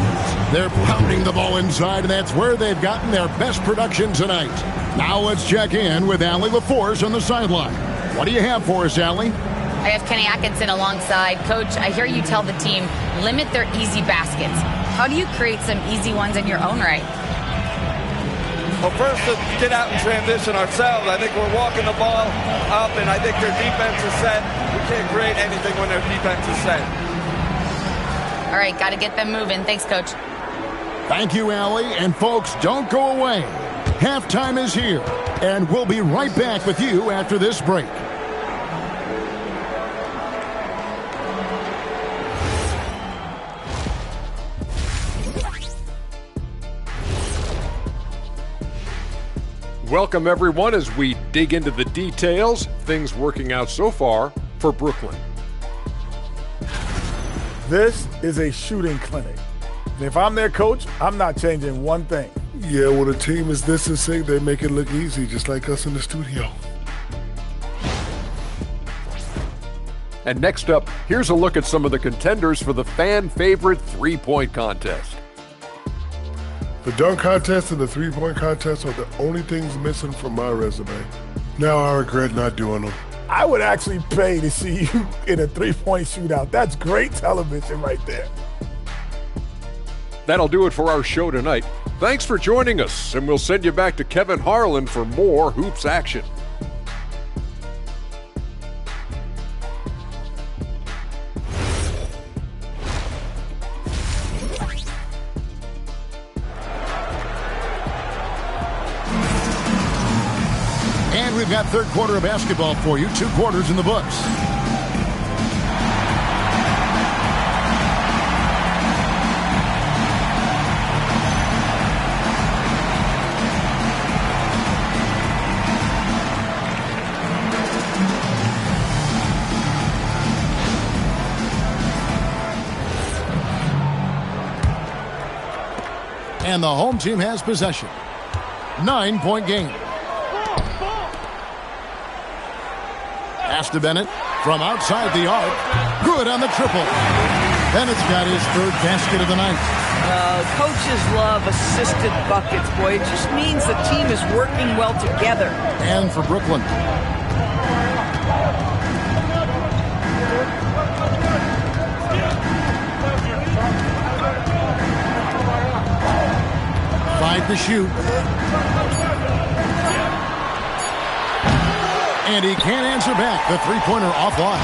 They're pounding the ball inside, and that's where they've gotten their best production tonight. Now let's check in with Allie LaForce on the sideline. What do you have for us, Allie? I have Kenny Atkinson alongside. Coach, I hear you tell the team, limit their easy baskets. How do you create some easy ones in your own right? Well, first, to get out and transition ourselves. I think we're walking the ball up, and I think their defense is set. We can't create anything when their defense is set. All right, got to get them moving. Thanks, Coach. Thank you, Allie. And, folks, don't go away. Halftime is here, and we'll be right back with you after this break. Welcome, everyone, as we dig into the details. Things working out so far for Brooklyn. This is a shooting clinic. And if I'm their coach, I'm not changing one thing. Yeah, when a team is this in sync, they make it look easy, just like us in the studio. And next up, here's a look at some of the contenders for the fan-favorite three-point contest. The dunk contest and the three-point contest are the only things missing from my resume. Now I regret not doing them. I would actually pay to see you in a three-point shootout. That's great television right there. That'll do it for our show tonight. Thanks for joining us, and we'll send you back to Kevin Harlan for more Hoops action. And we've got third quarter of basketball for you. 2 quarters in the books. And the home team has possession. 9-point game. Pass to Bennett from outside the arc. Good on the triple. Bennett's got his third basket of the night. Coaches love assisted buckets, boy. It just means the team is working well together. And for Brooklyn. Five to shoot. And he can't answer back. The three-pointer offline.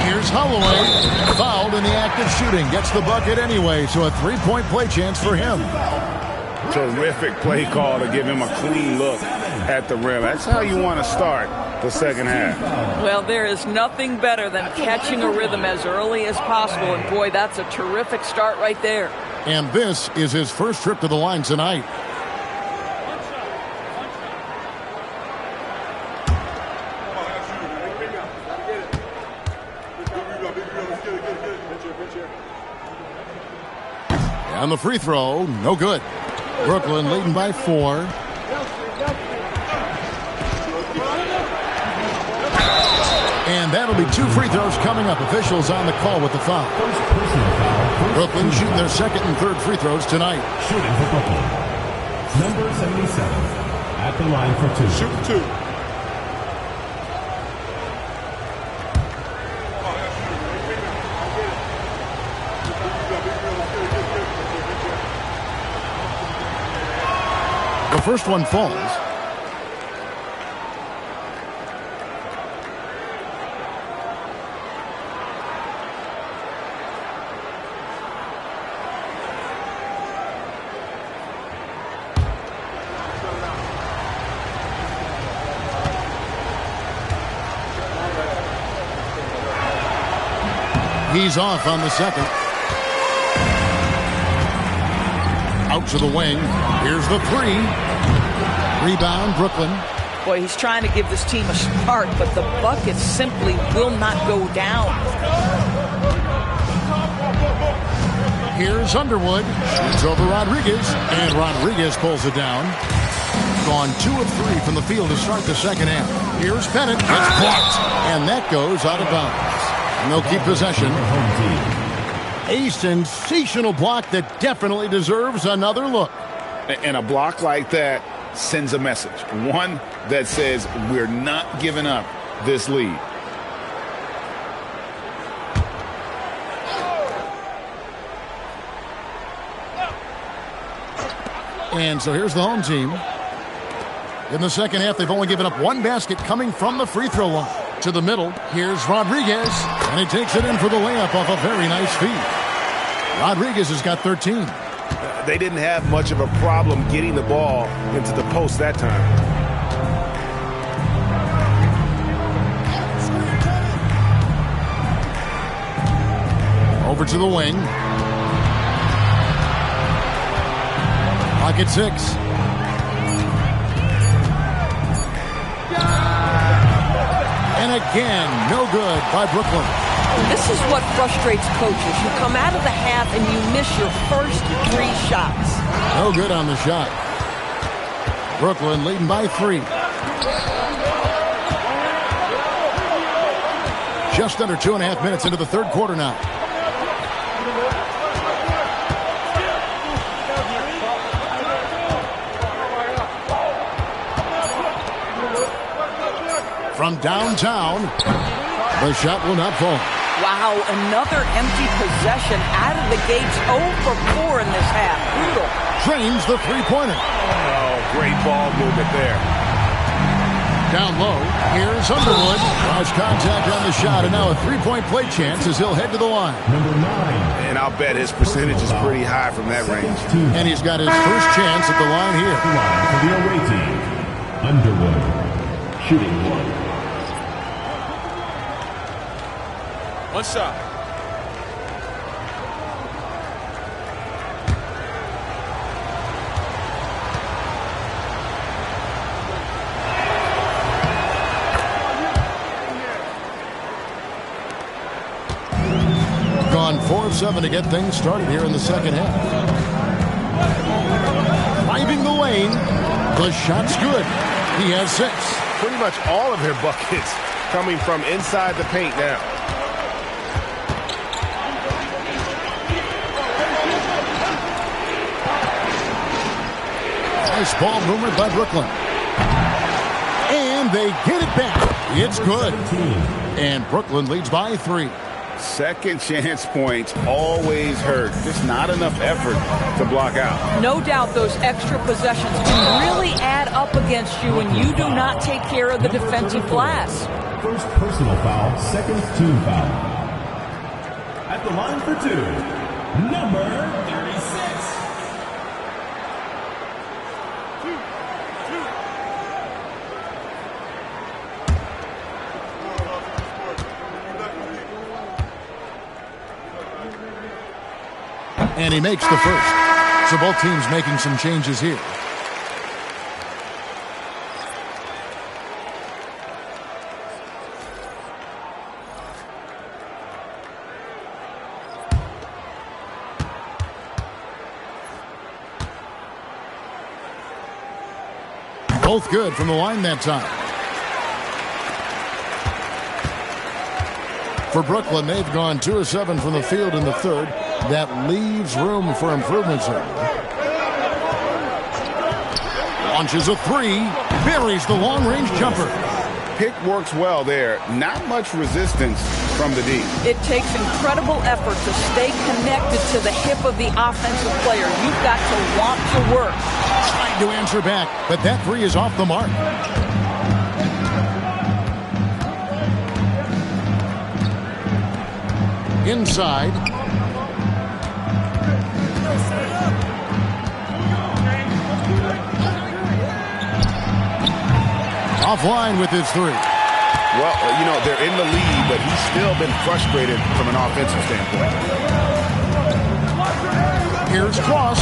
Here's Holloway. Fouled in the act of shooting. Gets the bucket anyway, so a three-point play chance for him. Terrific play call to give him a clean look at the rim. That's how you want to start the second half. Well, there is nothing better than catching a rhythm as early as possible. And, boy, that's a terrific start right there. And this is his first trip to the line tonight. And the free throw, no good. Brooklyn leading by 4. And that'll be 2 free throws coming up. Officials on the call with the foul. Brooklyn shooting their second and third free throws tonight. Shooting for Brooklyn. Number 77 at the line for 2. Shoot 2. The first one falls. He's off on the second. Out to the wing. Here's the 3. Rebound, Brooklyn. Boy, he's trying to give this team a spark, but the bucket simply will not go down. Here's Underwood. Shoots over Rodriguez. And Rodriguez pulls it down. Gone 2 of 3 from the field to start the second half. Here's Bennett. It's blocked. And that goes out of bounds. And they'll keep possession. A sensational block that definitely deserves another look. And a block like that sends a message. One that says we're not giving up this lead. And so here's the home team. In the second half, they've only given up 1 basket coming from the free throw line. To the middle, here's Rodriguez, and he takes it in for the layup off a very nice feed. Rodriguez has got 13. They didn't have much of a problem getting the ball into the post that time. Over to the wing. Pocket 6. And again, no good by Brooklyn. This is what frustrates coaches. You come out of the half and you miss your first 3 shots. No good on the shot. Brooklyn leading by 3. Just under 2.5 minutes into the third quarter now. From downtown, the shot will not fall. Wow, another empty possession out of the gates. 0 for 4 in this half. Brutal. Drains the three-pointer. Oh, great ball movement there. Down low, here's Underwood. Cross contact on the shot, and now a three-point play chance as he'll head to the line. Number 9. And I'll bet his percentage is pretty high from that range. And he's got his first chance at the line here. The line for the away team. Underwood, shooting 1. One shot. Gone 4 of 7 to get things started here in the second half. Driving the lane. The shot's good. He has 6. Pretty much all of their buckets coming from inside the paint now. Nice ball movement by Brooklyn. And they get it back. It's good. And Brooklyn leads by 3. Second chance points always hurt. Just not enough effort to block out. No doubt those extra possessions can really add up against you when you do not take care of the defensive glass. First personal foul, second team foul. At the line for 2, number 36. And he makes the first. So both teams making some changes here. Both good from the line that time. For Brooklyn, they've gone 2 of 7 from the field in the third. That leaves room for improvements here. Launches a 3. Buries the long-range jumper. Pick works well there. Not much resistance from the D. It takes incredible effort to stay connected to the hip of the offensive player. You've got to want to work. Trying to answer back, but that 3 is off the mark. Inside. Offline with his 3. Well, you know, they're in the lead, but he's still been frustrated from an offensive standpoint. Here's Cross.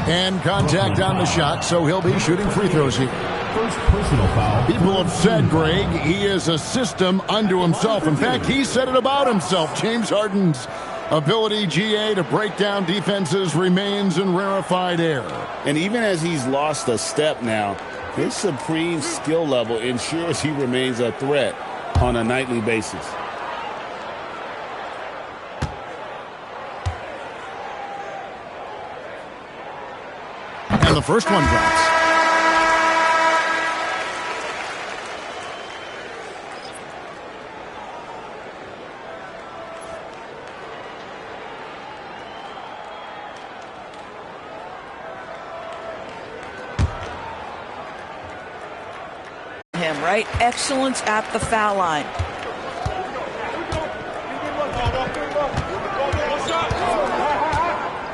And contact on the shot, so he'll be shooting free throws here. First personal foul. People have said, Greg, he is a system unto himself. In fact, he said it about himself. James Harden's ability, GA, to break down defenses remains in rarefied air. And even as he's lost a step now, his supreme skill level ensures he remains a threat on a nightly basis. And the first one drops. Right? Excellence at the foul line.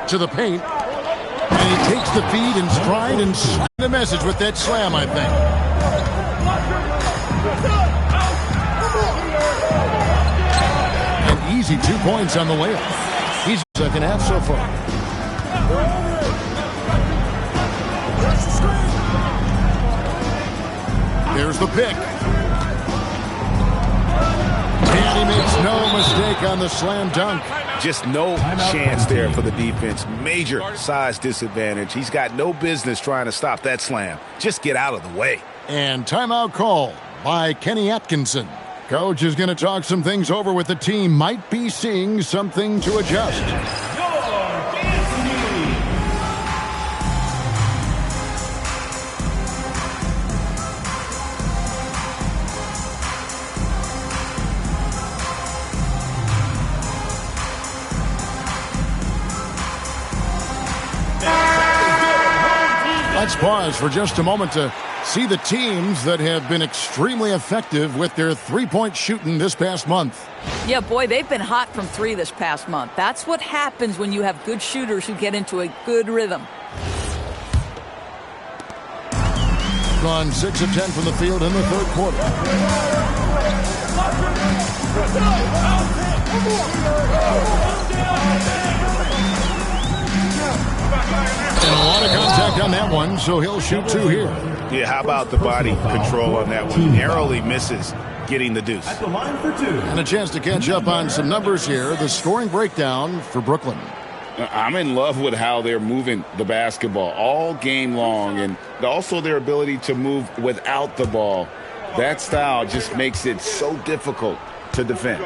To the paint. And he takes the feed in stride and the message with that slam, I think. An easy 2 points on the layup. He's second half so far. There's the pick. And he makes no mistake on the slam dunk. Just no chance there for the defense. Major size disadvantage. He's got no business trying to stop that slam. Just get out of the way. And timeout call by Kenny Atkinson. Coach is going to talk some things over with the team. Might be seeing something to adjust. Let's pause for just a moment to see the teams that have been extremely effective with their three-point shooting this past month. Yeah, boy, they've been hot from three this past month. That's what happens when you have good shooters who get into a good rhythm. Gone 6 of 10 from the field in the third quarter. And a lot of contact on that one, so he'll shoot 2 here. Yeah, how about the body control on that one? Narrowly misses getting the deuce. At the line for 2. And a chance to catch up on some numbers here. The scoring breakdown for Brooklyn. I'm in love with how they're moving the basketball all game long, and also their ability to move without the ball. That style just makes it so difficult to defend.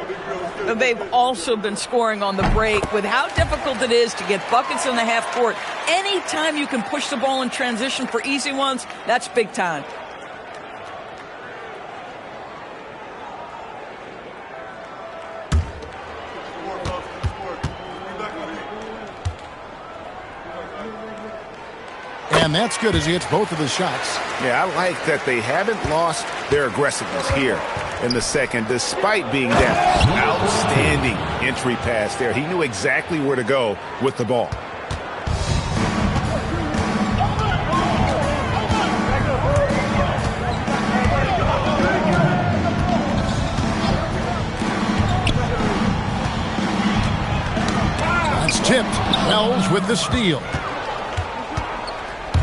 They've also been scoring on the break with how difficult it is to get buckets in the half court. Anytime you can push the ball in transition for easy ones, that's big time. And that's good as he hits both of the shots. Yeah, I like that they haven't lost their aggressiveness here in the second, despite being down. Outstanding entry pass there. He knew exactly where to go with the ball. That's tipped. Wells with the steal.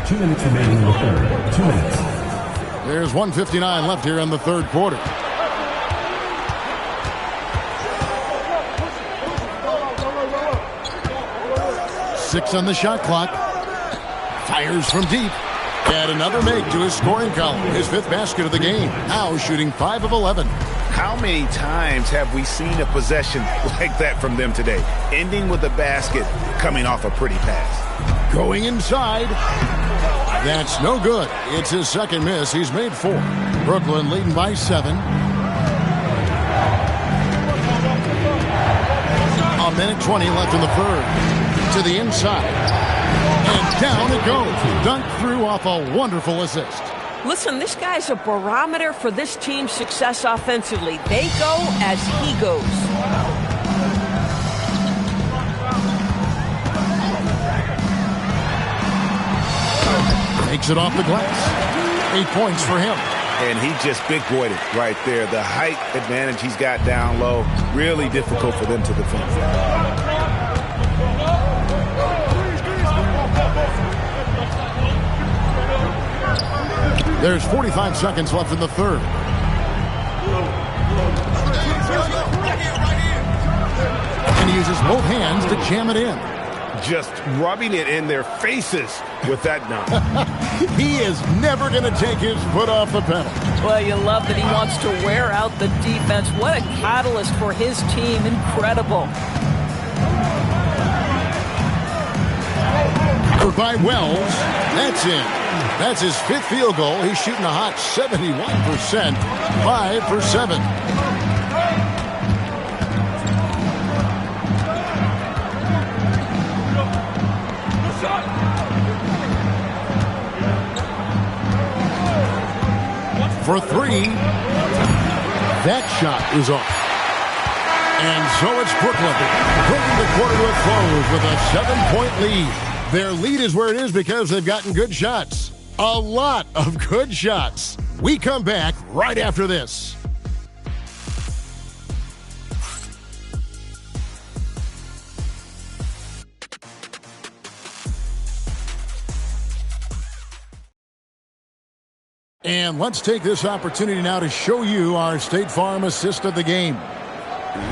2 minutes remaining in the third. 2 minutes. There's 1:59 left here in the third quarter. Six on the shot clock. Fires from deep. And another make to his scoring column. His 5th basket of the game. Now shooting 5 of 11. How many times have we seen a possession like that from them today? Ending with a basket coming off a pretty pass. Going inside. That's no good. It's his second miss. He's made 4. Brooklyn leading by 7. A minute 20 left in the third. To the inside. And down it goes. Dunked through off a wonderful assist. Listen, this guy's a barometer for this team's success offensively. They go as he goes. Takes it off the glass. 8 points for him. And he just big-boyed it right there. The height advantage he's got down low, really difficult for them to defend. There's 45 seconds left in the third. And he uses both hands to jam it in. Just rubbing it in their faces with that dunk. He is never going to take his foot off the pedal. Well, you love that he wants to wear out the defense. What a catalyst for his team. Incredible. By Wells. That's in. That's his 5th field goal. He's shooting a hot 71%. 5 for 7. For 3. That shot is off. And so it's Brooklyn bringing the quarter to a close with a 7-point lead. Their lead is where it is because they've gotten good shots. A lot of good shots. We come back right after this. And let's take this opportunity now to show you our State Farm assist of the game.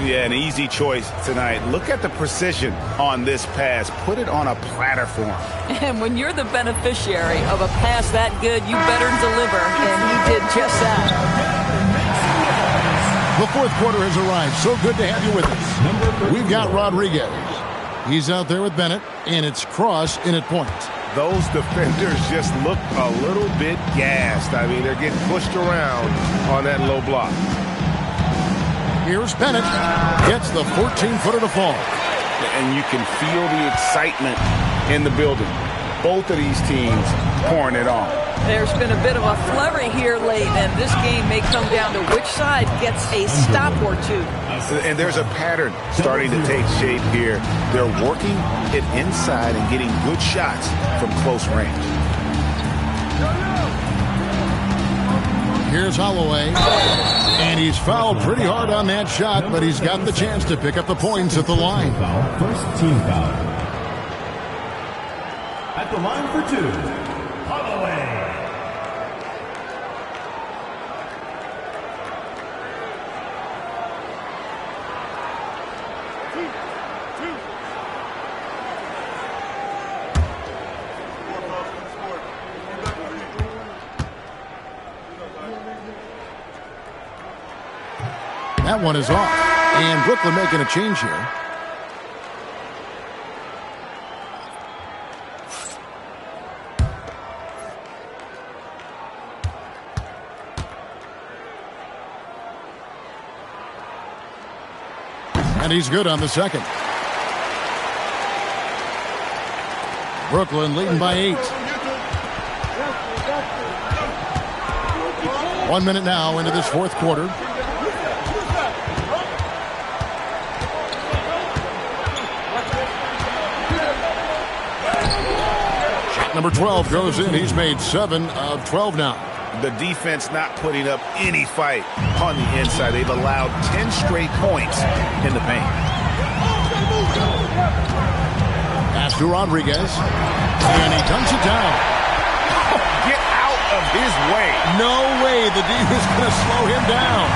Yeah, an easy choice tonight. Look at the precision on this pass. Put it on a platter for him. And when you're the beneficiary of a pass that good, you better deliver. And he did just that. The fourth quarter has arrived. So good to have you with us. We've got Rodriguez. He's out there with Bennett, and it's Cross in at point. Those defenders just look a little bit gassed. I mean, they're getting pushed around on that low block. Here's Bennett. Gets the 14-footer to fall. And you can feel the excitement in the building. both of these teams pouring it on. There's been a bit of a flurry here late, and this game may come down to which side gets a stop or two. And there's a pattern starting to take shape here. They're working it inside and getting good shots from close range. Here's Holloway, and he's fouled pretty hard on that shot, but he's got the chance to pick up the points at the line. First team foul. At the line for two, Holloway. That one is off, and Brooklyn making a change here. And he's good on the second. Brooklyn leading by 8. 1 minute now into this fourth quarter. Number 12 goes in. He's made 7 of 12 now. The defense not putting up any fight on the inside. They've allowed 10 straight points in the paint. Pass to Rodriguez, and he dunks it down. Get out of his way. No way the D is going to slow him down.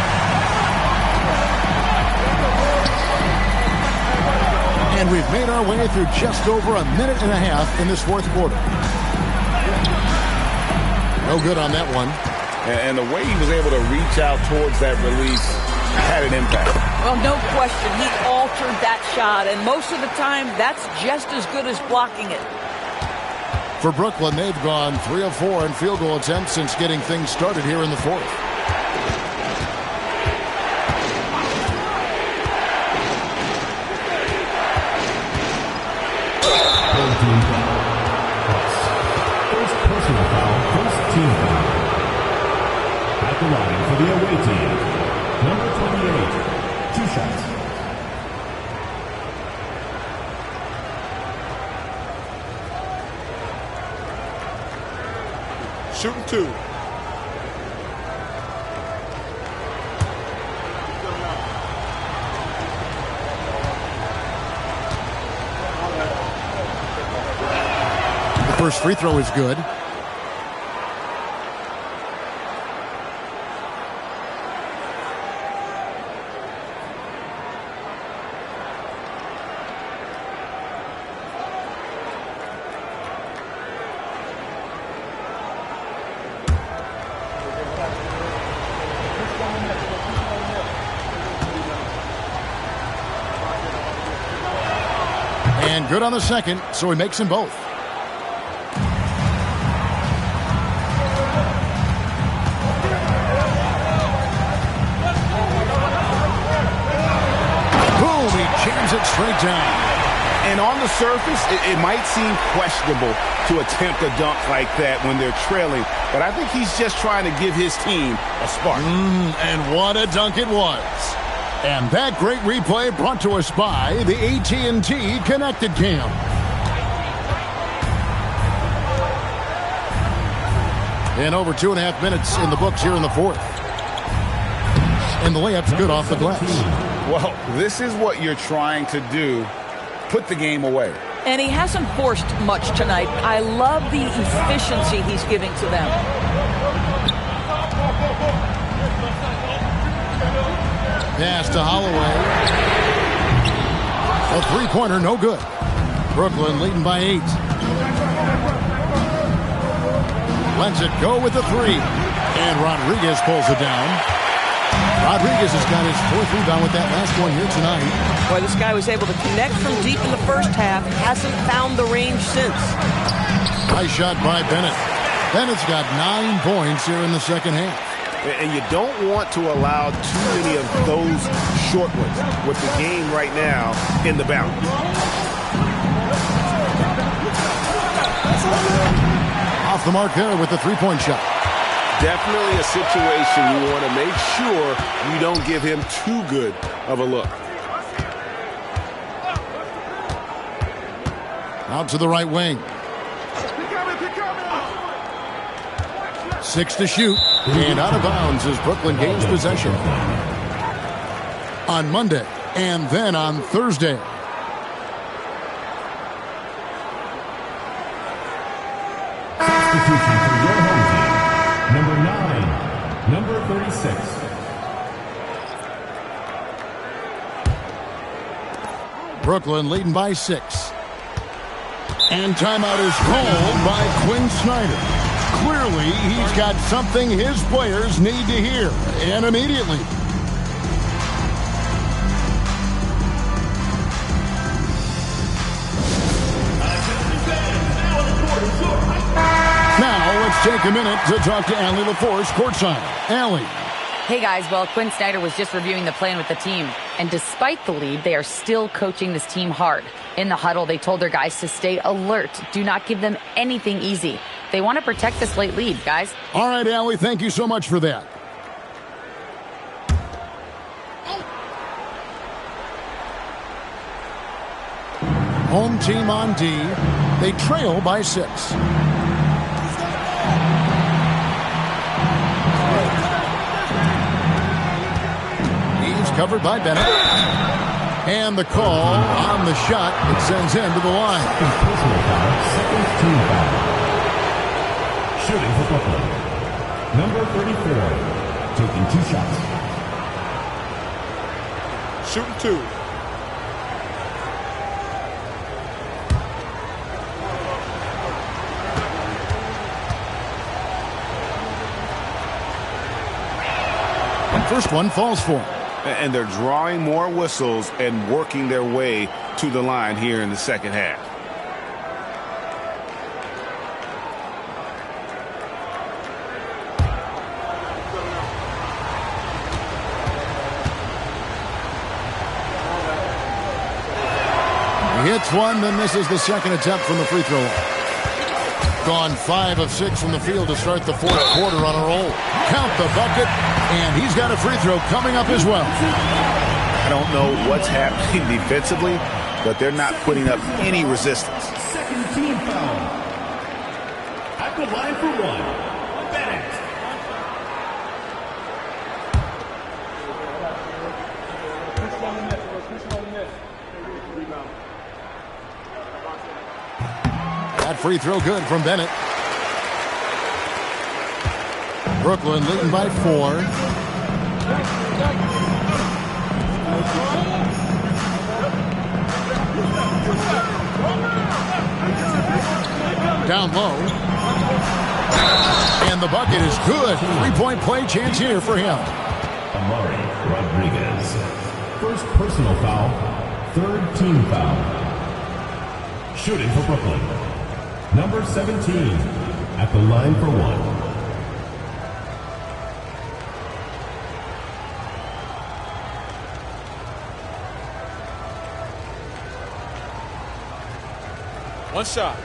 And we've made our way through just over a minute and a half in this fourth quarter. No good on that one. And the way he was able to reach out towards that release had an impact. Well, no question. He altered that shot, and most of the time, that's just as good as blocking it. For Brooklyn, they've gone 3 of 4 in field goal attempts since getting things started here in the fourth. At the line for the away team, number 28, 2 shots. Shooting 2. The first free throw is good. And good on the second, so he makes them both. Boom, he jams it straight down. And on the surface, it might seem questionable to attempt a dunk like that when they're trailing, but I think he's just trying to give his team a spark. And what a dunk it was. And that great replay brought to us by the AT&T Connected Cam. And over 2.5 minutes in the books here in the fourth. And the layup's good off the glass. Well, this is what you're trying to do. Put the game away. And he hasn't forced much tonight. I love the efficiency he's giving to them. Pass to Holloway. A three-pointer, no good. Brooklyn leading by 8. Lets it go with the 3. And Rodriguez pulls it down. Rodriguez has got his 4th rebound with that last one here tonight. Boy, this guy was able to connect from deep in the first half. Hasn't found the range since. Nice shot by Bennett. Bennett's got 9 points here in the second half. And you don't want to allow too many of those short ones with the game right now in the balance. Off the mark there with the three-point shot. Definitely a situation you want to make sure you don't give him too good of a look. Out to the right wing. 6 to shoot. And out of bounds as Brooklyn gains possession. On Monday and then on Thursday. Substitution for your home team. Number 9, number 36. Brooklyn leading by 6. And timeout is called by Quinn Snyder. Clearly, he's got something his players need to hear, and immediately. Now, let's take a minute to talk to Allie LaForce courtside. Allie. Hey guys, well, Quinn Snyder was just reviewing the plan with the team, and despite the lead, they are still coaching this team hard. In the huddle, they told their guys to stay alert. Do not give them anything easy. They want to protect this late lead, guys. All right, Allie, thank you so much for that. Home team on D. They trail by 6. Covered by Bennett. And the call on the shot. It sends him to the line. Personal foul, second team foul. Shooting for Brooklyn. Number 34, taking 2 shots. Shooting 2. And first one falls for him. And they're drawing more whistles and working their way to the line here in the second half. He hits one, then this is the second attempt from the free throw line. Gone 5 of 6 from the field to start the fourth quarter on a roll. Count the bucket, and he's got a free throw coming up as well. I don't know what's happening defensively, but they're not putting up any resistance. Second team foul. At the line for 1, Bennett. That free throw good from Bennett. Brooklyn leading by 4. Down low. And the bucket is good. 3-point play chance here for him. Amari Rodriguez. First personal foul, third team foul. Shooting for Brooklyn. Number 17 at the line for 1. One shot.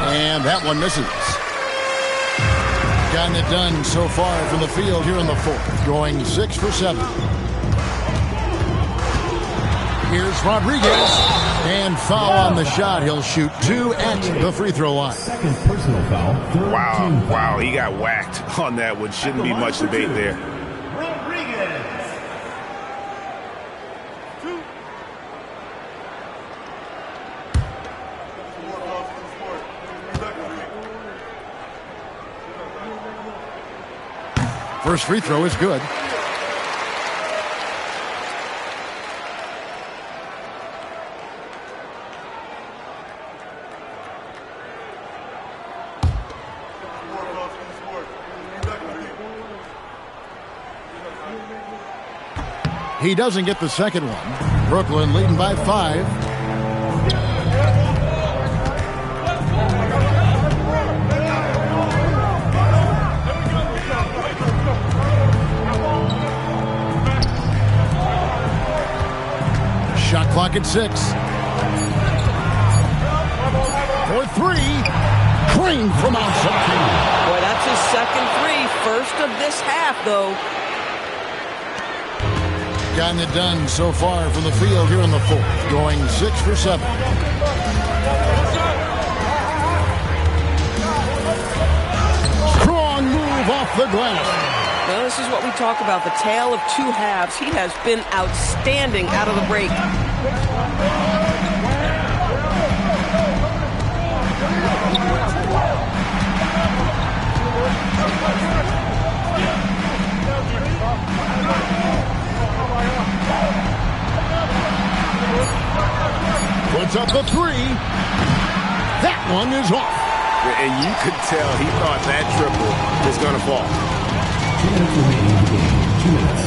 And that one misses. Gotten it done so far from the field here in the fourth. Going 6 for 7. Here's Rodriguez. And foul on the shot. He'll shoot 2 at the free throw line. Second personal foul. Wow, he got whacked on that one. Shouldn't be much debate there. First free throw is good. He doesn't get the second one. Brooklyn leading by 5. Clock at 6. For 3. Crane from outside. Boy, that's his second three. First of this half, though. Gotten it done so far from the field here in the fourth. Going 6 for 7. Strong move off the glass. Now, this is what we talk about, the tale of two halves. He has been outstanding out of the break. Puts up the 3. That one is off. And you could tell he thought that triple was going to fall. 2 minutes remaining in the game. 2 minutes.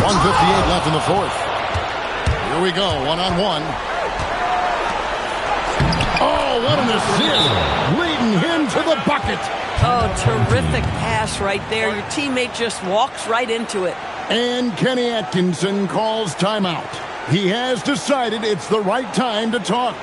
1:58 left in the fourth. Here we go, one-on-one. Oh, what an assist! Leading him to the bucket. Oh, terrific pass right there. Your teammate just walks right into it. And Kenny Atkinson calls timeout. He has decided it's the right time to talk.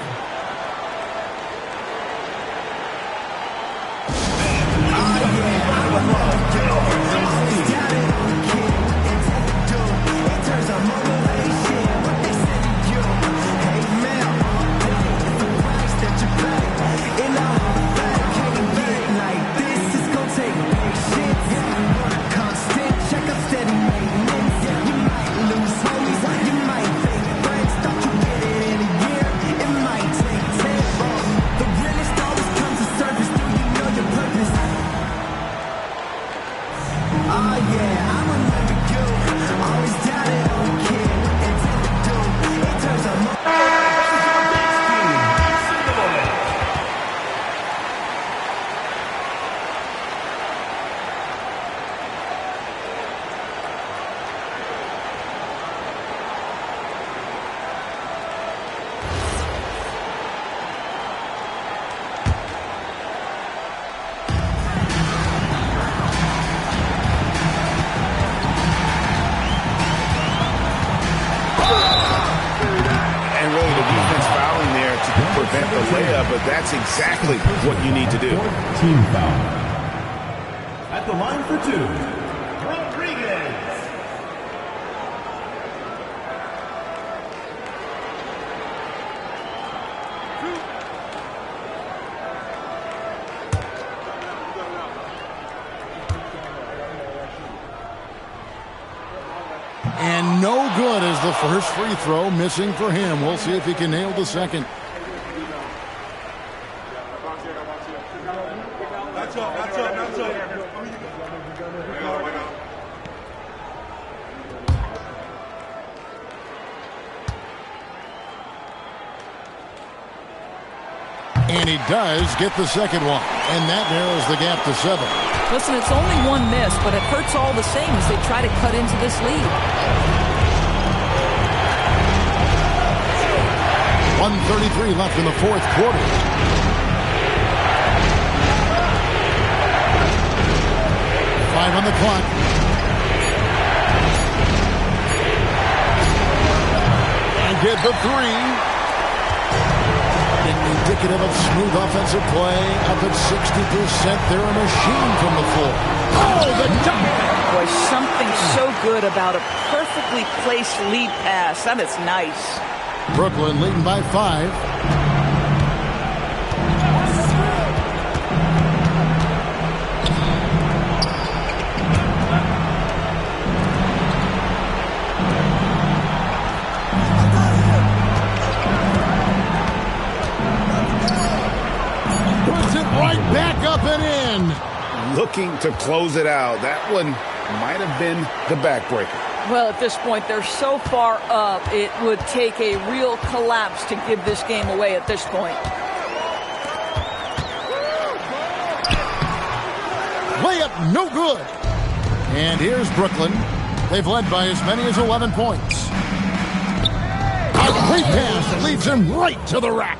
But that's exactly what you need to do. Team foul. At the line for 2, Rodriguez. And no good as the first free throw, missing for him. We'll see if he can nail the second. And he does get the second one. And that narrows the gap to 7. Listen, it's only one miss, but it hurts all the same as they try to cut into this lead. 1:33 left in the fourth quarter. Five on the clock. And get the 3. Indicative of smooth offensive play. Up at 60%. They're a machine from the floor. Oh, the dunk! Boy, something so good about a perfectly placed lead pass. That is nice. Brooklyn leading by 5. Back up and in. Looking to close it out. That one might have been the backbreaker. Well, at this point, they're so far up, it would take a real collapse to give this game away at this point. Layup no good. And here's Brooklyn. They've led by as many as 11 points. A great pass that leads him right to the rack.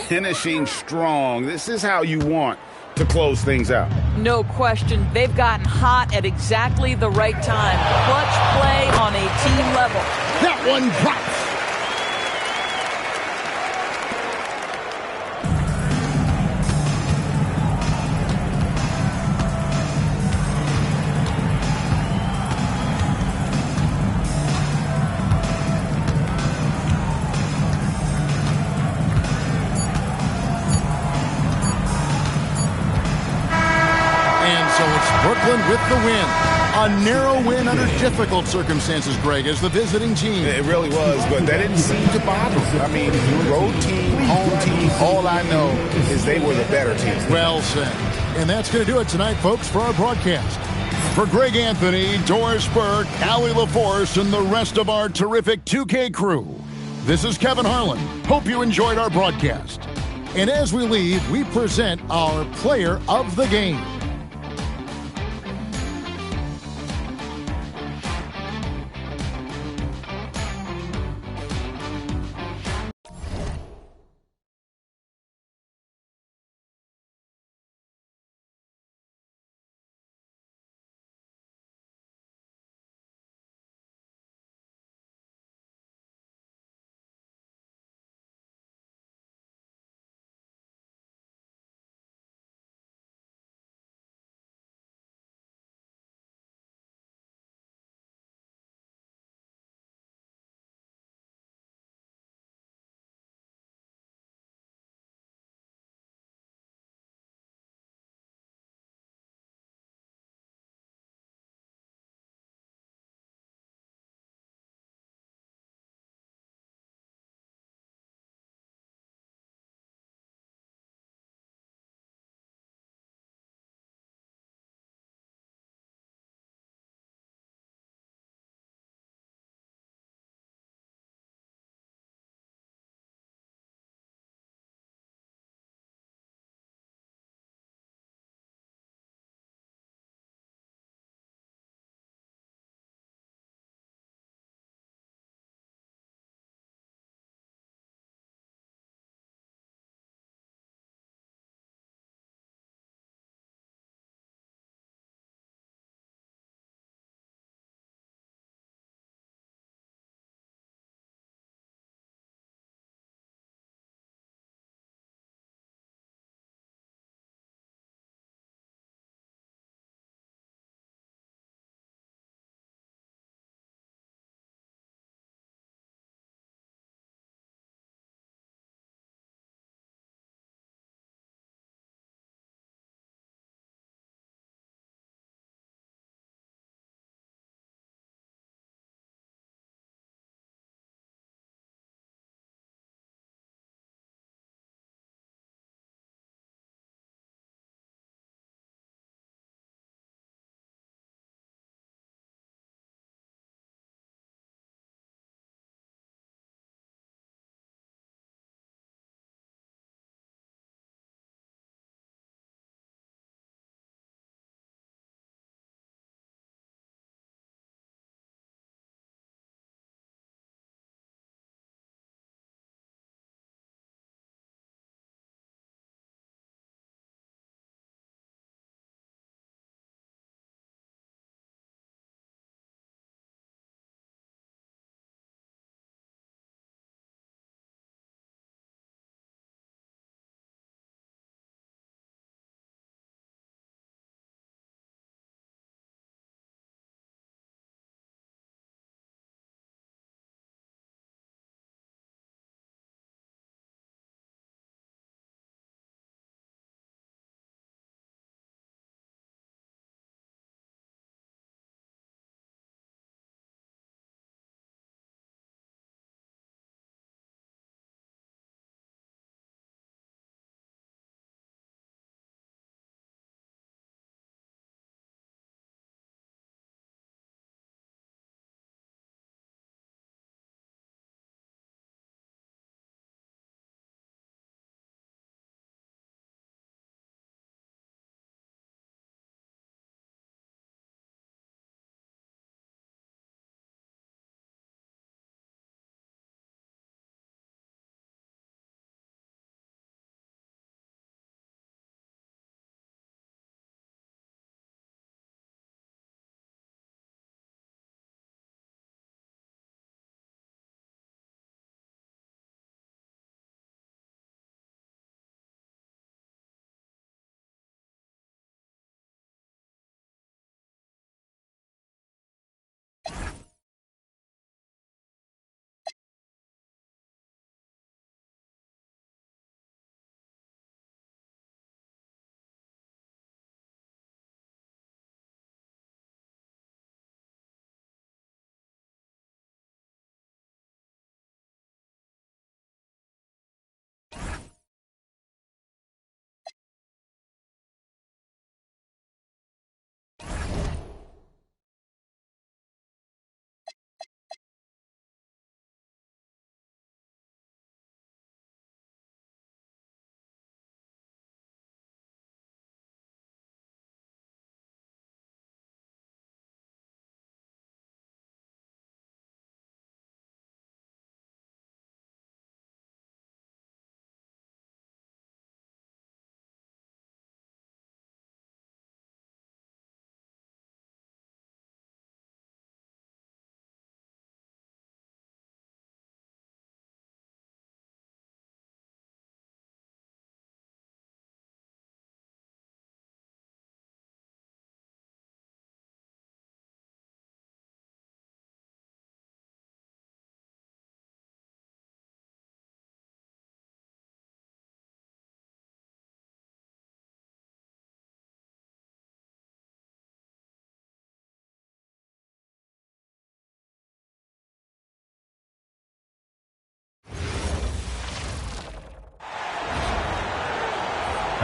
Finishing strong. This is how you want to close things out. No question. They've gotten hot at exactly the right time. Clutch play on a team level. That one drops. Brooklyn with the win. A narrow win under difficult circumstances, Greg, as the visiting team. It really was, but that didn't seem to bother them. I mean, road team, home team, all I know is they were the better team. Well said. And that's going to do it tonight, folks, for our broadcast. For Greg Anthony, Doris Burke, Allie LaForce, and the rest of our terrific 2K crew, this is Kevin Harlan. Hope you enjoyed our broadcast. And as we leave, we present our player of the game.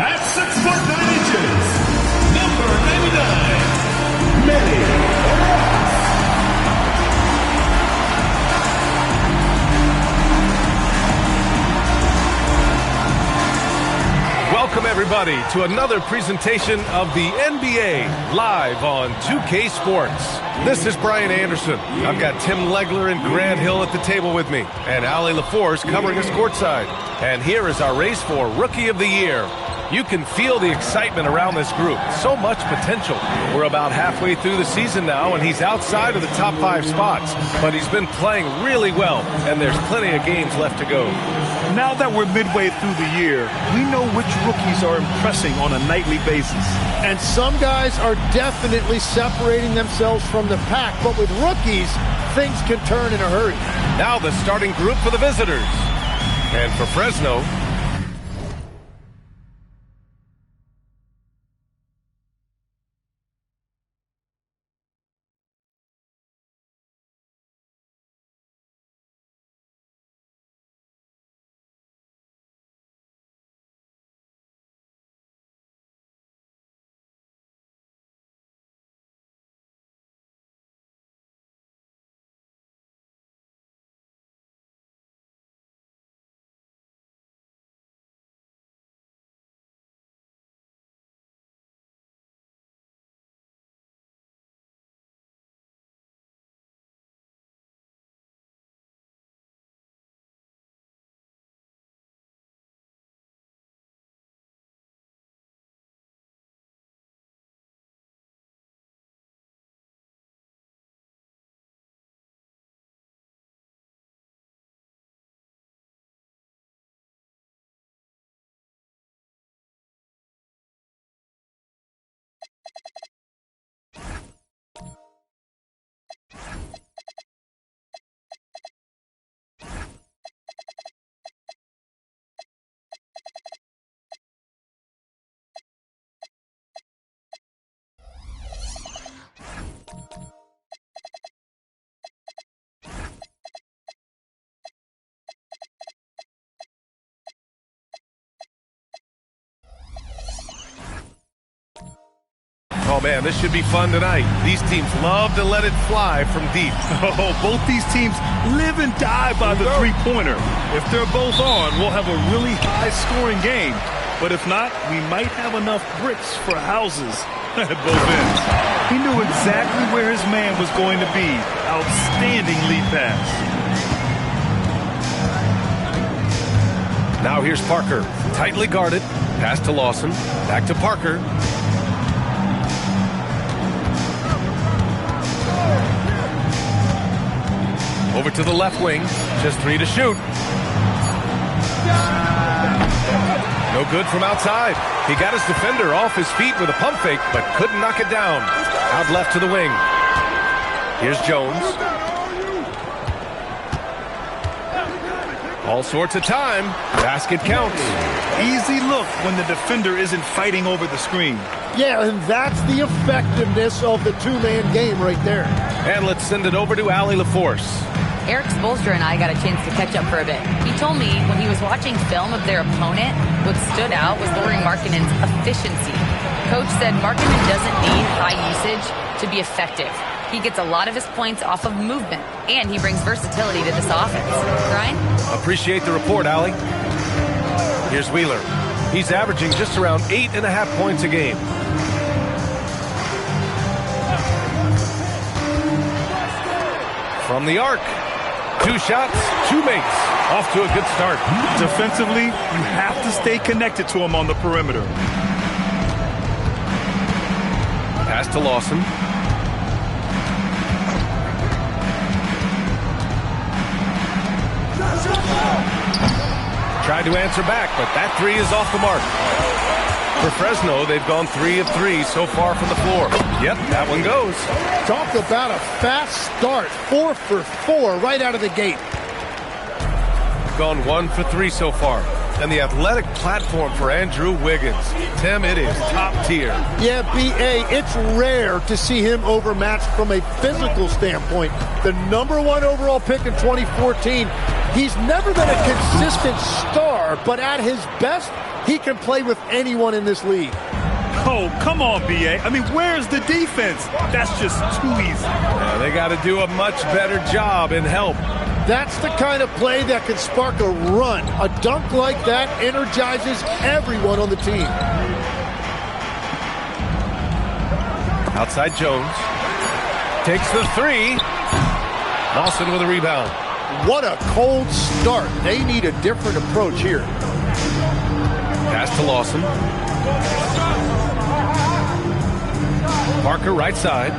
At 6 foot 9 inches, number 99, Manny. Welcome, everybody, to another presentation of the NBA live on 2K Sports. This is Brian Anderson. I've got Tim Legler and Grant Hill at the table with me, and Ali LaForce covering us courtside. And here is our race for Rookie of the Year. You can feel the excitement around this group. So much potential. We're about halfway through the season now, and he's outside of the top 5 spots. But he's been playing really well, and there's plenty of games left to go. Now that we're midway through the year, we know which rookies are impressing on a nightly basis. And some guys are definitely separating themselves from the pack. But with rookies, things can turn in a hurry. Now the starting group for the visitors. And for Fresno, oh man, this should be fun tonight. These teams love to let it fly from deep. Oh, both these teams live and die by the three-pointer. If they're both on, we'll have a really high-scoring game. But if not, we might have enough bricks for houses at both ends. He knew exactly where his man was going to be. Outstanding lead pass. Now here's Parker. Tightly guarded. Pass to Lawson. Back to Parker. Over to the left wing. Just 3 to shoot. No good from outside. He got his defender off his feet with a pump fake, but couldn't knock it down. Out left to the wing. Here's Jones. All sorts of time. Basket counts. Easy look when the defender isn't fighting over the screen. Yeah, and that's the effectiveness of the two-man game right there. And let's send it over to Ali LaForce. Eric Spoelstra and I got a chance to catch up for a bit. He told me when he was watching film of their opponent, what stood out was Lauri Markkanen's efficiency. Coach said Markkanen doesn't need high usage to be effective. He gets a lot of his points off of movement, and he brings versatility to this offense. Brian? Appreciate the report, Ali. Here's Wheeler. He's averaging just around 8.5 points a game. From the arc. 2 shots, 2 makes. Off to a good start. Defensively, you have to stay connected to him on the perimeter. Pass to Lawson. Tried to answer back, but that 3 is off the mark. For Fresno, they've gone 3 of 3 so far from the floor. Yep, that one goes. Talk about a fast start. 4 for 4 right out of the gate. Gone 1 for 3 so far. And the athletic platform for Andrew Wiggins. Tim, it is top tier. Yeah, B.A., it's rare to see him overmatched from a physical standpoint. The #1 overall pick in 2014. He's never been a consistent star, but at his best, he can play with anyone in this league. Oh, come on, BA. I mean, where's the defense? That's just too easy. Yeah, they got to do a much better job in help. That's the kind of play that can spark a run. A dunk like that energizes everyone on the team. Outside Jones. Takes the three. Lawson with a rebound. What a cold start. They need a different approach here. Pass to Lawson. Parker right side.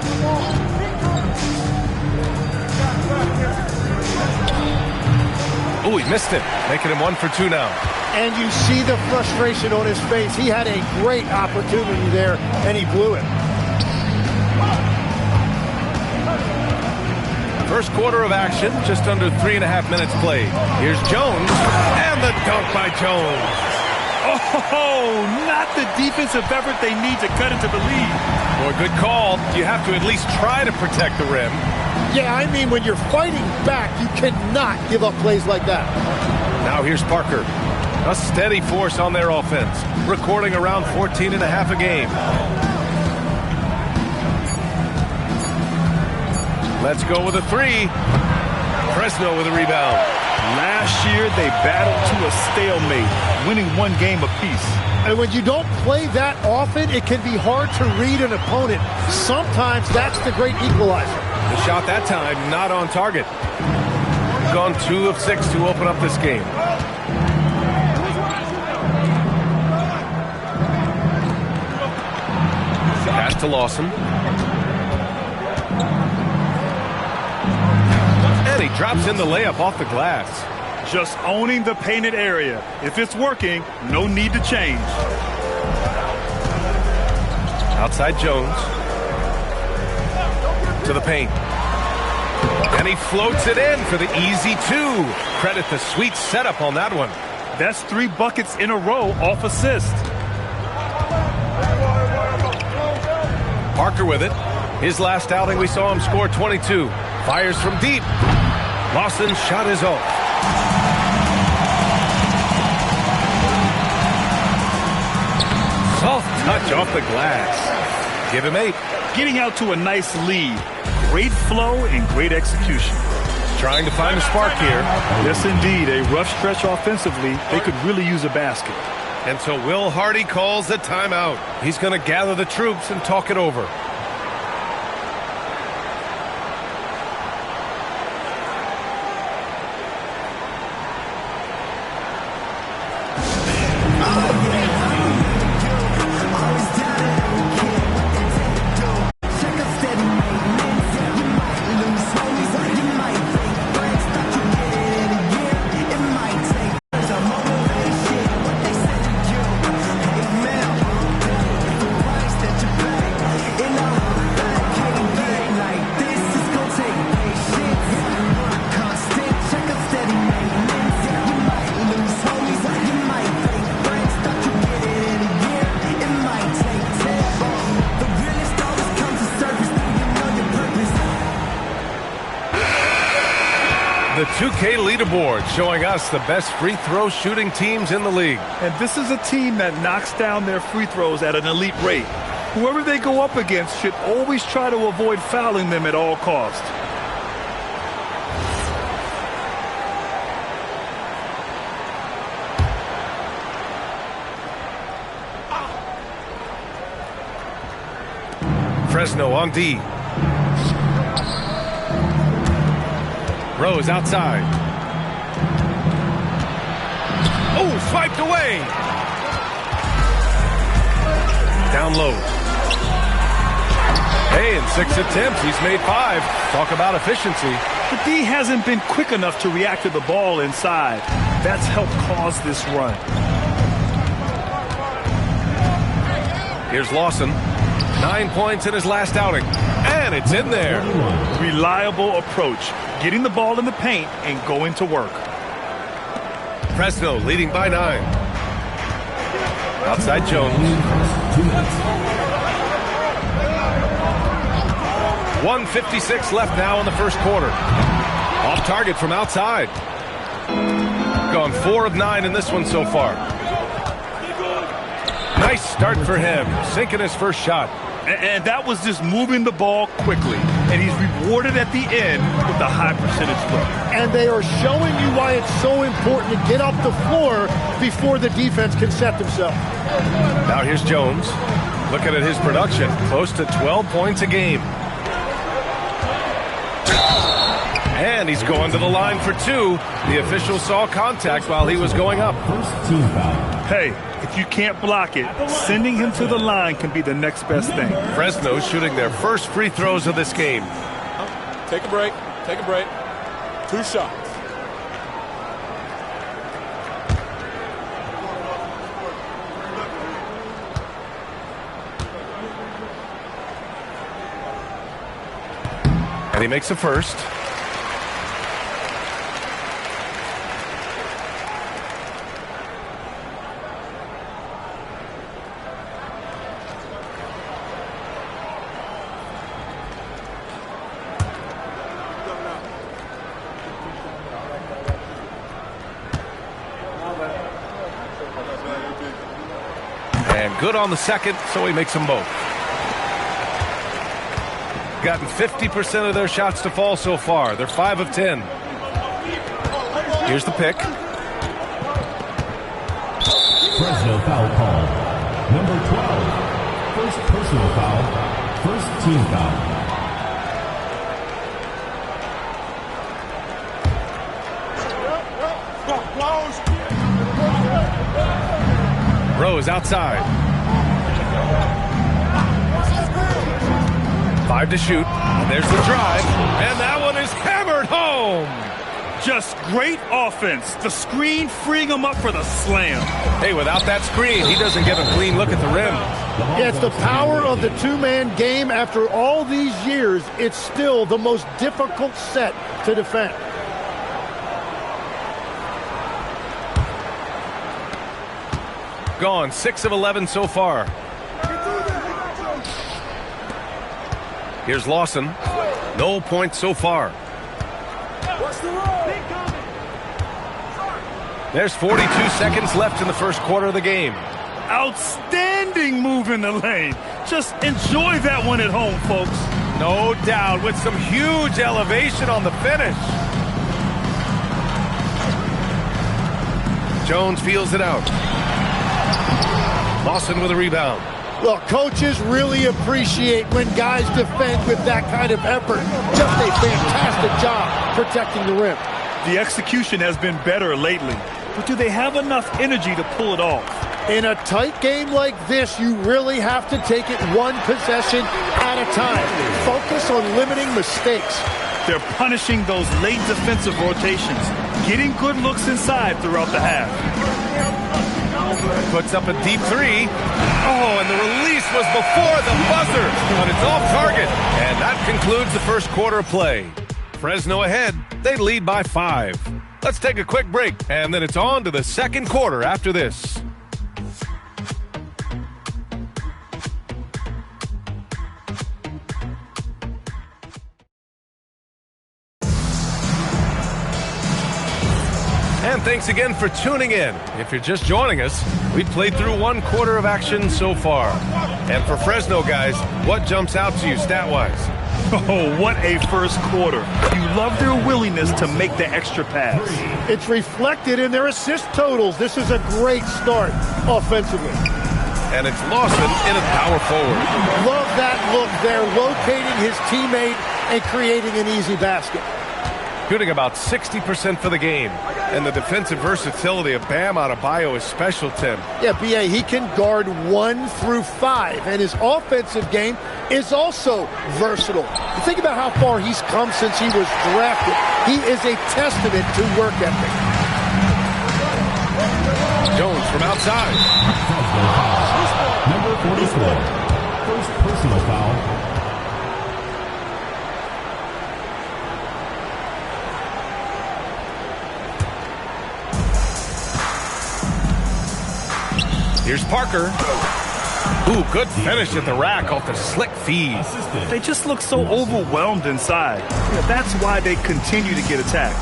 Oh, he missed it. Making him 1 for 2 now. And you see the frustration on his face. He had a great opportunity there, and he blew it. First quarter of action, just under 3.5 minutes played. Here's Jones, and the dunk by Jones. Oh, not the defensive effort they need to cut into the lead. Boy, good call. You have to at least try to protect the rim. Yeah, I mean, when you're fighting back, you cannot give up plays like that. Now here's Parker. A steady force on their offense, recording around 14.5 a game. Let's go with a three. Fresno with a rebound. Last year, they battled to a stalemate, winning 1 game apiece. And when you don't play that often, it can be hard to read an opponent. Sometimes that's the great equalizer. The shot that time, not on target. Gone 2 of 6 to open up this game. Pass to Lawson. And he drops in the layup off the glass. Just owning the painted area. If it's working, no need to change. Outside Jones. To the paint. And he floats it in for the easy 2. Credit the sweet setup on that one. That's 3 buckets in a row off assist. Parker with it. His last outing, we saw him score 22. Fires from deep. Lawson's shot is off. Soft touch off the glass. Give him 8. Getting out to a nice lead. Great flow and great execution. Trying to find a spark here. Yes, indeed. A rough stretch offensively. They could really use a basket. And so Will Hardy calls the timeout. He's going to gather the troops and talk it over. The 2K leaderboard showing us the best free throw shooting teams in the league. And this is a team that knocks down their free throws at an elite rate. Whoever they go up against should always try to avoid fouling them at all costs. Fresno on D. Rose outside. Oh, swiped away. Down low. Hey, in 6 attempts, he's made 5. Talk about efficiency. The D hasn't been quick enough to react to the ball inside. That's helped cause this run. Here's Lawson. 9 points in his last outing. And it's in there. Reliable approach. Getting the ball in the paint and going to work. Fresno leading by 9. Outside Jones. 1:56 left now in the first quarter. Off target from outside. Gone 4 of 9 in this one so far. Nice start for him, sinking his first shot. And that was just moving the ball quickly. And he's rewarded at the end with a high percentage look. And they are showing you why it's so important to get off the floor before the defense can set themselves. Now here's Jones. Looking at his production, close to 12 points a game. And he's going to the line for two. The official saw contact while he was going up. First team foul. Hey, if you can't block it, sending him to the line can be the next best thing. Fresno shooting their first free throws of this game. Take a break. Take a break. 2 shots. And he makes a first. And good on the second, so he makes them both. Gotten 50% of their shots to fall so far. They're 5 of 10. Here's the pick. Fresno foul call. Number 12. First personal foul. First team foul. Rose outside. 5 to shoot. And there's the drive. And that one is hammered home. Just great offense. The screen freeing him up for the slam. Hey, without that screen, he doesn't get a clean look at the rim. Yeah, it's the power of the two-man game. After all these years, it's still the most difficult set to defend. Gone 6 of 11 so far. Here's Lawson. No points so far. There's 42 seconds left in the first quarter of the game. Outstanding move in the lane. Just enjoy that one at home, folks. No doubt, with some huge elevation on the finish. Jones feels it out. Lawson with a rebound. Well, coaches really appreciate when guys defend with that kind of effort. Just a fantastic job protecting the rim. The execution has been better lately, but do they have enough energy to pull it off? In a tight game like this, you really have to take it one possession at a time. Focus on limiting mistakes. They're punishing those late defensive rotations, getting good looks inside throughout the half. Puts up a deep three. Oh, and the release was before the buzzer, but it's off target. And that concludes the first quarter of play. Fresno ahead. They lead by 5. Let's take a quick break, and then it's on to the second quarter after this. And thanks again for tuning in. If you're just joining us, we played through 1 quarter of action so far. And for Fresno guys, what jumps out to you stat-wise? Oh, what a first quarter. You love their willingness to make the extra pass. It's reflected in their assist totals. This is a great start offensively. And it's Lawson in at power forward. Love that look there, locating his teammate and creating an easy basket. Shooting about 60% for the game. And the defensive versatility of Bam Adebayo is special, Tim. Yeah, B.A., he can guard 1 through 5, and his offensive game is also versatile. You think about how far he's come since he was drafted. He is a testament to work ethic. Jones from outside. Number 44. First personal foul. Here's Parker. Ooh, good finish at the rack off the slick feed. They just look so overwhelmed inside. Yeah, that's why they continue to get attacked.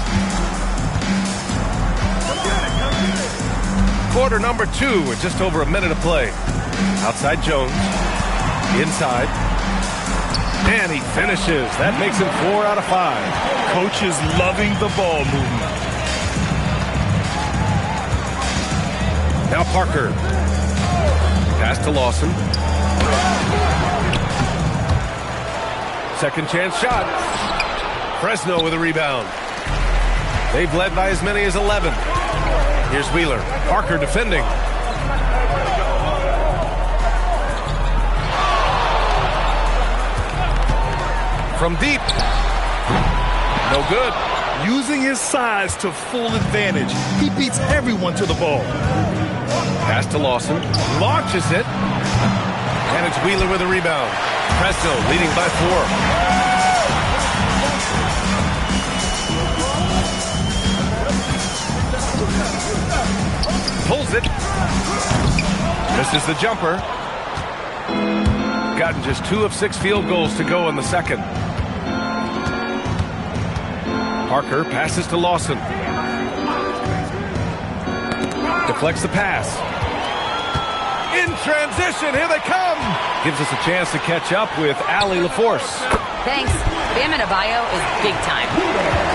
Quarter number 2 with just over a minute of play. Outside Jones. Inside. And he finishes. That makes him 4 out of 5. Coach is loving the ball movement. Now Parker. Pass to Lawson. Second chance shot. Fresno with a rebound. They've led by as many as 11. Here's Wheeler. Parker defending. From deep. No good. Using his size to full advantage. He beats everyone to the ball. Pass to Lawson. Launches it. And it's Wheeler with a rebound. Fresno leading by 4. Pulls it. Misses the jumper. Gotten just 2 of 6 field goals to go in the second. Parker passes to Lawson. Deflects the pass. In transition, here they come. Gives us a chance to catch up with Allie LaForce. Thanks. Bam Adebayo is big time.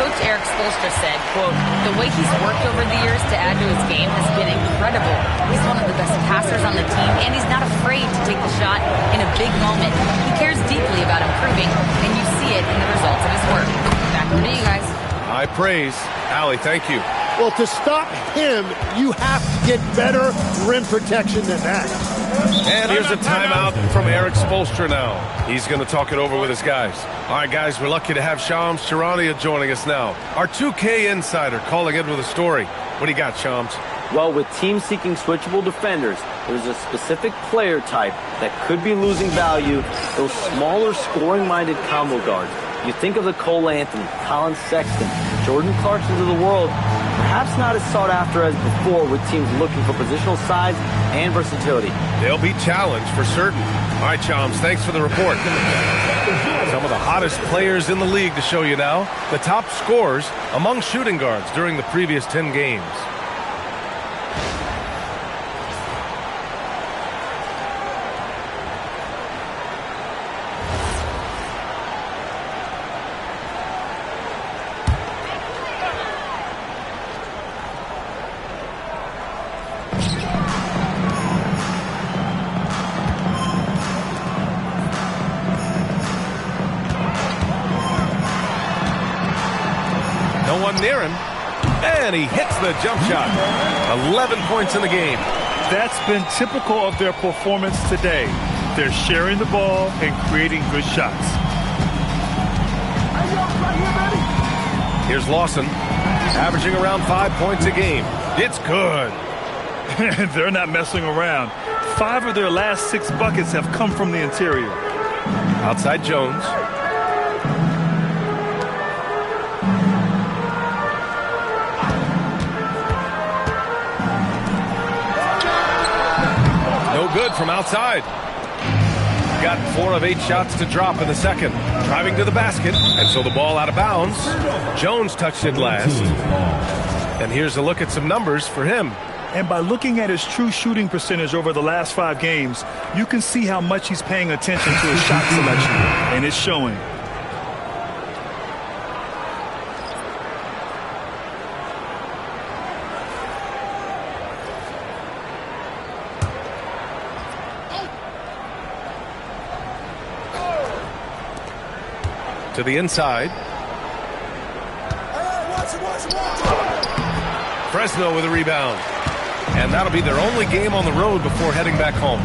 Coach Eric Spoelstra said, quote, the way he's worked over the years to add to his game has been incredible. He's one of the best passers on the team, and he's not afraid to take the shot in a big moment. He cares deeply about improving, and you see it in the results of his work. Back over to you guys. High praise. Allie, thank you. Well, to stop him, you have to get better rim protection than that. And here's a timeout from Eric Spoelstra now. He's going to talk it over with his guys. All right, guys, we're lucky to have Shams Charania joining us now. Our 2K insider calling in with a story. What do you got, Shams? Well, with teams seeking switchable defenders, there's a specific player type that could be losing value, those smaller scoring-minded combo guards. You think of the Cole Anthony, Colin Sexton, Jordan Clarksons of the world, perhaps not as sought after as before with teams looking for positional size and versatility. They'll be challenged for certain. All right, Chums, thanks for the report. Some of the hottest players in the league to show you now. The top scorers among shooting guards during the previous 10 games. Near him, and he hits the jump shot. 11 points in the game. That's been typical of their performance today. They're sharing the ball and creating good shots. Here's Lawson, averaging around 5 points a game. It's good. They're not messing around. 5 of their last 6 buckets have come from the interior. Outside Jones. No good from outside. Got 4 of 8 shots to drop in the second. Driving to the basket, and so the ball out of bounds. Jones touched it last. And here's a look at some numbers for him. And by looking at his true shooting percentage over the last 5 games, you can see how much he's paying attention to his shot selection, and it's showing. To the inside. Fresno with a rebound. And that'll be their only game on the road before heading back home.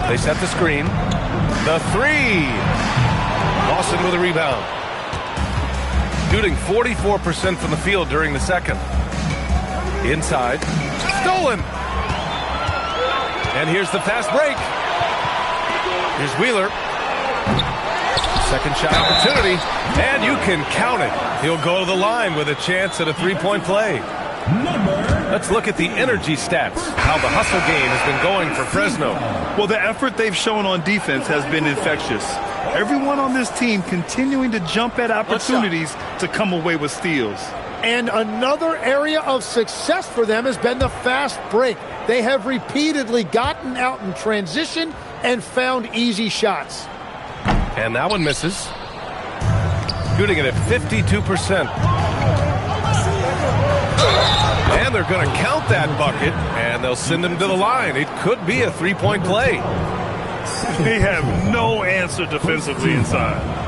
They set the screen. The 3. Lawson with a rebound. Shooting 44% from the field during the second. Inside. Stolen. And here's the fast break. Here's Wheeler. Second shot opportunity. And you can count it. He'll go to the line with a chance at a 3-point play. Let's look at the energy stats, how the hustle game has been going for Fresno. Well, the effort they've shown on defense has been infectious. Everyone on this team continuing to jump at opportunities to come away with steals. And another area of success for them has been the fast break. They have repeatedly gotten out in transition and found easy shots. And that one misses. Shooting it at 52%. And they're going to count that bucket, and they'll send him to the line. It could be a three-point play. They have no answer defensively inside.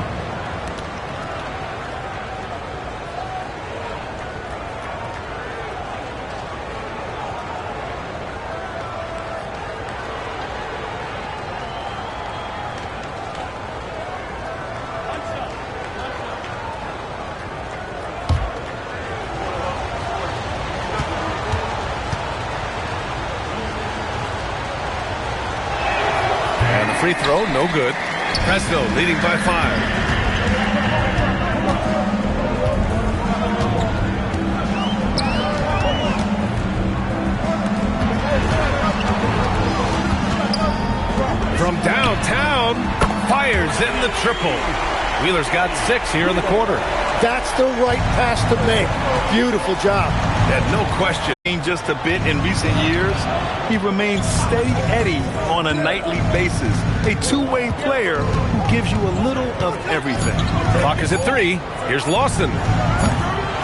Free throw, no good. Fresno leading by 5. From downtown, fires in the triple. Wheeler's got 6 here in the quarter. That's the right pass to make. Beautiful job. And no question. Just a bit in recent years, he remains steady Eddie on a nightly basis. A two-way player who gives you a little of everything. Clock is at 3. Here's Lawson.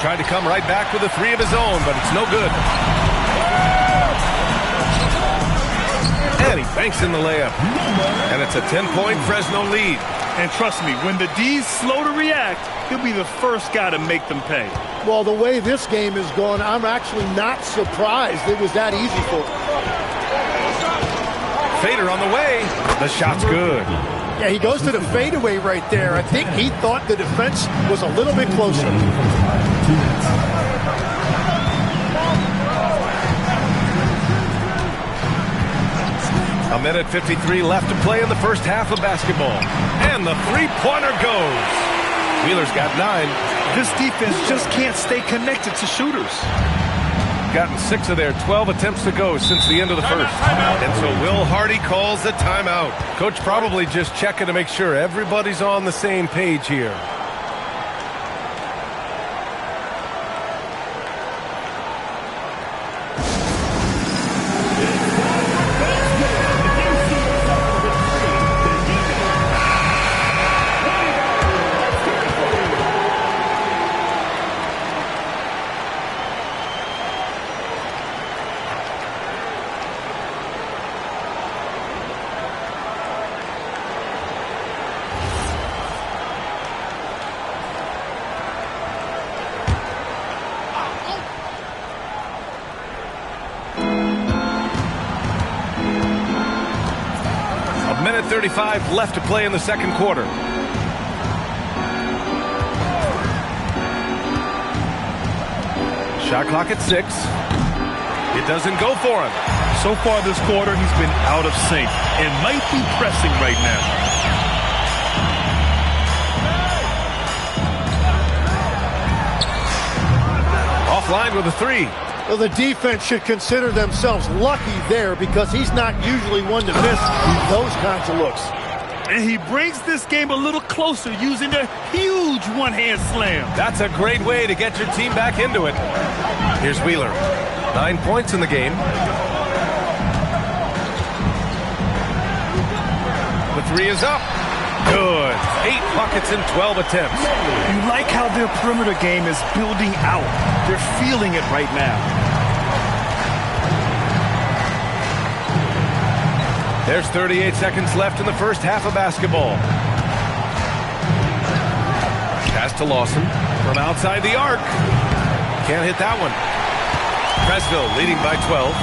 Trying to come right back with a 3 of his own, but it's no good. And he banks in the layup. And it's a 10-point Fresno lead. And trust me, when the D's slow to react, he'll be the first guy to make them pay. Well, the way this game is going, I'm actually not surprised it was that easy for him. Fader on the way. The shot's good. Yeah, he goes to the fadeaway right there. I think he thought the defense was a little bit closer. A minute 53 left to play in the first half of basketball. And the three-pointer goes. Wheeler's got 9. This defense just can't stay connected to shooters. Gotten 6 of their 12 attempts to go since the end of the first. And so Will Hardy calls the timeout. Coach probably just checking to make sure everybody's on the same page here. Minute 35 left to play in the second quarter. Shot clock at 6. It doesn't go for him. So far this quarter, he's been out of sync and might be pressing right now. Offline with a 3. Well, the defense should consider themselves lucky there because he's not usually one to miss those kinds of looks. And he brings this game a little closer using a huge one-hand slam. That's a great way to get your team back into it. Here's Wheeler. 9 points in the game. The 3 is up. Good. 8 buckets in 12 attempts. You like how their perimeter game is building out. They're feeling it right now. There's 38 seconds left in the first half of basketball. Pass to Lawson from outside the arc. Can't hit that one. Fresno leading by 12.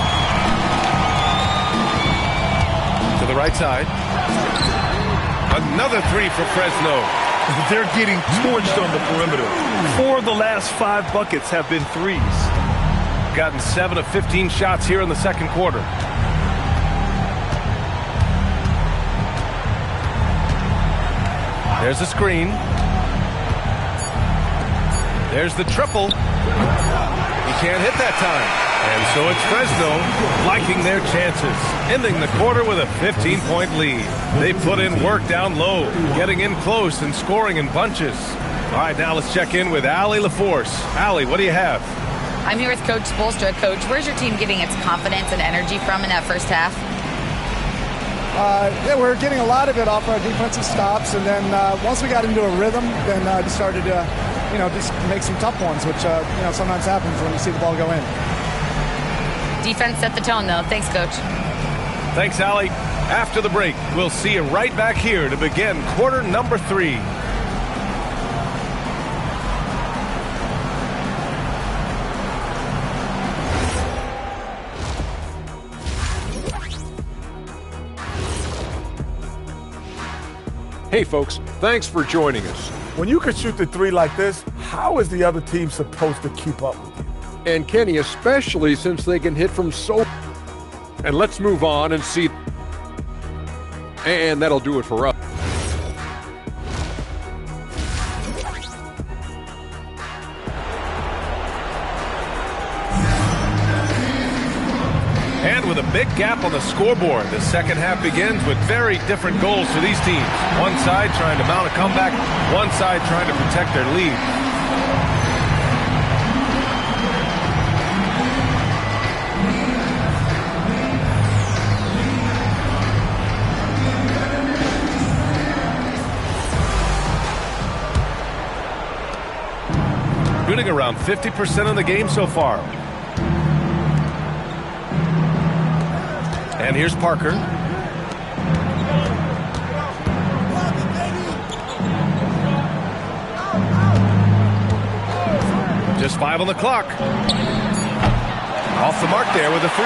To the right side. Another 3 for Fresno. They're getting torched on the perimeter. 4 of the last 5 buckets have been 3s. Gotten 7 of 15 shots here in the second quarter. There's a screen. There's the triple. He can't hit that time. And so it's Fresno liking their chances, ending the quarter with a 15-point lead. They put in work down low, getting in close and scoring in bunches. All right, now let's check in with Allie LaForce. Allie, what do you have? I'm here with Coach Spoelstra. Coach, where's your team getting its confidence and energy from in that first half? Yeah, we're getting a lot of it off our defensive stops, and then once we got into a rhythm, then just started to, just make some tough ones, which, sometimes happens when you see the ball go in. Defense set the tone, though. Thanks, Coach. Thanks, Allie. After the break, we'll see you right back here to begin quarter number 3. Hey, folks, thanks for joining us. When you can shoot the three like this, how is the other team supposed to keep up with you? And Kenny, especially since they can hit from so... And let's move on and see... And that'll do it for us. And with a big gap on the scoreboard, the second half begins with very different goals for these teams. One side trying to mount a comeback, one side trying to protect their lead. Shooting around 50% of the game so far. And here's Parker. Just 5 on the clock. Off the mark there with a 3.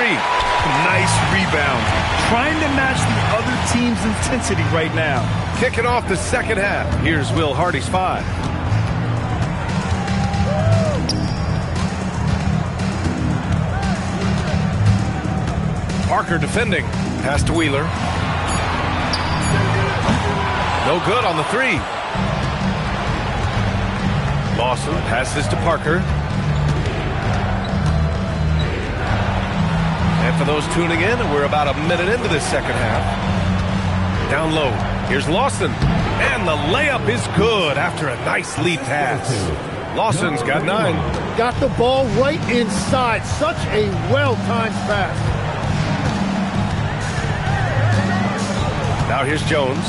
Nice rebound. Trying to match the other team's intensity right now. Kicking off the second half. Here's Will Hardy's 5. Parker defending. Pass to Wheeler. No good on the 3. Lawson passes to Parker. And for those tuning in, we're about a minute into this second half. Down low. Here's Lawson. And the layup is good after a nice lead pass. Lawson's got 9. Got the ball right inside. Such a well-timed pass. Now here's Jones.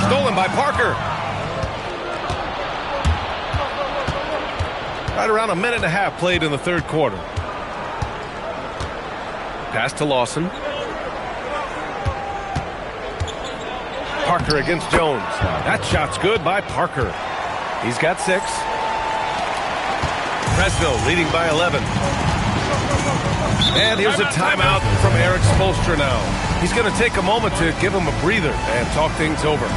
Stolen by Parker. Right around a minute and a half played in the third quarter. Pass to Lawson. Parker against Jones. That shot's good by Parker. He's got 6. Fresno leading by 11. And here's a timeout from Eric Spoelstra now. He's going to take a moment to give him a breather and talk things over.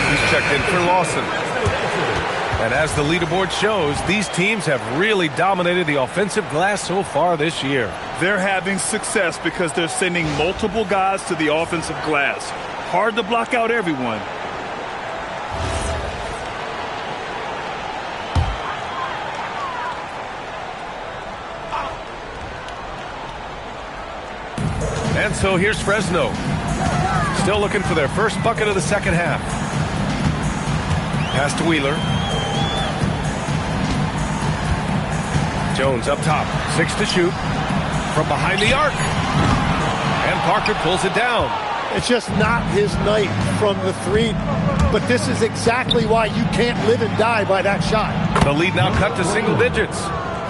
He's checked in for Lawson. And as the leaderboard shows, these teams have really dominated the offensive glass so far this year. They're having success because they're sending multiple guys to the offensive glass. Hard to block out everyone. And so here's Fresno. Still looking for their first bucket of the second half. Pass to Wheeler. Jones up top. 6 to shoot. From behind the arc. And Parker pulls it down. It's just not his night from the 3. But this is exactly why you can't live and die by that shot. The lead now cut to single digits.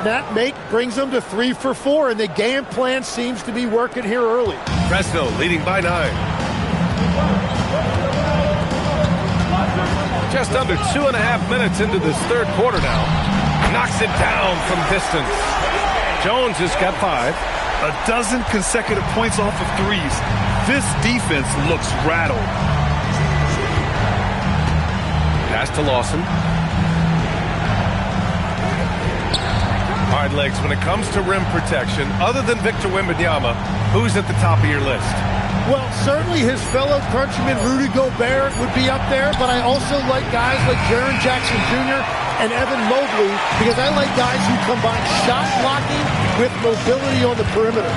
That make brings them to 3 for 4, and the game plan seems to be working here early. Fresno leading by 9. Just under 2.5 minutes into this third quarter now. Knocks it down from distance. Jones has got 5. A dozen consecutive points off of threes. This defense looks rattled. Pass to Lawson. Hard legs when it comes to rim protection. Other than Victor Wembanyama, who's at the top of your list? Well, certainly his fellow countryman Rudy Gobert would be up there, but I also like guys like Jaren Jackson Jr. and Evan Mobley because I like guys who combine shot blocking with mobility on the perimeter.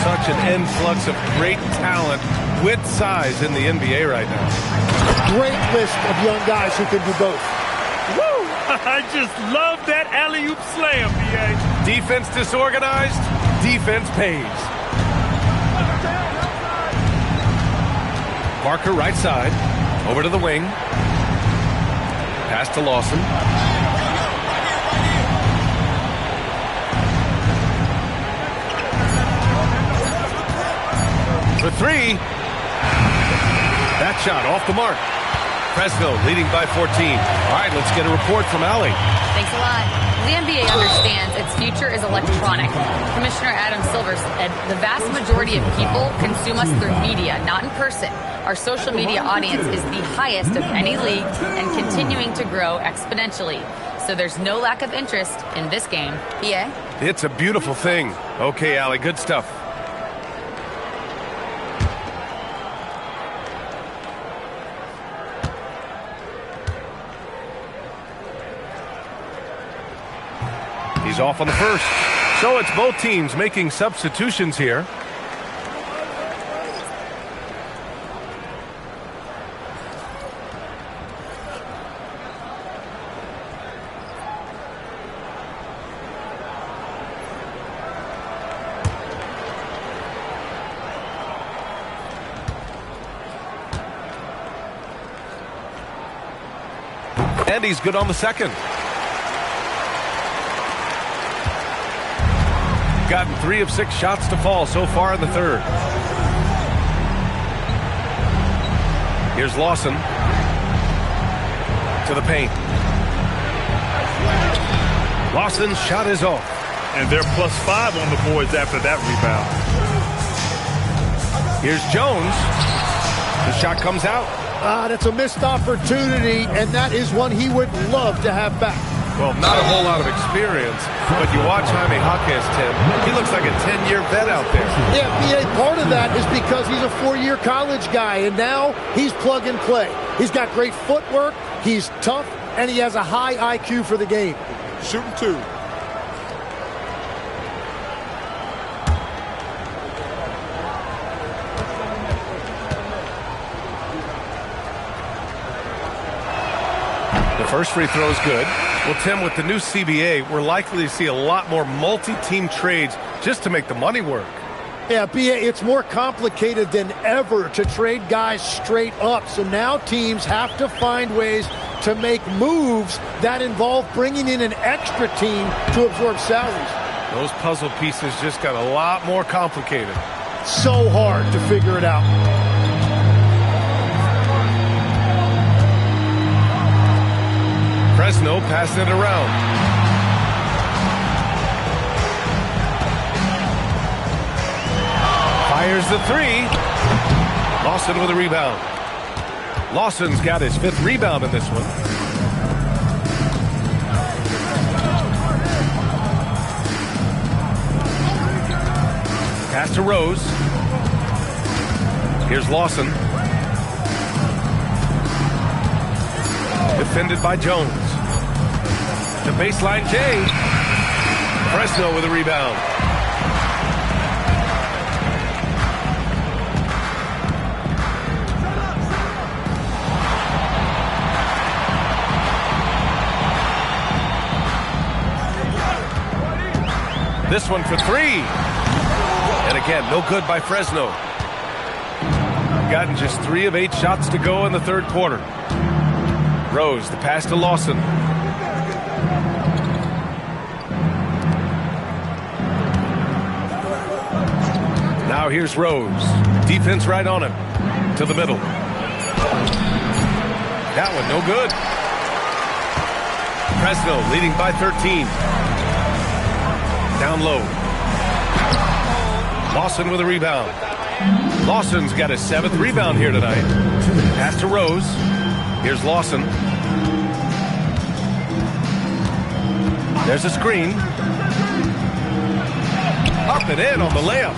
Such an influx of great talent with size in the NBA right now. Great list of young guys who can do both. Woo! I just love that alley-oop slam, B.A. Defense disorganized, defense pays. Parker right side, over to the wing. Pass to Lawson. For 3. That shot off the mark. Fresno leading by 14. All right, let's get a report from Allie. Thanks a lot. The NBA understands its future is electronic. Commissioner Adam Silver said the vast majority of people consume us through media, not in person. Our social media audience is the highest of any league and continuing to grow exponentially. So there's no lack of interest in this game. BA? It's a beautiful thing. Okay, Allie, good stuff. He's off on the first. So it's both teams making substitutions here. And he's good on the second. Gotten 3 of 6 shots to fall so far in the third. Here's Lawson to the paint. Lawson's shot is off. And they're +5 on the boards after that rebound. Here's Jones. The shot comes out. That's a missed opportunity, and that is one he would love to have back. Well, not a whole lot of experience, but you watch Jaime Jaquez, Tim. He looks like a 10-year vet out there. Yeah, BA, part of that is because he's a 4-year college guy, and now he's plug and play. He's got great footwork, he's tough, and he has a high IQ for the game. Shooting 2. The first free throw is good. Well, Tim, with the new CBA, we're likely to see a lot more multi-team trades just to make the money work. Yeah, BA, it's more complicated than ever to trade guys straight up. So now teams have to find ways to make moves that involve bringing in an extra team to absorb salaries. Those puzzle pieces just got a lot more complicated. So hard to figure it out. Fresno passed it around. Fires the 3. Lawson with a rebound. Lawson's got his 5th rebound in this one. Pass to Rose. Here's Lawson. Defended by Jones. The baseline J. Fresno with a rebound. This one for 3. And again, no good by Fresno. Gotten just 3 of 8 shots to go in the third quarter. Rose, the pass to Lawson. Now here's Rose. Defense right on him. To the middle. That one no good. Fresno leading by 13. Down low. Lawson with a rebound. Lawson's got his 7th rebound here tonight. Pass to Rose. Here's Lawson. There's a screen. Up and in on the layup.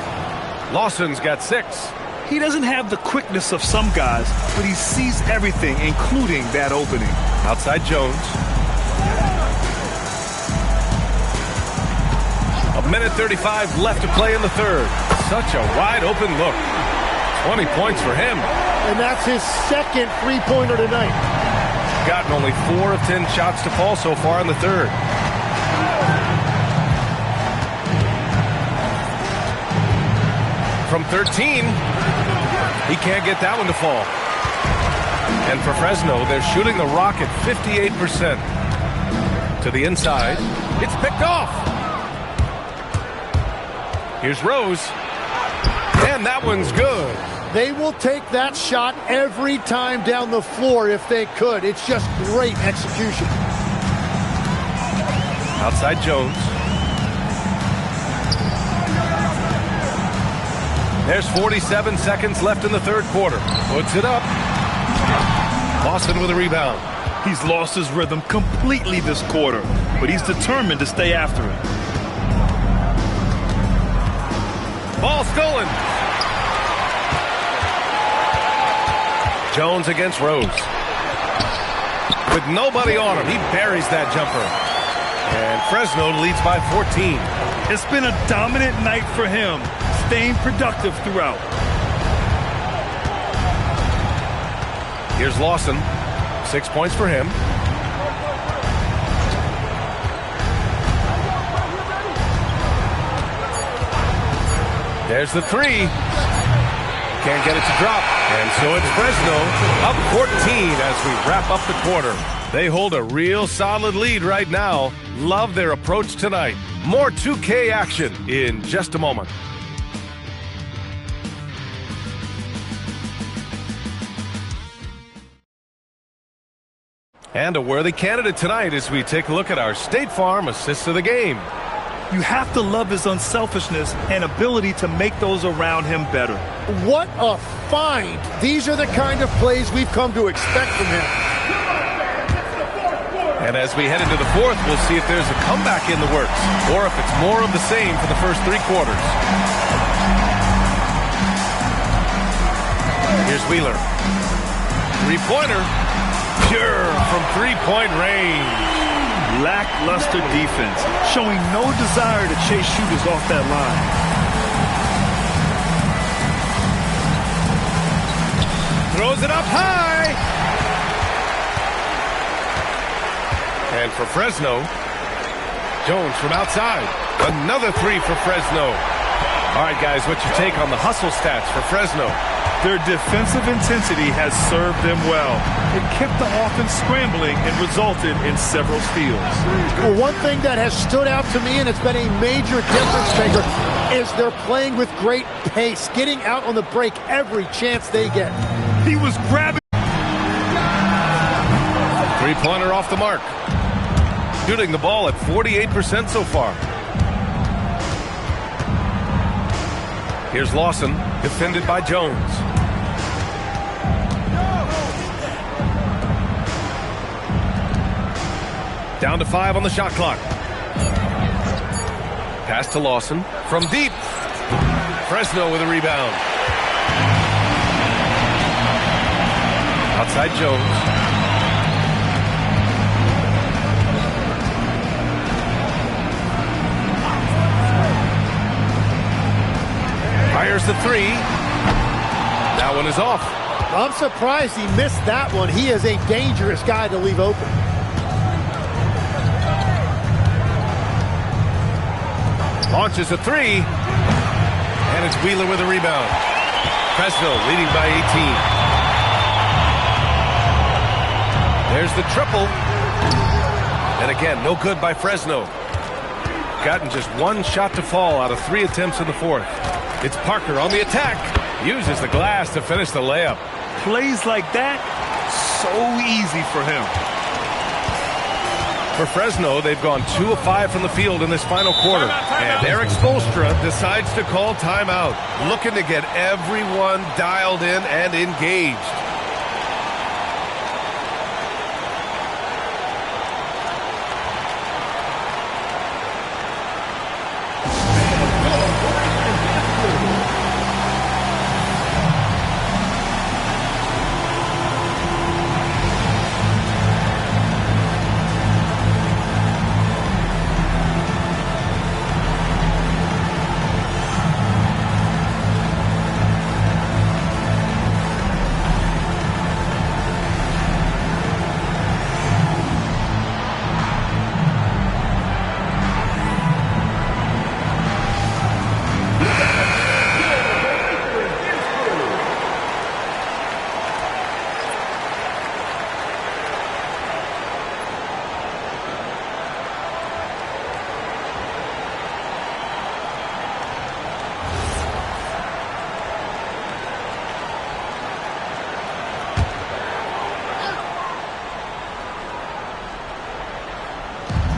Lawson's got 6. He doesn't have the quickness of some guys, but he sees everything, including that opening. Outside Jones. A minute 35 left to play in the third. Such a wide open look. 20 points for him. And that's his 2nd three-pointer tonight. Gotten only 4 of 10 shots to fall so far in the third. From 13, he can't get that one to fall. And for Fresno, they're shooting the rock at 58%. To the inside. It's picked off. Here's Rose. And that one's good. They will take that shot every time down the floor if they could. It's just great execution. Outside Jones. There's 47 seconds left in the third quarter. Puts it up. Lawson with a rebound. He's lost his rhythm completely this quarter, but he's determined to stay after it. Ball stolen. Jones against Rose. With nobody on him, he buries that jumper. And Fresno leads by 14. It's been a dominant night for him, staying productive throughout. Here's Lawson. 6 points for him. There's the 3. Can't get it to drop. And so it's Fresno up 14 as we wrap up the quarter. They hold a real solid lead right now. Love their approach tonight. More 2K action in just a moment. And a worthy candidate tonight as we take a look at our State Farm assists of the game. You have to love his unselfishness and ability to make those around him better. What a find. These are the kind of plays we've come to expect from him. And as we head into the fourth, we'll see if there's a comeback in the works or if it's more of the same for the first 3 quarters. Here's Wheeler. 3-pointer. Pure from 3-point range. Lackluster defense, showing no desire to chase shooters off that line. Throws it up high. And for Fresno, Jones from outside. Another 3 for Fresno. All right, guys, what's your take on the hustle stats for Fresno? Their defensive intensity has served them well. It kept the offense scrambling and resulted in several steals. Well, one thing that has stood out to me, and it's been a major difference maker, is they're playing with great pace, getting out on the break every chance they get. He was grabbing. 3-pointer off the mark. Shooting the ball at 48% so far. Here's Lawson, defended by Jones. Down to 5 on the shot clock. Pass to Lawson from deep. Fresno with a rebound. Outside Jones. Fires the 3. That one is off. I'm surprised he missed that one. He is a dangerous guy to leave open. Launches a 3. And it's Wheeler with a rebound. Fresno leading by 18. There's the triple. And again, no good by Fresno. Gotten just 1 shot to fall out of 3 attempts in the fourth. It's Parker on the attack. Uses the glass to finish the layup. Plays like that, so easy for him. For Fresno, they've gone 2 of 5 from the field in this final quarter. And Eric Spoelstra decides to call timeout, looking to get everyone dialed in and engaged.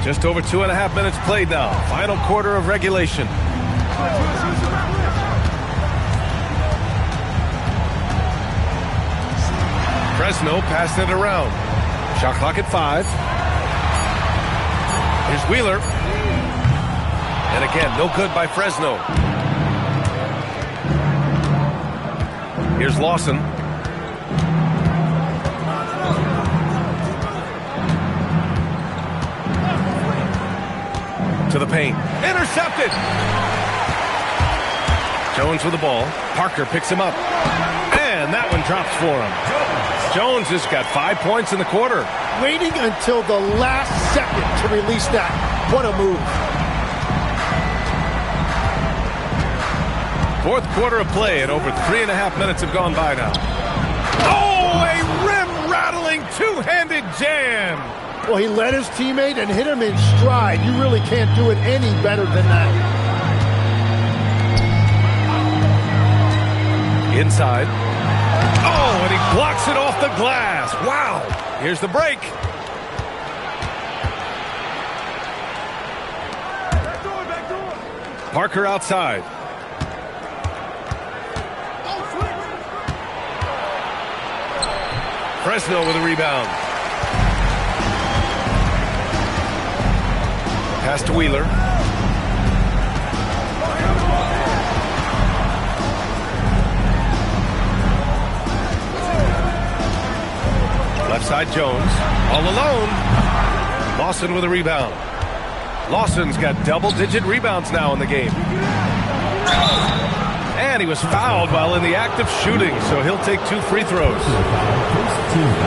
Just over 2.5 minutes played now. Final quarter of regulation. Fresno passed it around. Shot clock at 5. Here's Wheeler. And again, no good by Fresno. Here's Lawson. To the paint. Intercepted! Jones with the ball. Parker picks him up. And that one drops for him. Jones has got 5 points in the quarter. Waiting until the last second to release that. What a move. Fourth quarter of play, and over 3.5 minutes have gone by now. Oh, a rim-rattling two-handed jam! Well, he led his teammate and hit him in stride. You really can't do it any better than that. Inside. Oh, and he blocks it off the glass. Wow. Here's the break. Parker outside. Fresno with a rebound. Pass to Wheeler. Left side Jones. All alone. Lawson with a rebound. Lawson's got double-digit rebounds now in the game. And he was fouled while in the act of shooting, so he'll take 2 free throws.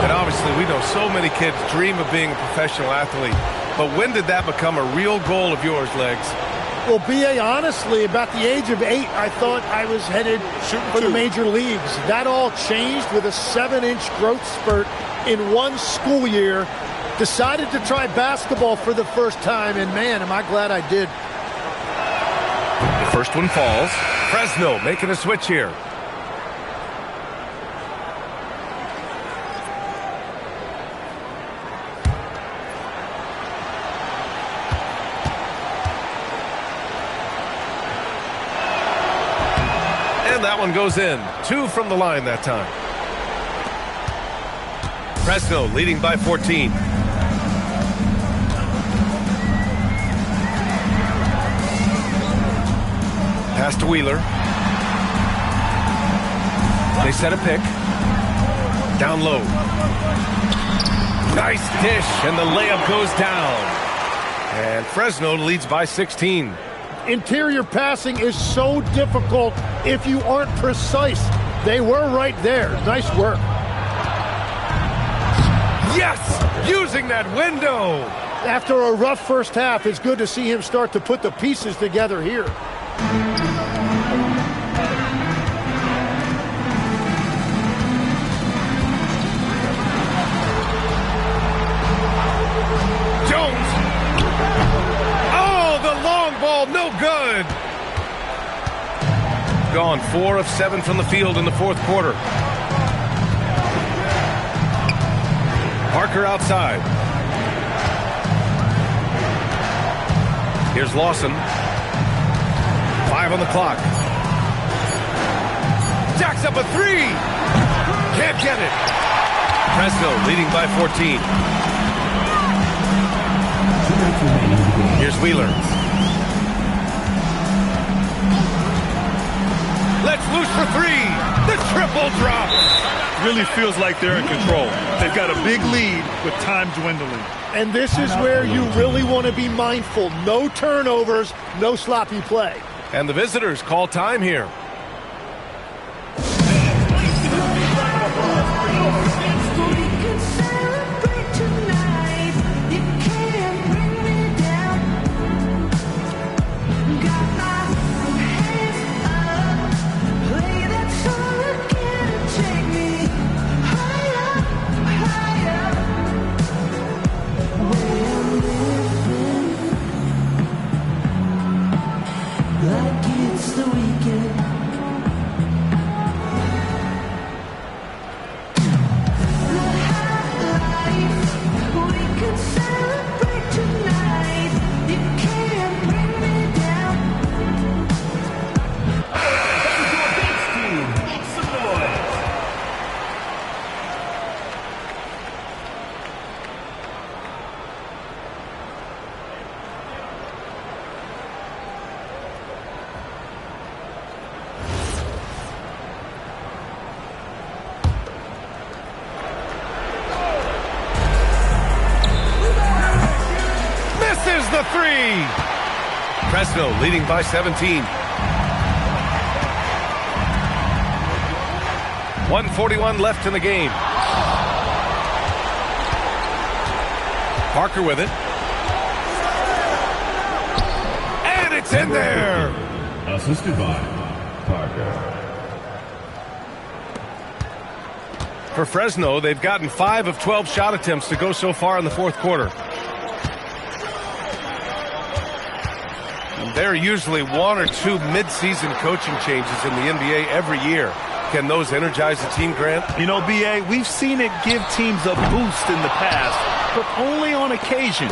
And obviously we know so many kids dream of being a professional athlete. But when did that become a real goal of yours, Legs? Well, B.A., honestly, about the age of 8, I thought I was headed for the major leagues. That all changed with a 7-inch growth spurt in one school year. Decided to try basketball for the first time, and man, am I glad I did. The first one falls. Fresno making a switch here. And that one goes in. 2 from the line that time. Fresno leading by 14. Pass to Wheeler. They set a pick. Down low. Nice dish, and the layup goes down. And Fresno leads by 16. Interior passing is so difficult if you aren't precise. They were right there. Nice work. Yes! Using that window! After a rough first half, it's good to see him start to put the pieces together here. Jones! Oh, the long ball, no good! Gone 4 of 7 from the field in the fourth quarter. Parker outside. Here's Lawson. 5 on the clock. Jacks up a 3. Can't get it. Fresno leading by 14. Here's Wheeler. Let's loose for 3. The triple drop. Really feels like they're in control. They've got a big lead with time dwindling. And this is where you really want to be mindful. No turnovers, no sloppy play. And the visitors call time here. The 3. Fresno leading by 17. 1:41 left in the game. Parker with it. And it's in there. Assisted by Parker. For Fresno, they've gotten 5 of 12 shot attempts to go so far in the fourth quarter. There are usually 1 or 2 mid-season coaching changes in the NBA every year. Can those energize the team, Grant? You know, B.A., we've seen it give teams a boost in the past, but only on occasion.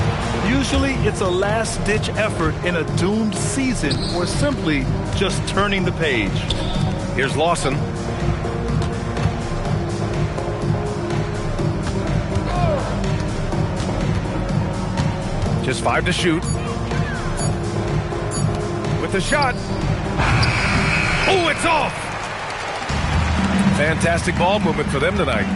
Usually it's a last-ditch effort in a doomed season or simply just turning the page. Here's Lawson. Just 5 to shoot. With the shot. Oh, it's off! Fantastic ball movement for them tonight.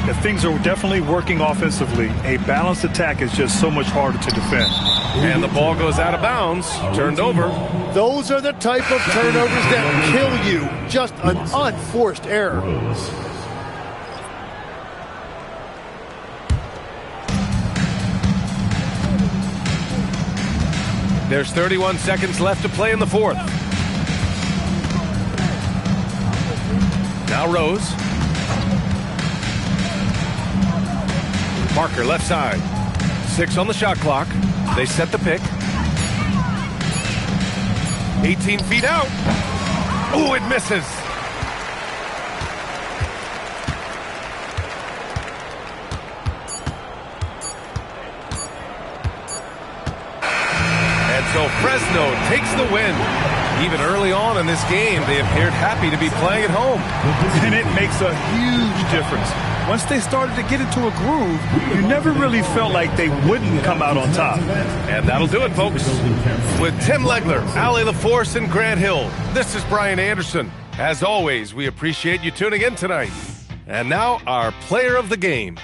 The things are definitely working offensively. A balanced attack is just so much harder to defend. And the ball goes out of bounds, turned over. Those are the type of turnovers that kill you. Just an unforced error. There's 31 seconds left to play in the fourth. Now Rose. Parker left side. 6 on the shot clock. They set the pick. 18 feet out. Oh, it misses. So Fresno takes the win. Even early on in this game, they appeared happy to be playing at home. And it makes a huge difference. Once they started to get into a groove, you never really felt like they wouldn't come out on top. And that'll do it, folks. With Tim Legler, Allie LaForce, and Grant Hill, this is Brian Anderson. As always, we appreciate you tuning in tonight. And now, our player of the game.